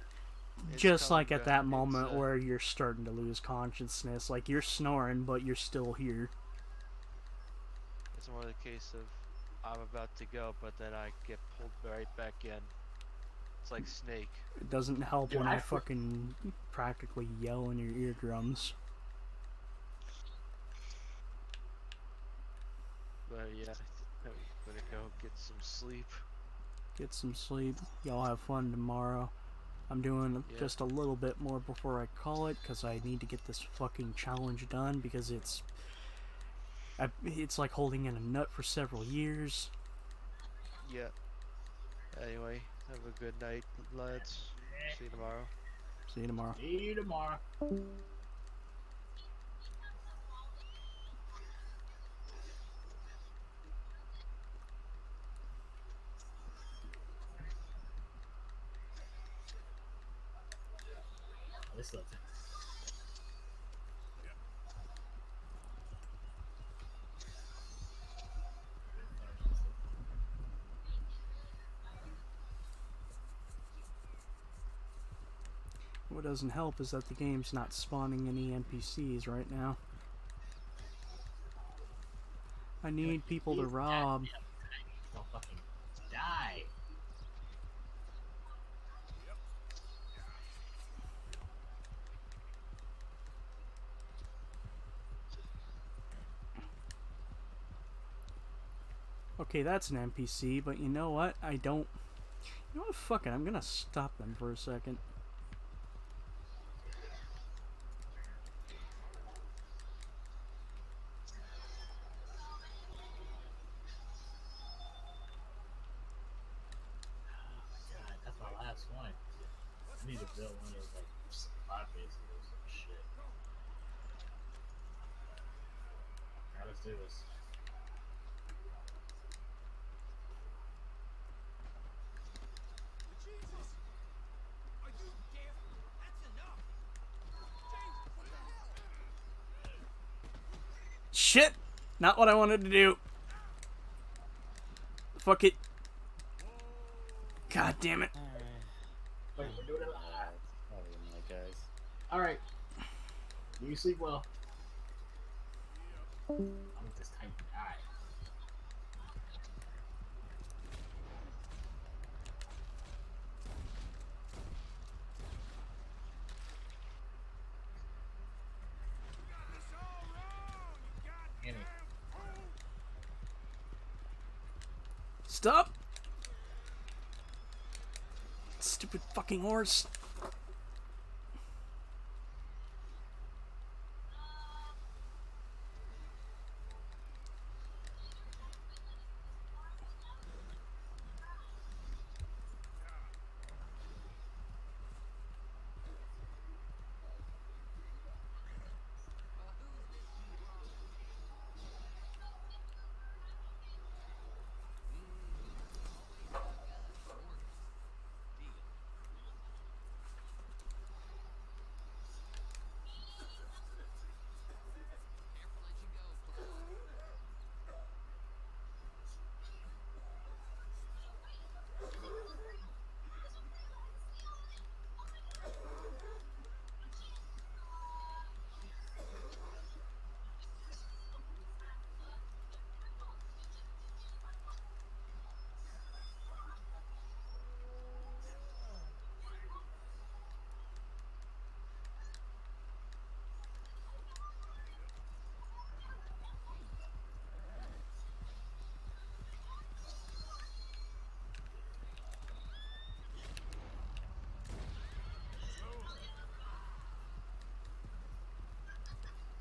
Just like at that moment where you're starting to lose consciousness, like you're snoring, but you're still here. It's more the case of I'm about to go, but then I get pulled right back in. It's like Snake. It doesn't help when I fucking practically yell in your eardrums. But yeah, I'm gonna go get some sleep. Get some sleep. Y'all have fun tomorrow. I'm doing just a little bit more before I call it, because I need to get this fucking challenge done, because it's like holding in a nut for several years. Yeah. Anyway, have a good night, lads. See you tomorrow. See you tomorrow. See you tomorrow. This looks. What doesn't help is that the game's not spawning any NPCs right now. I need people to rob. Don't fucking die. Okay, that's an NPC, but you know what? I don't... You know what? Fuck it. I'm gonna stop them for a second. I need to build one of those like supply bases or some shit. Alright, let's do this. Jesus! Are you deaf? That's enough! Jesus, what the hell? Shit! Not what I wanted to do. Fuck it. God damn it. Wait, we're doing it live. Other than that, guys. Alright. You sleep well. I'm just typing. Alright. Annie. Stop! Stupid fucking horse.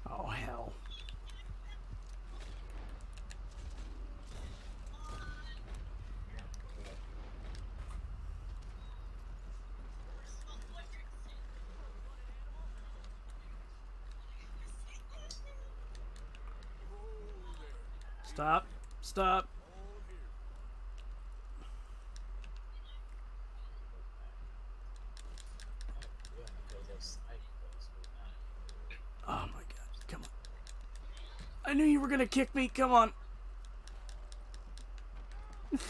Oh, hell. Stop. Stop. Oh my god. Come on. I knew you were gonna kick me. Come on. That's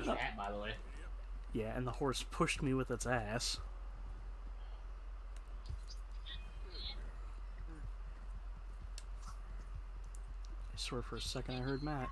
your hat, by the way. Yeah, and the horse pushed me with its ass. I swear for a second I heard Matt.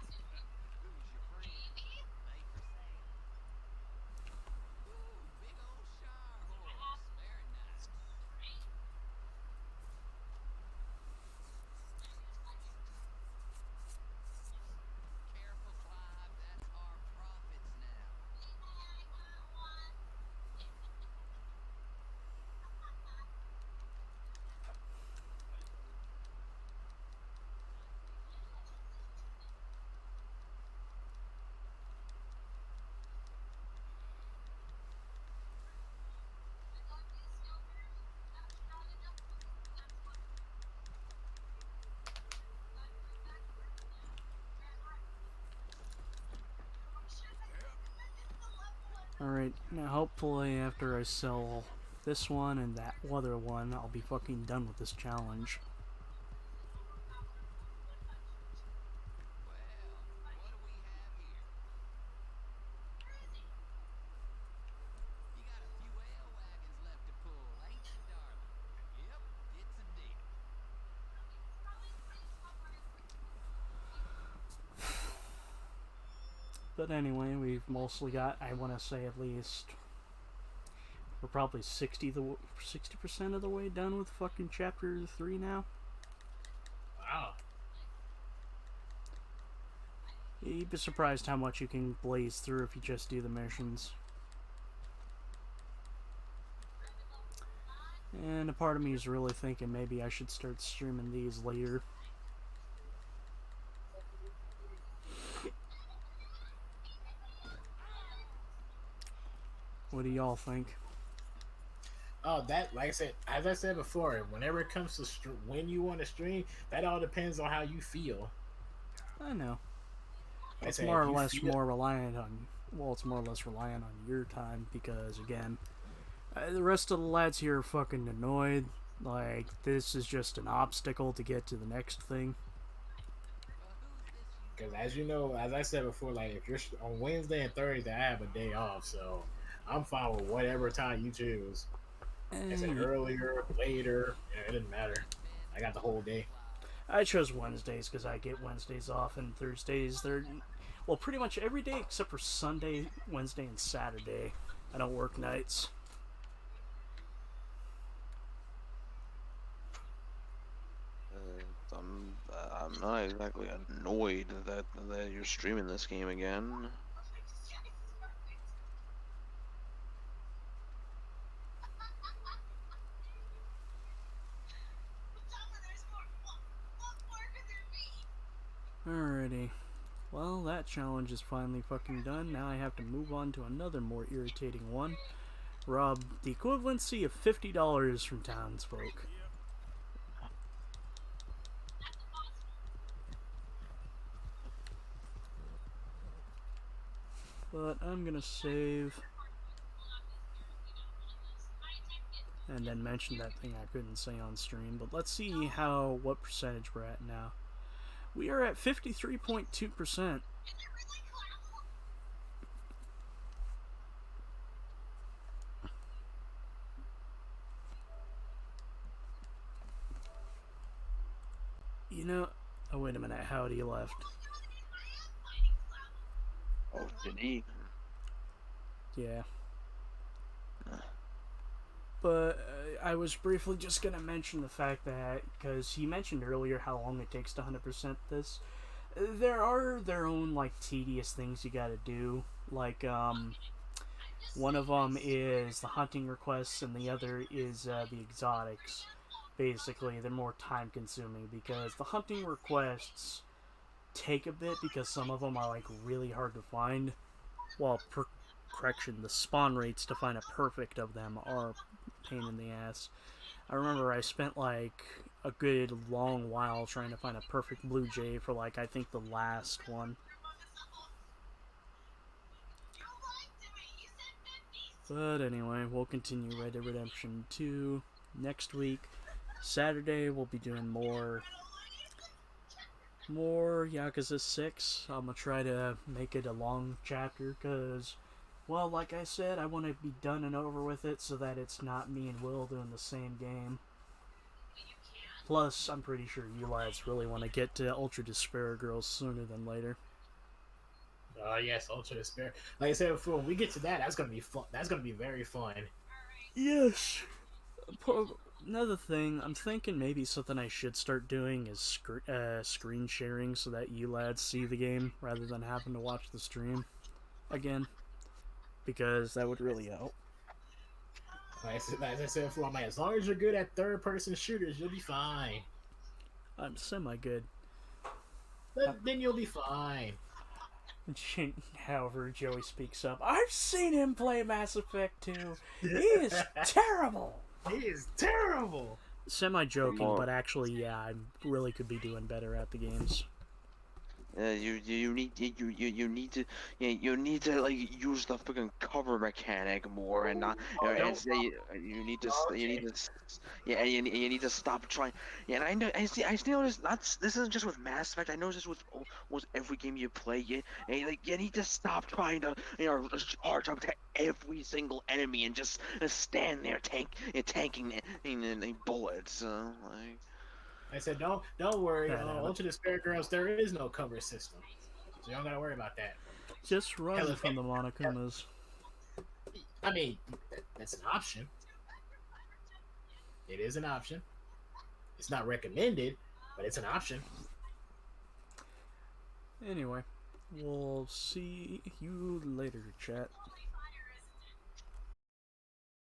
Alright, now hopefully after I sell this one and that other one, I'll be fucking done with this challenge. But anyway, we've mostly got, I want to say at least, we're probably 60% of the way done with fucking chapter 3 now. Wow. You'd be surprised how much you can blaze through if you just do the missions. And a part of me is really thinking maybe I should start streaming these later. What do y'all think? Oh, that like I said, as I said before, whenever it comes to when you want to stream, that all depends on how you feel. I know. Like I It's said, more if or you less feel more reliant on. Well, it's more or less reliant on your time because again, the rest of the lads here are fucking annoyed. Like this is just an obstacle to get to the next thing. because as you know, as I said before, like if you're on Wednesday and Thursday, I have a day off, so I'm fine with whatever time you choose. Like I said Eh, earlier, later, it doesn't matter. I got the whole day. I chose Wednesdays because I get Wednesdays off, and Thursdays they're well pretty much every day except for Sunday, Wednesday, and Saturday. I don't work nights. I'm not exactly annoyed that you're streaming this game again. Alrighty. Well, that challenge is finally fucking done. Now I have to move on to another more irritating one. Rob the equivalency of $50 from townsfolk. But I'm gonna save and then mention that thing I couldn't say on stream. But let's see what percentage we're at now. We are at 53.2%. You know, oh wait a minute, Howdy left. Oh, did he? Yeah. But I was briefly just gonna mention the fact that, because he mentioned earlier how long it takes to 100% this, there are their own, like, tedious things you gotta do. Like, one of them is the hunting requests, and the other is the exotics. Basically, they're more time consuming because the hunting requests take a bit because some of them are, like, really hard to find. Well, correction, the spawn rates to find a perfect of them are a pain in the ass. I remember I spent like a good long while trying to find a perfect blue jay for like I think the last one. But anyway, we'll continue Red Dead Redemption 2 next week. Saturday we'll be doing more Yakuza 6. I'm gonna try to make it a long chapter because, well, like I said, I want to be done and over with it so that it's not me and Will doing the same game. Plus, I'm pretty sure you lads really want to get to Ultra Despair Girls sooner than later. Yes, Ultra Despair. Like I said before, when we get to that, that's gonna be fun. That's gonna be very fun. Yes. Another thing, I'm thinking maybe something I should start doing is screen sharing so that you lads see the game rather than having to watch the stream again, because that would really help. As I said before, I'm like, as long as you're good at third-person shooters, you'll be fine. I'm semi-good. Then you'll be fine. However, Joey speaks up. I've seen him play Mass Effect 2. He is terrible. He is terrible. Semi-joking, but actually, yeah, I really could be doing better at the games. You need to like use the fucking cover mechanic more and not you need to stop trying. Yeah, and I noticed this isn't just with Mass Effect. I noticed this with almost every game you play. You need to stop trying to charge up to every single enemy and just stand there tanking the bullets. Like. I said, don't worry. Ultra Despair Girls, there is no cover system, so you don't gotta worry about that. Just run from the Monokumas. I mean, that's an option. It is an option. It's not recommended, but it's an option. Anyway, we'll see you later, chat.